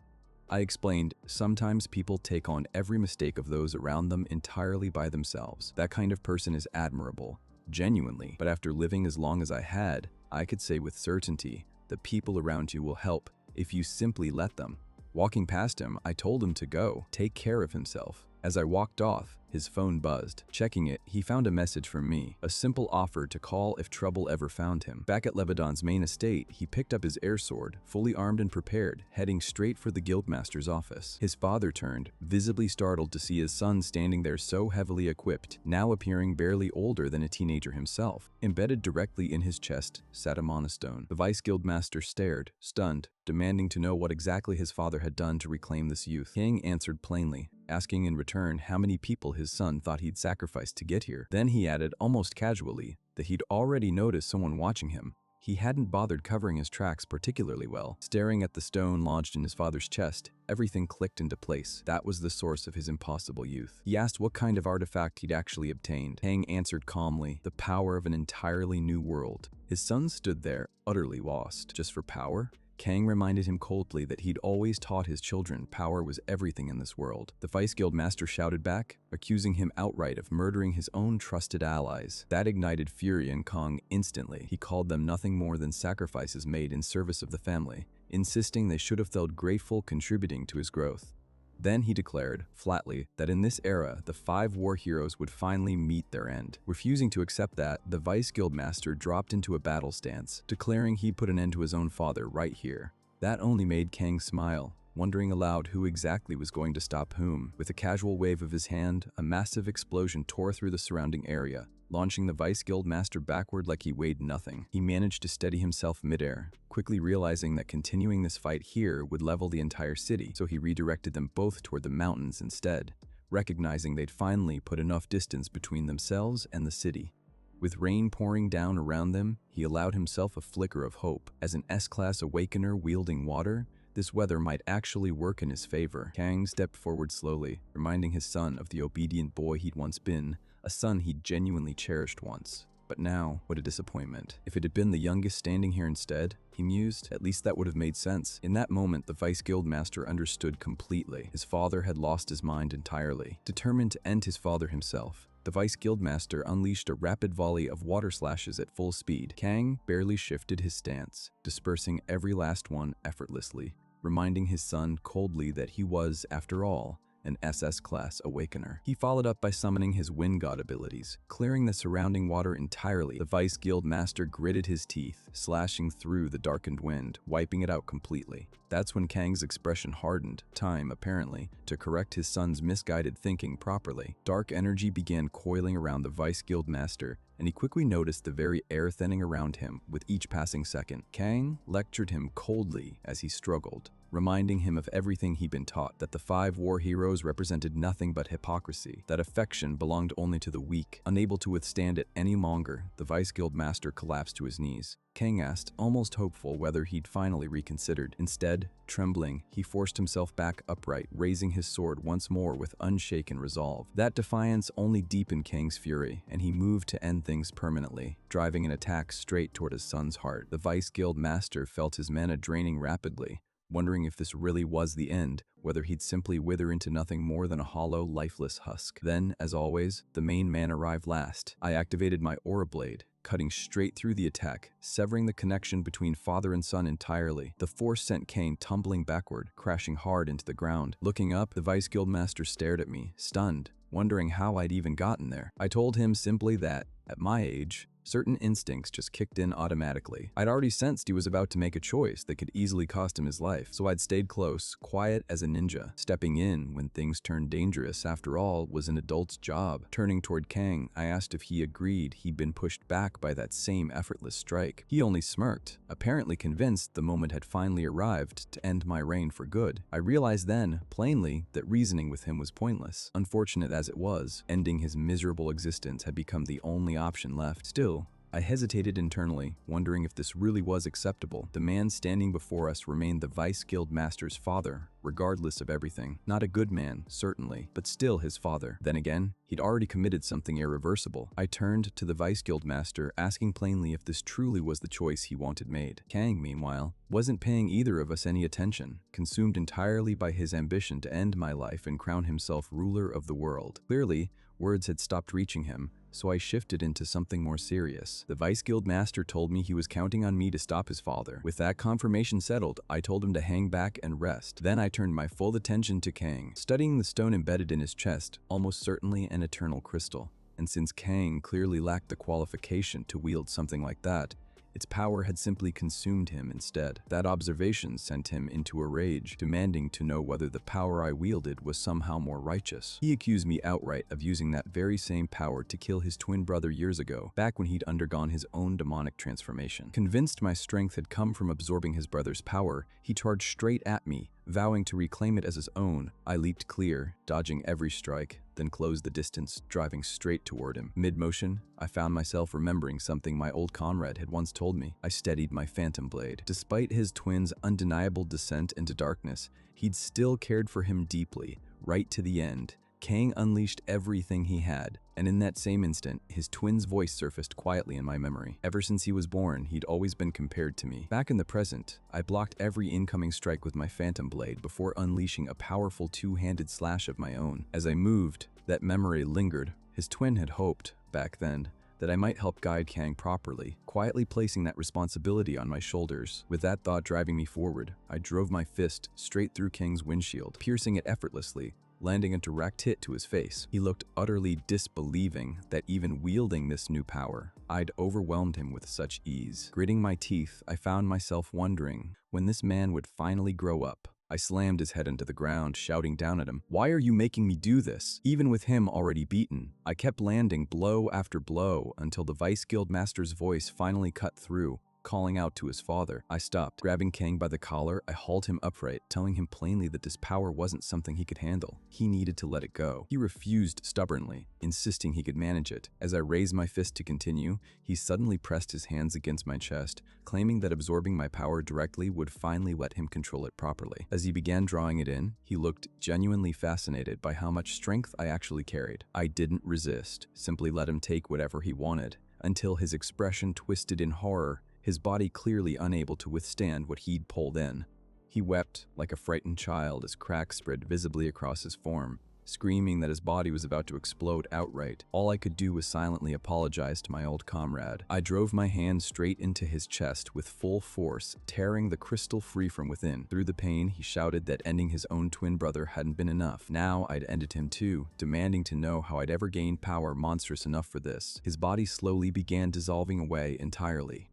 I explained, sometimes people take on every mistake of those around them entirely by themselves. That kind of person is admirable, genuinely, but after living as long as I had, I could say with certainty that people around you will help if you simply let them. Walking past him, I told him to go, take care of himself. As I walked off, his phone buzzed. Checking it, he found a message from me, a simple offer to call if trouble ever found him. Back at Lebadan's main estate, he picked up his air sword, fully armed and prepared, heading straight for the guildmaster's office. His father turned, visibly startled to see his son standing there so heavily equipped, now appearing barely older than a teenager himself. Embedded directly in his chest sat a monostone. The Vice Guildmaster stared, stunned, demanding to know what exactly his father had done to reclaim this youth. King answered plainly, asking in return how many people his son thought he'd sacrificed to get here. Then he added, almost casually, that he'd already noticed someone watching him. He hadn't bothered covering his tracks particularly well. Staring at the stone lodged in his father's chest, everything clicked into place. That was the source of his impossible youth. He asked what kind of artifact he'd actually obtained. Kang answered calmly, the power of an entirely new world. His son stood there, utterly lost. Just for power? Kang reminded him coldly that he'd always taught his children power was everything in this world. The Vice Guildmaster shouted back, accusing him outright of murdering his own trusted allies. That ignited fury in Kong instantly. He called them nothing more than sacrifices made in service of the family, insisting they should have felt grateful contributing to his growth. Then he declared, flatly, that in this era, the 5 war heroes would finally meet their end. Refusing to accept that, the Vice Guildmaster dropped into a battle stance, declaring he'd put an end to his own father right here. That only made Kang smile, wondering aloud who exactly was going to stop whom. With a casual wave of his hand, a massive explosion tore through the surrounding area, launching the Vice Guildmaster backward like he weighed nothing. He managed to steady himself midair, quickly realizing that continuing this fight here would level the entire city, so he redirected them both toward the mountains instead, recognizing they'd finally put enough distance between themselves and the city. With rain pouring down around them, he allowed himself a flicker of hope. As an S-class awakener wielding water, this weather might actually work in his favor. Kang stepped forward slowly, reminding his son of the obedient boy he'd once been, a son he'd genuinely cherished once. But now, what a disappointment. If it had been the youngest standing here instead, he mused, at least that would have made sense. In that moment, the Vice Guildmaster understood completely. His father had lost his mind entirely. Determined to end his father himself, the Vice Guildmaster unleashed a rapid volley of water slashes at full speed. Kang barely shifted his stance, dispersing every last one effortlessly, reminding his son coldly that he was, after all, an SS-class awakener. He followed up by summoning his wind god abilities, clearing the surrounding water entirely. The Vice Guildmaster gritted his teeth, slashing through the darkened wind, wiping it out completely. That's when Kang's expression hardened, time, apparently, to correct his son's misguided thinking properly. Dark energy began coiling around the Vice Guildmaster, and he quickly noticed the very air thinning around him with each passing second. Kang lectured him coldly as he struggled, reminding him of everything he'd been taught, that the 5 war heroes represented nothing but hypocrisy, that affection belonged only to the weak. Unable to withstand it any longer, the Vice Guildmaster collapsed to his knees. Kang asked, almost hopeful, whether he'd finally reconsidered. Instead, trembling, he forced himself back upright, raising his sword once more with unshaken resolve. That defiance only deepened Kang's fury, and he moved to end things permanently, driving an attack straight toward his son's heart. The Vice Guildmaster felt his mana draining rapidly, wondering if this really was the end, whether he'd simply wither into nothing more than a hollow, lifeless husk. Then, as always, the main man arrived last. I activated my aura blade, cutting straight through the attack, severing the connection between father and son entirely. The force sent Kang tumbling backward, crashing hard into the ground. Looking up, the Vice Guildmaster stared at me, stunned, wondering how I'd even gotten there. I told him simply that, at my age, certain instincts just kicked in automatically. I'd already sensed he was about to make a choice that could easily cost him his life, so I'd stayed close, quiet as a ninja. Stepping in when things turned dangerous, after all, was an adult's job. Turning toward Kang, I asked if he agreed he'd been pushed back by that same effortless strike. He only smirked, apparently convinced the moment had finally arrived to end my reign for good. I realized then, plainly, that reasoning with him was pointless. Unfortunate as it was, ending his miserable existence had become the only option left. Still, I hesitated internally, wondering if this really was acceptable. The man standing before us remained the Vice Guild Master's father, regardless of everything. Not a good man, certainly, but still his father. Then again, he'd already committed something irreversible. I turned to the Vice Guild Master, asking plainly if this truly was the choice he wanted made. Kang, meanwhile, wasn't paying either of us any attention, consumed entirely by his ambition to end my life and crown himself ruler of the world. Clearly, words had stopped reaching him, so I shifted into something more serious. The Vice Guild Master told me he was counting on me to stop his father. With that confirmation settled, I told him to hang back and rest. Then I turned my full attention to Kang, studying the stone embedded in his chest, almost certainly an eternal crystal. And since Kang clearly lacked the qualification to wield something like that, its power had simply consumed him instead. That observation sent him into a rage, demanding to know whether the power I wielded was somehow more righteous. He accused me outright of using that very same power to kill his twin brother years ago, back when he'd undergone his own demonic transformation. Convinced my strength had come from absorbing his brother's power, he charged straight at me, vowing to reclaim it as his own. I leaped clear, dodging every strike, then closed the distance, driving straight toward him. Mid-motion, I found myself remembering something my old comrade had once told me. I steadied my phantom blade. Despite his twin's undeniable descent into darkness, he'd still cared for him deeply, right to the end. Kang unleashed everything he had, and in that same instant, his twin's voice surfaced quietly in my memory. Ever since he was born, he'd always been compared to me. Back in the present, I blocked every incoming strike with my phantom blade before unleashing a powerful two-handed slash of my own. As I moved, that memory lingered. His twin had hoped, back then, that I might help guide Kang properly, quietly placing that responsibility on my shoulders. With that thought driving me forward, I drove my fist straight through Kang's windshield, piercing it effortlessly, landing a direct hit to his face. He looked utterly disbelieving that even wielding this new power, I'd overwhelmed him with such ease. Gritting my teeth, I found myself wondering when this man would finally grow up. I slammed his head into the ground, shouting down at him, "Why are you making me do this?" Even with him already beaten, I kept landing blow after blow until the Vice Guild Master's voice finally cut through, calling out to his father. I stopped. Grabbing Kang by the collar, I hauled him upright, telling him plainly that this power wasn't something he could handle. He needed to let it go. He refused stubbornly, insisting he could manage it. As I raised my fist to continue, he suddenly pressed his hands against my chest, claiming that absorbing my power directly would finally let him control it properly. As he began drawing it in, he looked genuinely fascinated by how much strength I actually carried. I didn't resist, simply let him take whatever he wanted, until his expression twisted in horror, his body clearly unable to withstand what he'd pulled in. He wept like a frightened child as cracks spread visibly across his form, screaming that his body was about to explode outright. All I could do was silently apologize to my old comrade. I drove my hand straight into his chest with full force, tearing the crystal free from within. Through the pain, he shouted that ending his own twin brother hadn't been enough. Now I'd ended him too, demanding to know how I'd ever gained power monstrous enough for this. His body slowly began dissolving away entirely.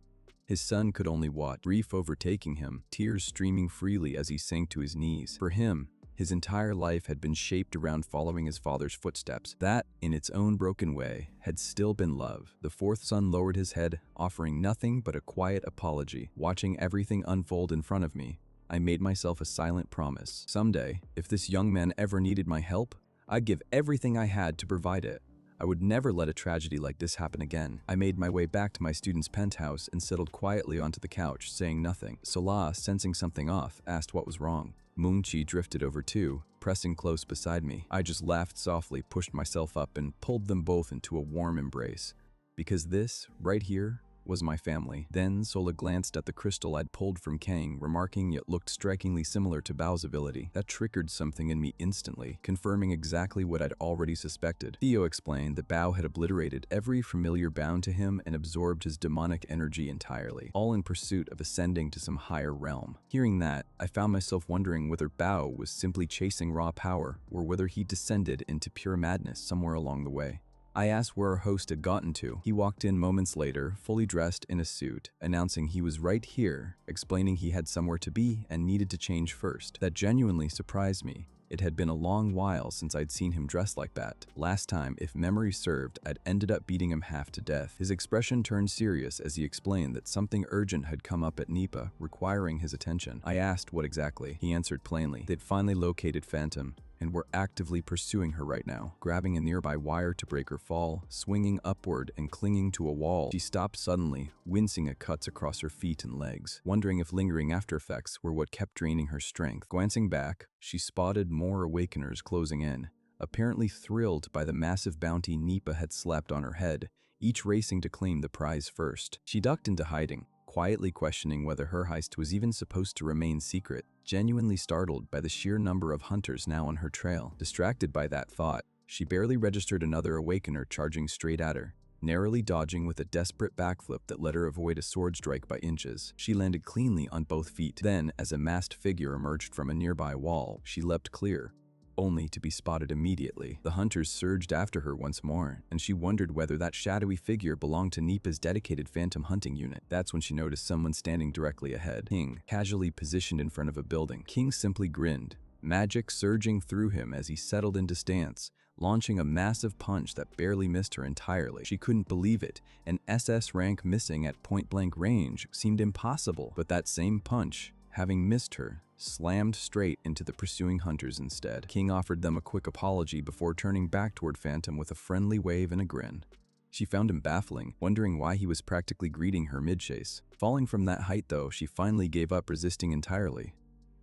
His son could only watch, grief overtaking him, tears streaming freely as he sank to his knees. For him, his entire life had been shaped around following his father's footsteps. That, in its own broken way, had still been love. The fourth son lowered his head, offering nothing but a quiet apology. Watching everything unfold in front of me, I made myself a silent promise. Someday, if this young man ever needed my help, I'd give everything I had to provide it. I would never let a tragedy like this happen again. I made my way back to my student's penthouse and settled quietly onto the couch, saying nothing. Seol-a, sensing something off, asked what was wrong. Moon-chi drifted over too, pressing close beside me. I just laughed softly, pushed myself up, and pulled them both into a warm embrace. Because this, right here, was my family. Then Seol-a glanced at the crystal I'd pulled from Kang, remarking it looked strikingly similar to Bao's ability. That triggered something in me instantly, confirming exactly what I'd already suspected. Theo explained that Bao had obliterated every familiar bound to him and absorbed his demonic energy entirely, all in pursuit of ascending to some higher realm. Hearing that, I found myself wondering whether Bao was simply chasing raw power, or whether he descended into pure madness somewhere along the way. I asked where our host had gotten to. He walked in moments later, fully dressed in a suit, announcing he was right here, explaining he had somewhere to be and needed to change first. That genuinely surprised me. It had been a long while since I'd seen him dressed like that. Last time, if memory served, I'd ended up beating him half to death. His expression turned serious as he explained that something urgent had come up at Nipa, requiring his attention. I asked what exactly. He answered plainly. They'd finally located Phantom, and were actively pursuing her right now, grabbing a nearby wire to break her fall, swinging upward and clinging to a wall. She stopped suddenly, wincing at cuts across her feet and legs, wondering if lingering aftereffects were what kept draining her strength. Glancing back, she spotted more awakeners closing in, apparently thrilled by the massive bounty Nipa had slapped on her head, each racing to claim the prize first. She ducked into hiding, quietly questioning whether her heist was even supposed to remain secret, genuinely startled by the sheer number of hunters now on her trail. Distracted by that thought, she barely registered another awakener charging straight at her, narrowly dodging with a desperate backflip that let her avoid a sword strike by inches. She landed cleanly on both feet. Then, as a masked figure emerged from a nearby wall, she leapt clear, only to be spotted immediately. The hunters surged after her once more, and she wondered whether that shadowy figure belonged to Nipa's dedicated phantom hunting unit. That's when she noticed someone standing directly ahead. King, casually positioned in front of a building. King simply grinned, magic surging through him as he settled into stance, launching a massive punch that barely missed her entirely. She couldn't believe it. An SS rank missing at point-blank range seemed impossible, but that same punch, having missed her, slammed straight into the pursuing hunters instead. King offered them a quick apology before turning back toward Phantom with a friendly wave and a grin. She found him baffling, wondering why he was practically greeting her mid-chase. Falling from that height though, she finally gave up resisting entirely.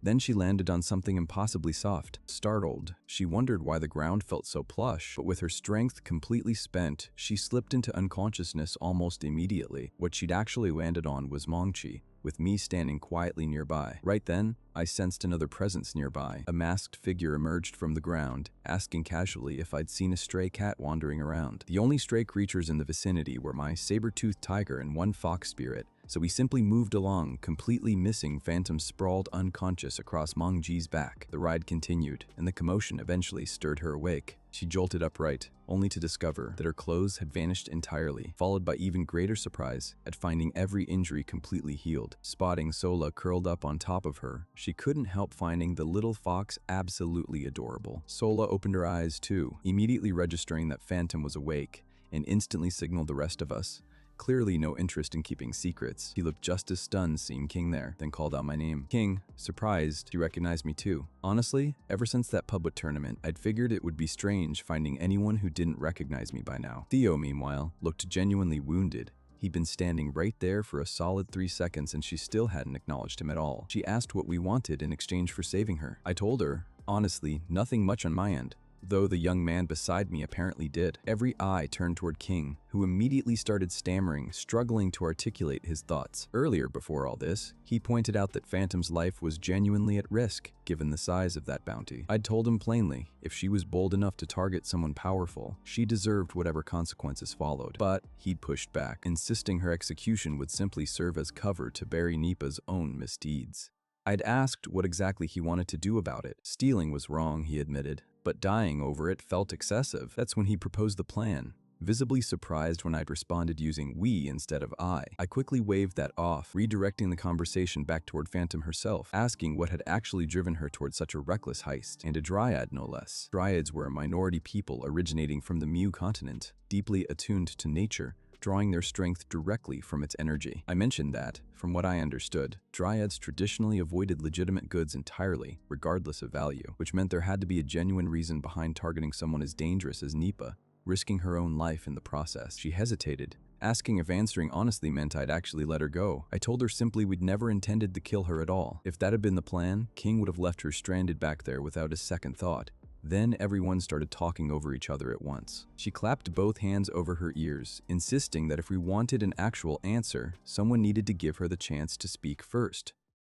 Then she landed on something impossibly soft. Startled, she wondered why the ground felt so plush, but with her strength completely spent, she slipped into unconsciousness almost immediately. What she'd actually landed on was Mongchi, with me standing quietly nearby. Right then, I sensed another presence nearby. A masked figure emerged from the ground, asking casually if I'd seen a stray cat wandering around. The only stray creatures in the vicinity were my saber-toothed tiger and one fox spirit, so we simply moved along, completely missing Phantom sprawled unconscious across Mongji's back. The ride continued, and the commotion eventually stirred her awake. She jolted upright, only to discover that her clothes had vanished entirely, followed by even greater surprise at finding every injury completely healed. Spotting Seol-a curled up on top of her, she couldn't help finding the little fox absolutely adorable. Seol-a opened her eyes too, immediately registering that Phantom was awake, and instantly signaled the rest of us. Clearly no interest in keeping secrets. He looked just as stunned seeing King there, then called out my name. King, surprised, she recognized me too. Honestly, ever since that public tournament, I'd figured it would be strange finding anyone who didn't recognize me by now. Theo, meanwhile, looked genuinely wounded. He'd been standing right there for a solid 3 seconds and she still hadn't acknowledged him at all. She asked what we wanted in exchange for saving her. I told her, honestly, nothing much on my end, though the young man beside me apparently did. Every eye turned toward King, who immediately started stammering, struggling to articulate his thoughts. Earlier before all this, he pointed out that Phantom's life was genuinely at risk, given the size of that bounty. I'd told him plainly, if she was bold enough to target someone powerful, she deserved whatever consequences followed. But he'd pushed back, insisting her execution would simply serve as cover to bury Nipa's own misdeeds. I'd asked what exactly he wanted to do about it. Stealing was wrong, he admitted, but dying over it felt excessive. That's when he proposed the plan. Visibly surprised when I'd responded using we instead of I quickly waved that off, redirecting the conversation back toward Phantom herself, asking what had actually driven her toward such a reckless heist, and a dryad no less. Dryads were a minority people originating from the Mu continent, deeply attuned to nature, drawing their strength directly from its energy. I mentioned that, from what I understood, dryads traditionally avoided legitimate goods entirely, regardless of value, which meant there had to be a genuine reason behind targeting someone as dangerous as Nipa, risking her own life in the process. She hesitated, asking if answering honestly meant I'd actually let her go. I told her simply we'd never intended to kill her at all. If that had been the plan, King would have left her stranded back there without a second thought. Then everyone started talking over each other at once. She clapped both hands over her ears, insisting that if we wanted an actual answer, someone needed to give her the chance to speak first.